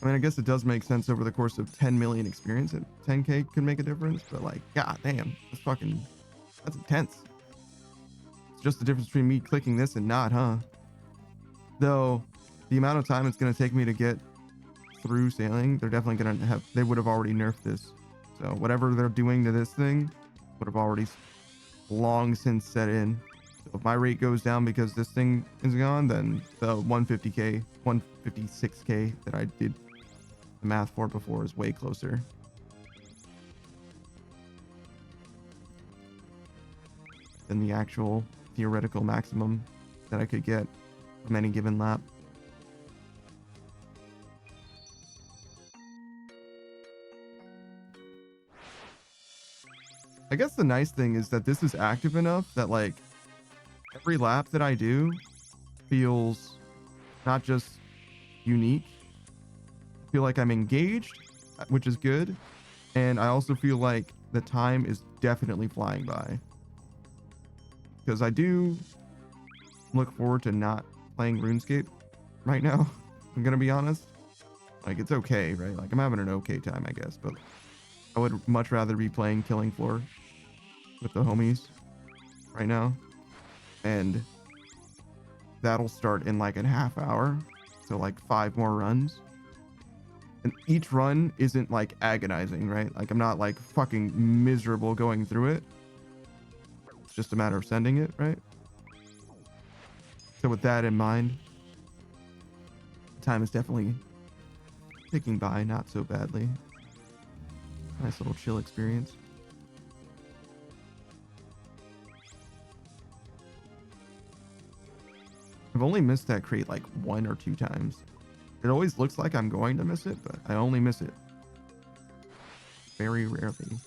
I mean, I guess it does make sense over the course of 10 million experience that 10k could make a difference, but like, god damn, that's intense. just the difference between me clicking this and not, huh? Though the amount of time it's going to take me to get through sailing, they're definitely going to have, they would have already nerfed this. So whatever they're doing to this thing would have already long since set in. So if my rate goes down because this thing is gone, then the 150k, 156k that I did the math for before is way closer. Than the actual theoretical maximum that I could get from any given lap. I guess the nice thing is that this is active enough that like every lap that I do feels not just unique. I feel like I'm engaged, which is good. And I also feel like the time is definitely flying by. Because I do look forward to not playing RuneScape right now. I'm going to be honest. Like, it's okay, right? Like, I'm having an okay time, I guess. But I would much rather be playing Killing Floor with the homies right now. And that'll start in like a half hour. So like 5 more runs. And each run isn't like agonizing, right? Like, I'm not like fucking miserable going through it. It's just a matter of sending it, right? So with that in mind, time is definitely ticking by, not so badly. Nice little chill experience. I've only missed that crate like 1 or 2 times. It always looks like I'm going to miss it, but I only miss it very rarely.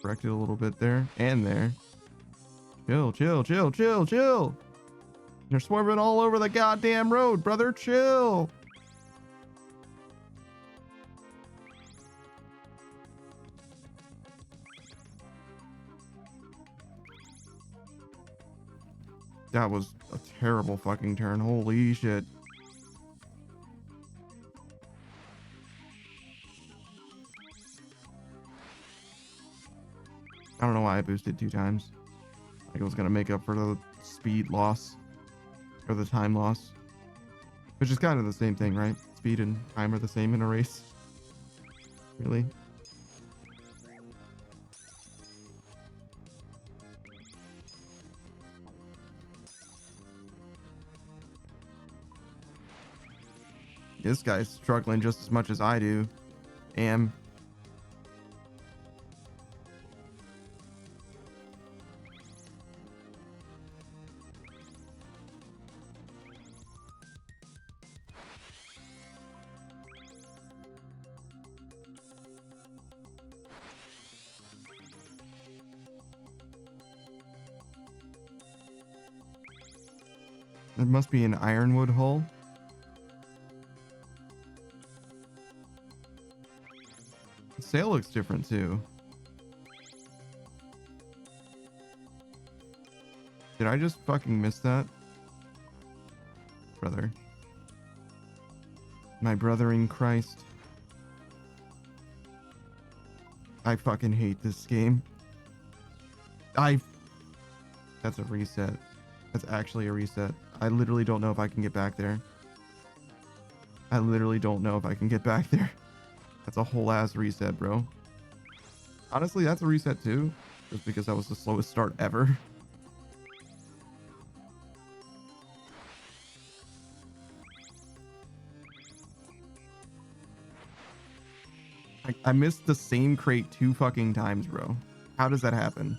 Corrected a little bit there and there. Chill, chill, chill, chill, chill. You're swerving all over the goddamn road, brother. Chill. That was a terrible fucking turn. Holy shit. I don't know why I boosted 2 times. Like, it was gonna make up for the speed loss or the time loss, which is kind of the same thing, right? Speed and time are the same in a race. Really? This guy's struggling just as much as I do. Am. There must be an ironwood hull. The sail looks different too. Did I just fucking miss that? Brother. My brother in Christ. I fucking hate this game. That's a reset. That's actually a reset. I literally don't know if I can get back there. I literally don't know if I can get back there. That's a whole ass reset, bro. Honestly, that's a reset too. Just because that was the slowest start ever. I missed the same crate 2 fucking times, bro. How does that happen?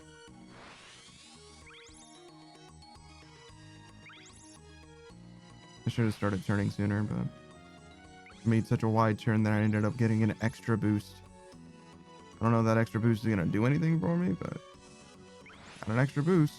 I should have started turning sooner, but I made such a wide turn that I ended up getting an extra boost. I don't know if that extra boost is going to do anything for me, but got an extra boost.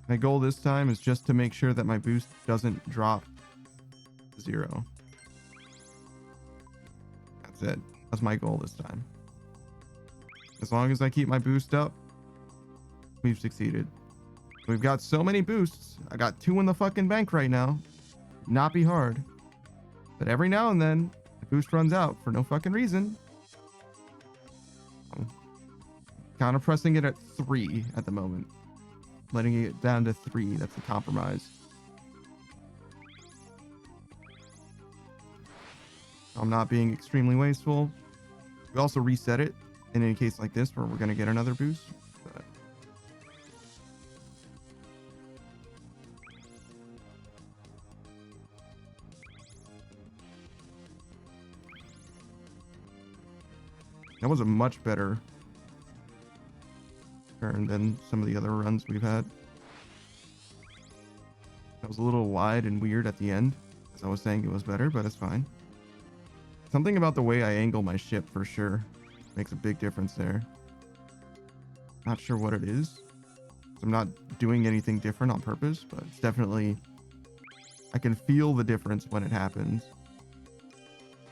My goal this time is just to make sure that my boost doesn't drop to 0. That's it. That's my goal this time. As long as I keep my boost up, we've succeeded. We've got so many boosts. I got 2 in the fucking bank right now. Not be hard. But every now and then, the boost runs out for no fucking reason. I'm kind of pressing it at 3 at the moment. Letting it down to 3. That's the compromise. I'm not being extremely wasteful. We also reset it in a case like this where we're going to get another boost. But that was a much better turn than some of the other runs we've had. That was a little wide and weird at the end, as I was saying it was better, but it's fine. Something about the way I angle my ship for sure makes a big difference there. Not sure what it is. I'm not doing anything different on purpose, but it's definitely, I can feel the difference when it happens.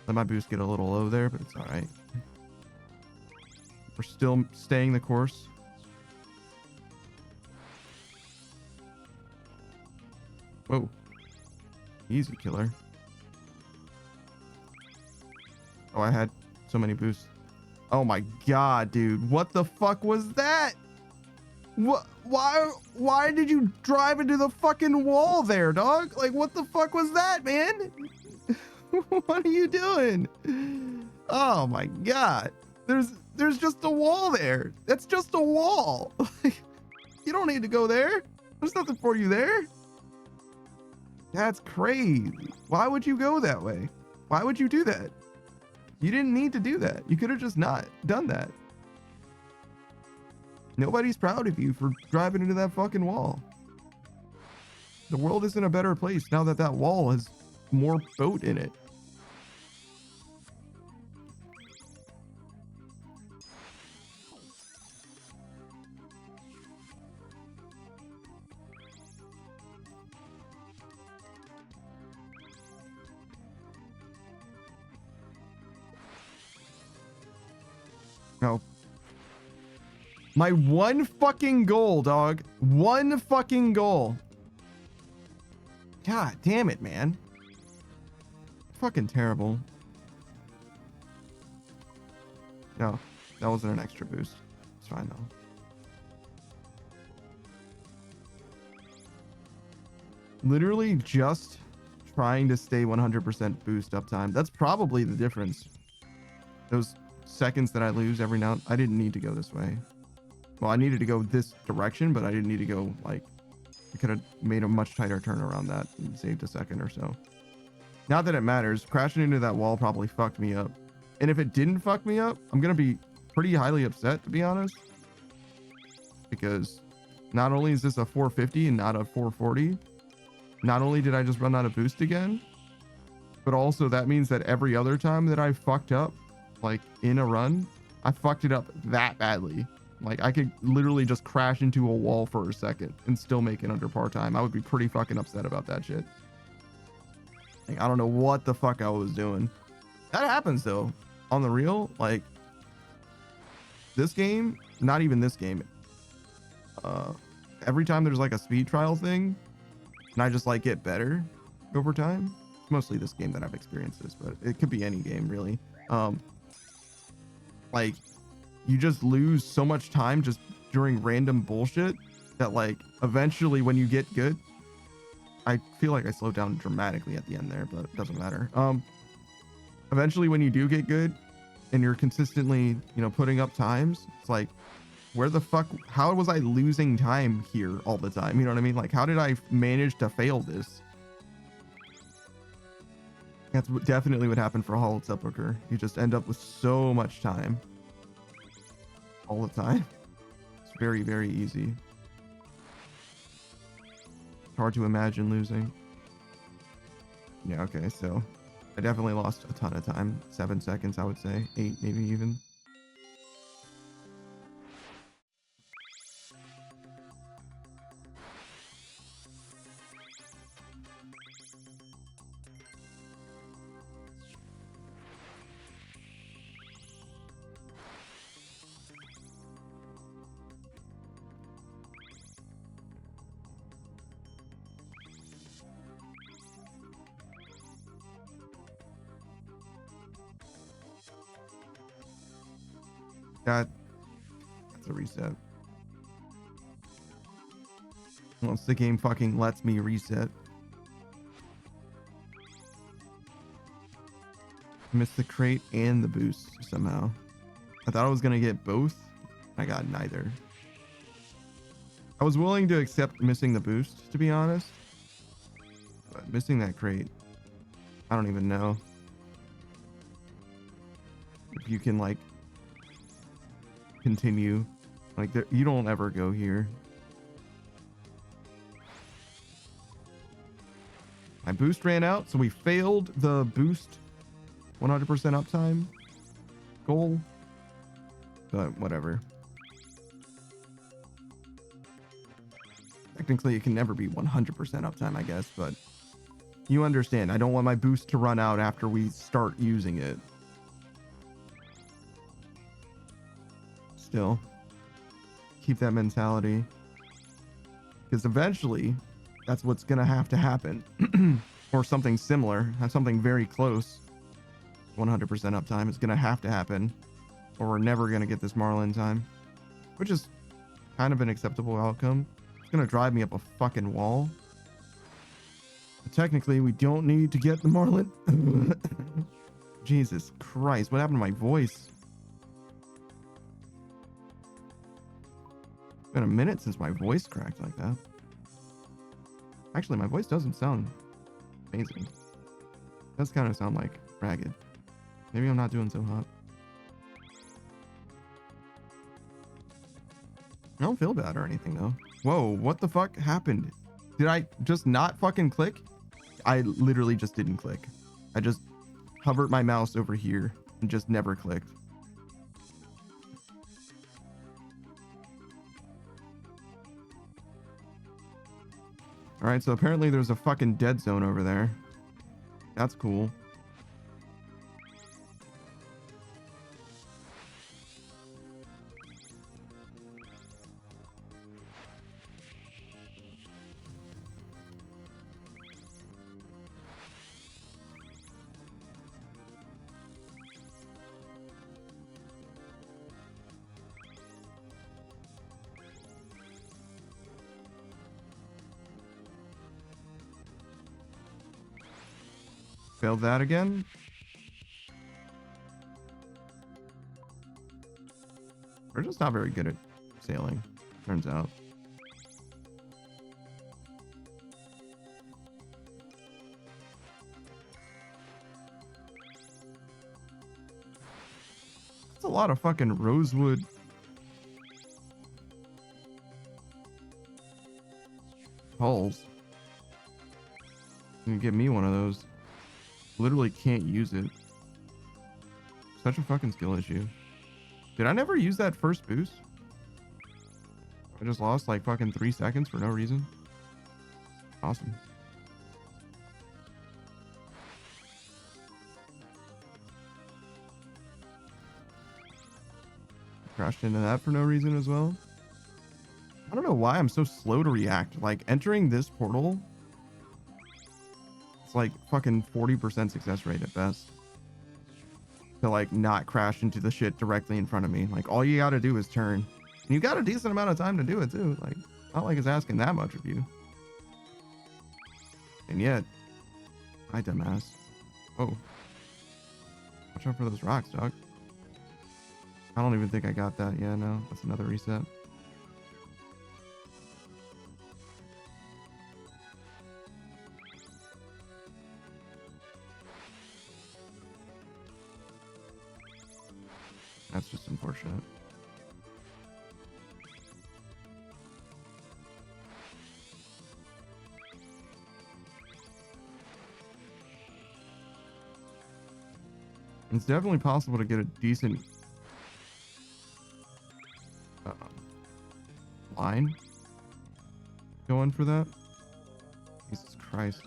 Let my boost get a little low there, but it's all right. We're still staying the course. Whoa. Easy, killer. Oh, I had so many boosts. Oh my god, dude. What the fuck was that? What? Why did you drive into the fucking wall there, dog? Like, what the fuck was that, man? What are you doing? Oh my god. There's just a wall there. That's just a wall. You don't need to go there. There's nothing for you there. That's crazy. Why would you go that way? Why would you do that? You didn't need to do that. You could have just not done that. Nobody's proud of you for driving into that fucking wall. The world is in a better place now that that wall has more boat in it. No. My one fucking goal, dog. One fucking goal. God damn it, man. Fucking terrible. No, that wasn't an extra boost. It's fine though. Literally just trying to stay 100% boost uptime. That's probably the difference. Those seconds that I lose every now, I didn't need to go this way. Well, I needed to go this direction, but I didn't need to go, like, I could have made a much tighter turn around that and saved a second or so. Not that it matters. Crashing into that wall probably fucked me up. And if it didn't fuck me up, I'm gonna be pretty highly upset, to be honest. Because not only is this a 450 and not a 440, not only did I just run out of boost again, but also that means that every other time that I fucked up, like in a run, I fucked it up that badly. Like I could literally just crash into a wall for a second and still make it under par time. I would be pretty fucking upset about that shit. Like I don't know what the fuck I was doing. That happens though. On the real, like this game, not even this game. Every time there's like a speed trial thing, and I just like get better over time. It's mostly this game that I've experienced this, but it could be any game really. Like you just lose so much time just during random bullshit that like eventually when you get good, I feel like I slowed down dramatically at the end there, but it doesn't matter. Eventually when you do get good and you're consistently, you know, putting up times, it's like, where the fuck, how was I losing time here all the time? You know what I mean? Like, how did I manage to fail this? That's definitely what happened for Hollow Sepulchre. You just end up with so much time all the time. It's very, very easy. It's hard to imagine losing. Yeah, okay, so I definitely lost a ton of time. 7 seconds, I would say. 8, maybe even. That's a reset. Once the game fucking lets me reset. Missed the crate and the boost somehow. I thought I was gonna get both. I got neither. I was willing to accept missing the boost, to be honest. But missing that crate, I don't even know if you can like continue. Like you don't ever go here. My boost ran out, so we failed the boost 100% uptime goal. But whatever. Technically, it can never be 100% uptime, I guess, but you understand. I don't want my boost to run out after we start using it. Still, keep that mentality, because eventually that's what's gonna have to happen. Or something similar, have something very close 100% uptime is gonna have to happen, or we're never gonna get this Marlin time, which is kind of an acceptable outcome. It's gonna drive me up a fucking wall, but technically we don't need to get the Marlin. Jesus Christ, what happened to my voice? It's been a minute since my voice cracked like that. Actually, my voice doesn't sound amazing. It does kind of sound like ragged. Maybe I'm not doing so hot. I don't feel bad or anything though. Whoa, what the fuck happened? Did I just not fucking click? I literally just didn't click. I just hovered my mouse over here and just never clicked. All right, so apparently there's a fucking dead zone over there. That's cool. Failed that again. We're just not very good at sailing, turns out. That's a lot of fucking rosewood. Hulls. You can give me one of those. Literally can't use it. Such a fucking skill issue. Did I never use that first boost? I just lost like fucking 3 seconds for no reason. Awesome. Crashed into that for no reason as well. I don't know why I'm so slow to react. Like, entering this portal, it's like fucking 40% success rate at best. To like not crash into the shit directly in front of me. Like, all you gotta do is turn. And you got a decent amount of time to do it too. Like, not like it's asking that much of you. And yet, my dumbass. Oh. Watch out for those rocks, dog. I don't even think I got that. Yeah, no. That's another reset. That's just unfortunate. It's definitely possible to get a decent line going for that. Jesus Christ.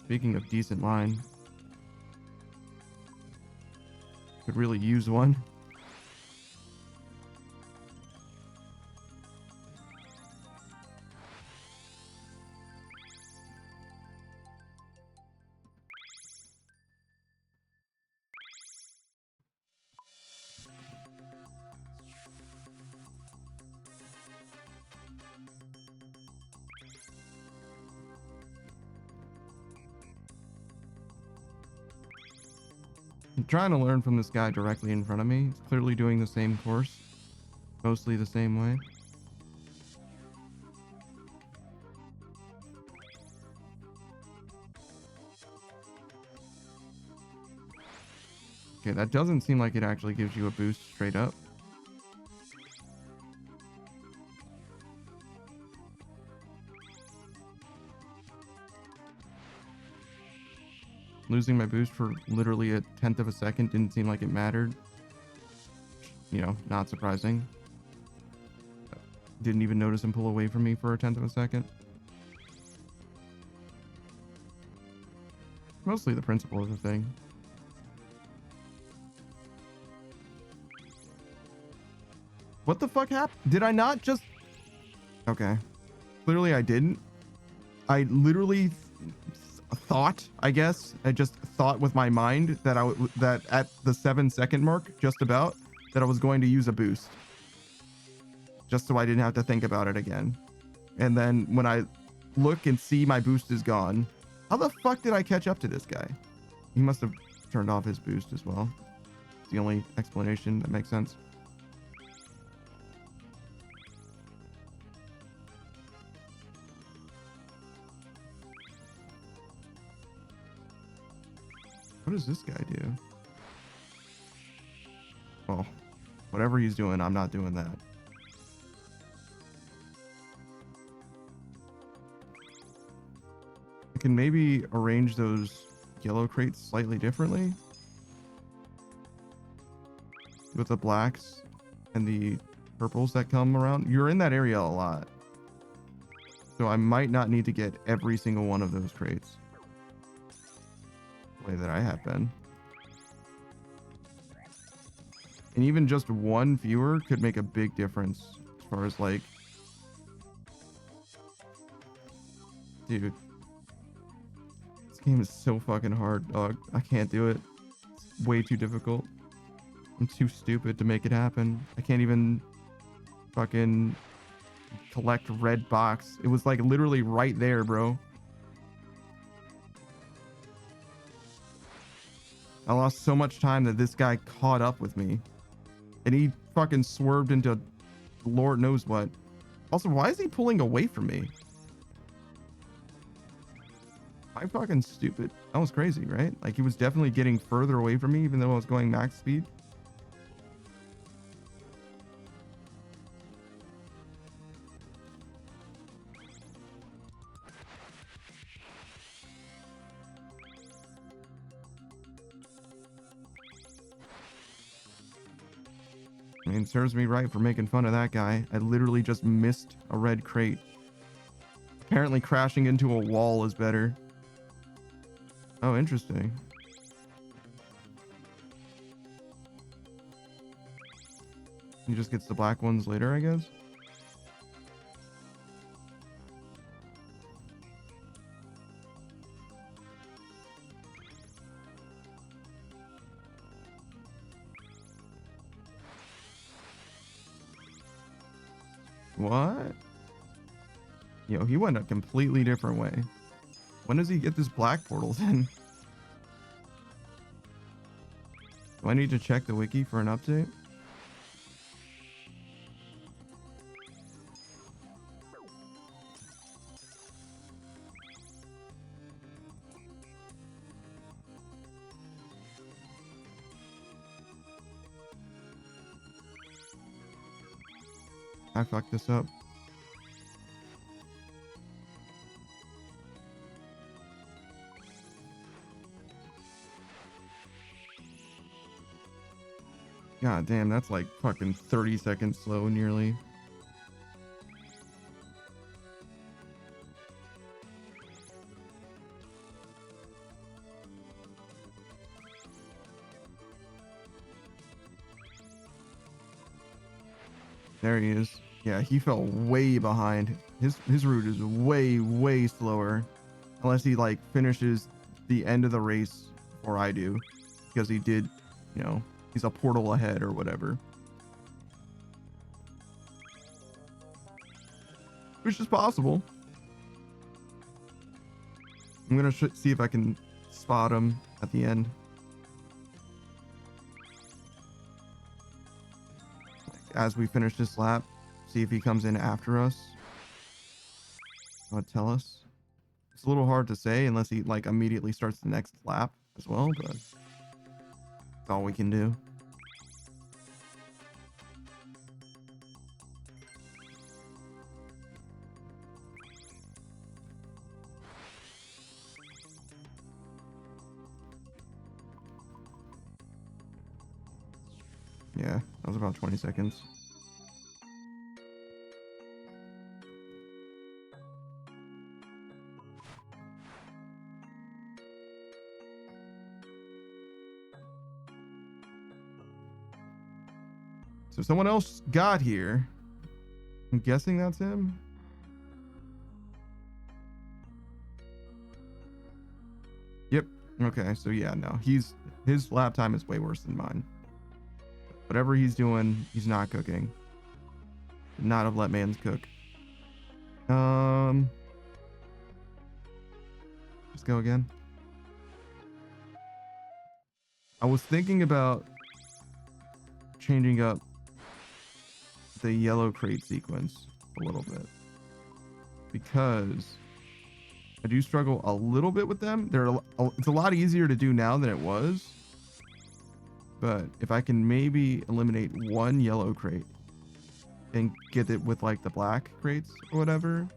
Speaking of decent line, could really use one. I'm trying to learn from this guy directly in front of me. He's clearly doing the same course, mostly the same way. Okay, that doesn't seem like it actually gives you a boost straight up. Losing my boost for literally a 1/10 of a second didn't seem like it mattered. You know, not surprising. Didn't even notice him pull away from me for a 1/10 of a second. Mostly the principle of the thing. What the fuck happened? Did I not just... Okay. Clearly I didn't. I literally thought, I guess, I just thought with my mind that that at the 7-second mark, just about, that I was going to use a boost. Just so I didn't have to think about it again. And then when I look and see my boost is gone, how the fuck did I catch up to this guy? He must have turned off his boost as well. It's the only explanation that makes sense. What does this guy do? Well, whatever he's doing, I'm not doing that. I can maybe arrange those yellow crates slightly differently. With the blacks and the purples that come around. You're in that area a lot. So I might not need to get every single one of those crates. Way that I have been. And even just one fewer could make a big difference as far as like, dude, this game is so fucking hard, dog. I can't do it. It's way too difficult. I'm too stupid to make it happen. I can't even fucking collect red box. It was like literally right there, bro. I lost so much time that this guy caught up with me. And he fucking swerved into Lord knows what. Also, why is he pulling away from me? I'm fucking stupid. That was crazy, right? Like, he was definitely getting further away from me even though I was going max speed. I mean, serves me right for making fun of that guy. I literally just missed a red crate. Apparently crashing into a wall is better. Oh, interesting. He just gets the black ones later, I guess. What? Yo, he went a completely different way. When does he get this black portal then? Do I need to check the wiki for an update? I fucked this up. God damn, that's like fucking 30 seconds slow nearly. There he is. Yeah, he fell way behind. His route is way slower. Unless he like finishes the end of the race before I do. Because he did, you know, he's a portal ahead or whatever. Which is possible. I'm gonna see if I can spot him at the end. As we finish this lap, see if he comes in after us. What tell us? It's a little hard to say unless he like immediately starts the next lap as well, but that's all we can do. Yeah, that was about 20 seconds. So someone else got here. I'm guessing that's him. Yep. Okay, so yeah, no. His lap time is way worse than mine. Whatever he's doing, he's not cooking. Should not have let mans cook. Let's go again. I was thinking about changing up the yellow crate sequence a little bit because I do struggle a little bit with them. It's a lot easier to do now than it was. But if I can maybe eliminate one yellow crate and get it with like the black crates or whatever,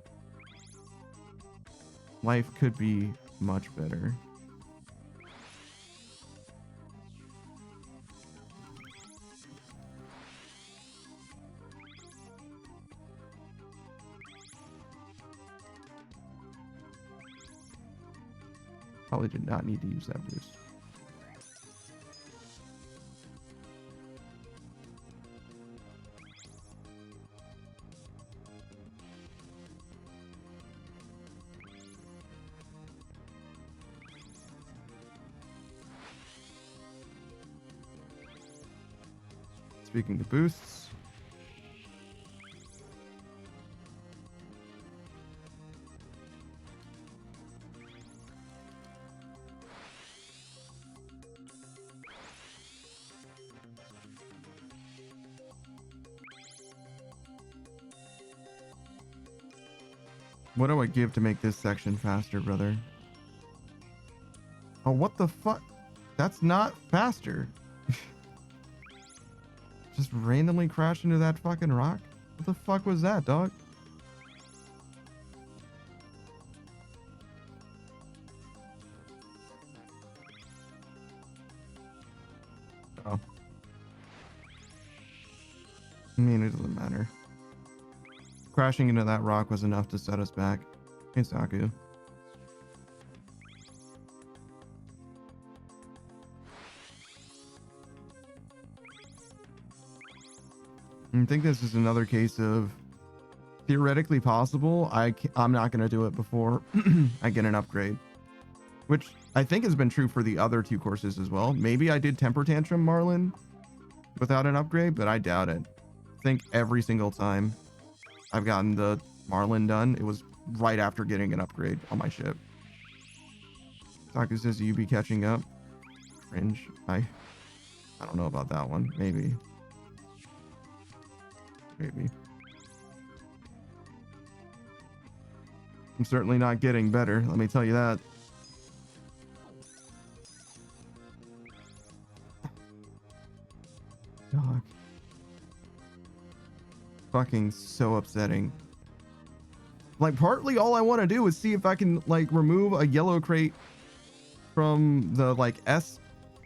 life could be much better. Probably did not need to use that boost. Speaking of boosts, what do I give to make this section faster, brother? Oh, what the fuck? That's not faster. Just randomly crash into that fucking rock? What the fuck was that, dog? Oh. I mean, it doesn't matter. Crashing into that rock was enough to set us back. Hey, Saku. I think this is another case of theoretically possible. I'm not going to do it before I get an upgrade, which I think has been true for the other 2 courses as well. Maybe I did Temper Tantrum Marlin without an upgrade, but I doubt it. I think every single time I've gotten the Marlin done, it was right after getting an upgrade on my ship. Taku says you be catching up. Cringe. I don't know about that one. Maybe. I'm certainly not getting better, let me tell you that. Dog. Fucking so upsetting. Like, partly all I want to do is see if I can, like, remove a yellow crate from the, like, S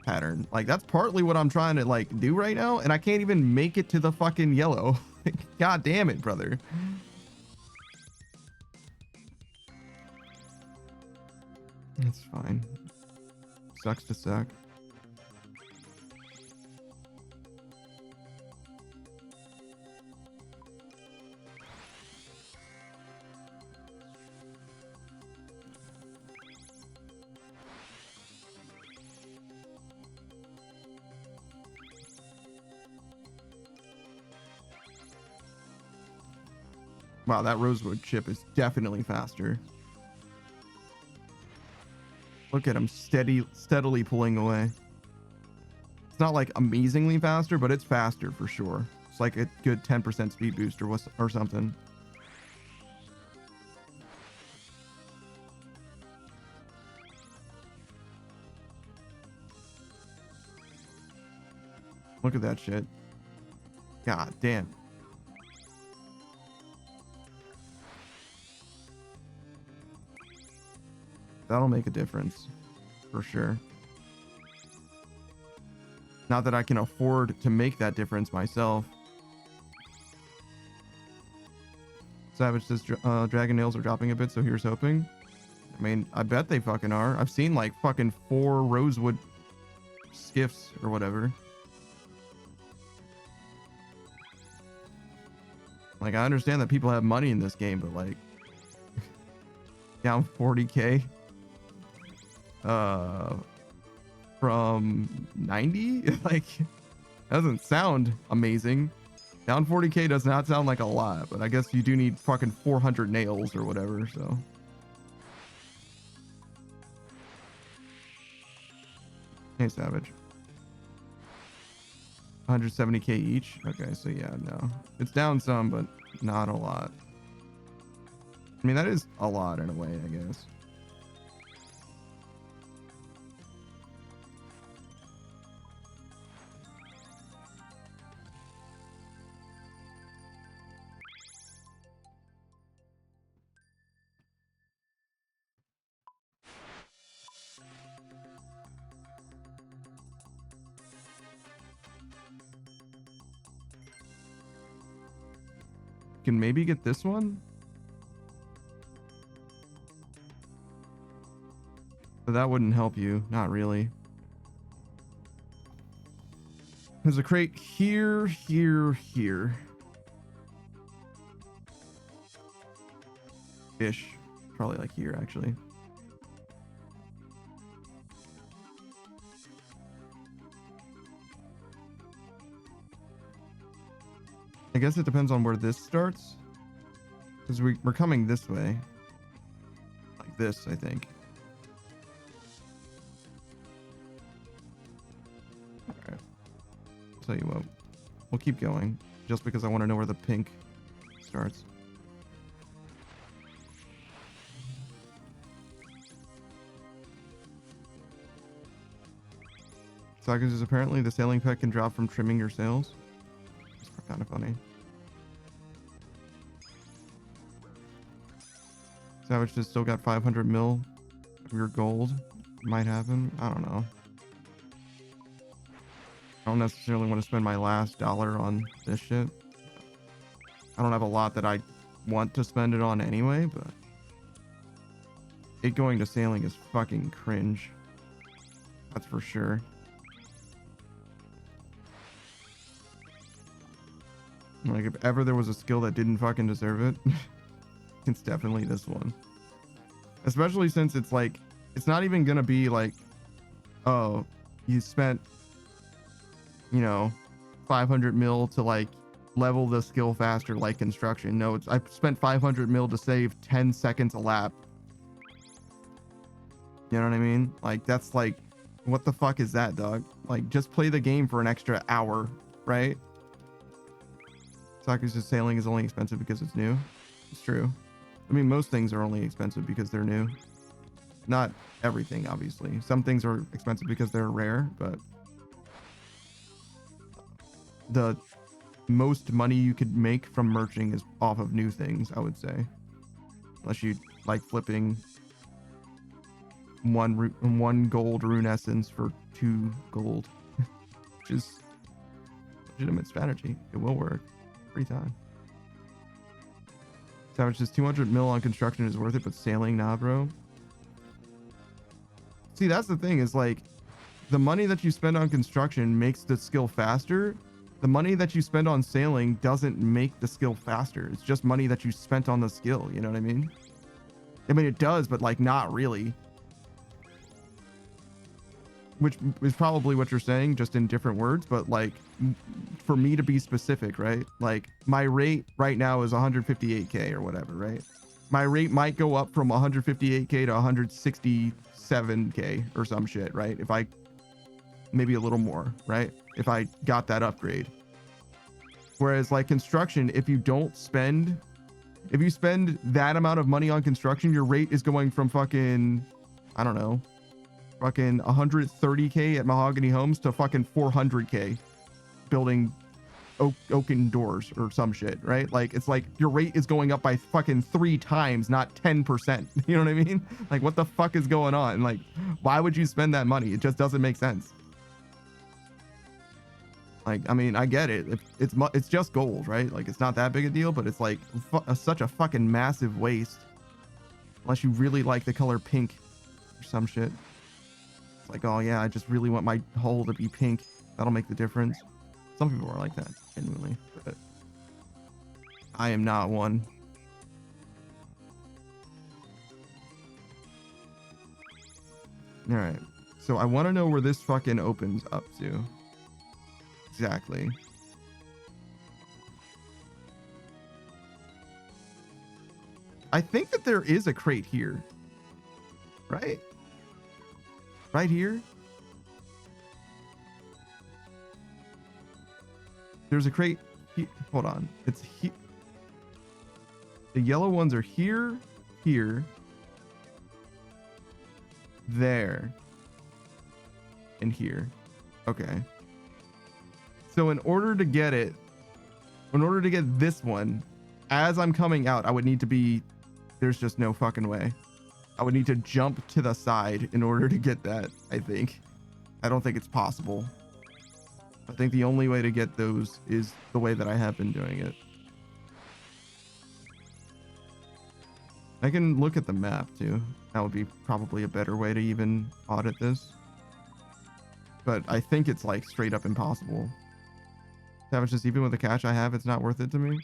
pattern. Like, that's partly what I'm trying to, like, do right now, and I can't even make it to the fucking yellow. God damn it, brother. That's fine. Sucks to suck. Wow, that rosewood chip is definitely faster. Look at him steadily pulling away. It's not like amazingly faster, but it's faster for sure. It's like a good 10% speed boost or something. Look at that shit. God damn. That'll make a difference for sure. Not that I can afford to make that difference myself. Savage says dragon nails are dropping a bit, so here's hoping. I mean, I bet they fucking are. I've seen like fucking 4 rosewood skiffs or whatever. Like, I understand that people have money in this game, but like down 40k from 90, like, doesn't sound amazing. Down 40k does not sound like a lot, but I guess you do need fucking 400 nails or whatever, so. Hey, Savage. 170k each? Okay, so yeah, no. It's down some, but not a lot. I mean, that is a lot in a way, I guess. Can maybe get this one, but that wouldn't help you. Not really. There's a crate here, here. Ish. Probably like here, actually. I guess it depends on where this starts, because we're coming this way, like this, I think. All right. I'll tell you what, we'll keep going, just because I want to know where the pink starts. Sagas is apparently the sailing pet can drop from trimming your sails. It's kind of funny. Savage has still got 500 mil of your gold. Might happen. I don't know. I don't necessarily want to spend my last dollar on this shit. I don't have a lot that I want to spend it on anyway, but it going to sailing is fucking cringe. That's for sure. Like, if ever there was a skill that didn't fucking deserve it, it's definitely this one. Especially since it's like, it's not even gonna be like, oh, you spent, you know, 500 mil to like level the skill faster, like construction. No, it's I spent 500 mil to save 10 seconds a lap. You know what I mean? Like, that's like, what the fuck is that, dog? Like, just play the game for an extra hour, right? Soccer's just sailing is only expensive because it's new. It's true. I mean, most things are only expensive because they're new. Not everything, obviously. Some things are expensive because they're rare, but the most money you could make from merching is off of new things, I would say. Unless you like flipping one gold rune essence for 2 gold, which is legitimate strategy. It will work every time. Savage says 200 mil on construction is worth it, but sailing, nah, bro. See, that's the thing, is like, the money that you spend on construction makes the skill faster. The money that you spend on sailing doesn't make the skill faster. It's just money that you spent on the skill. You know what I mean? I mean, it does, but like, not really. Which is probably what you're saying, just in different words. But like, for me to be specific, right? Like, my rate right now is 158k or whatever, right? My rate might go up from 158k to 167k or some shit, right? If I, maybe a little more, right? If I got that upgrade. Whereas like construction, if you spend that amount of money on construction, your rate is going from fucking, I don't know, fucking 130k at Mahogany Homes to fucking 400k building oaken doors or some shit, right? Like, it's like your rate is going up by fucking 3 times, not 10%. You know what I mean? Like, what the fuck is going on? Like, why would you spend that money? It just doesn't make sense. Like, I mean, I get it. It's just gold, right? Like, it's not that big a deal, but it's like such a fucking massive waste. Unless you really like the color pink or some shit. It's like, oh yeah, I just really want my hull to be pink. That'll make the difference. Some people are like that, genuinely. But I am not one. All right. So I want to know where this fucking opens up to. Exactly. I think that there is a crate here. Right? Right here? There's a crate. Hold on. It's here. The yellow ones are here, here, there, and here. Okay. So in order to get it, in order to get this one, as I'm coming out, I would need to be, there's just no fucking way. I would need to jump to the side in order to get that, I think. I don't think it's possible. I think the only way to get those is the way that I have been doing it. I can look at the map too. That would be probably a better way to even audit this. But I think it's like straight up impossible. Savage, just even with the cash I have, it's not worth it to me.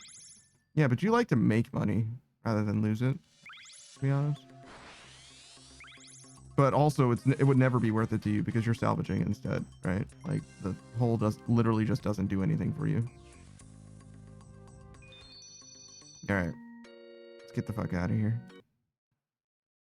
Yeah, but you like to make money rather than lose it, to be honest. But also, it would never be worth it to you because you're salvaging instead, right? Like, the hull literally just doesn't do anything for you. All right, let's get the fuck out of here.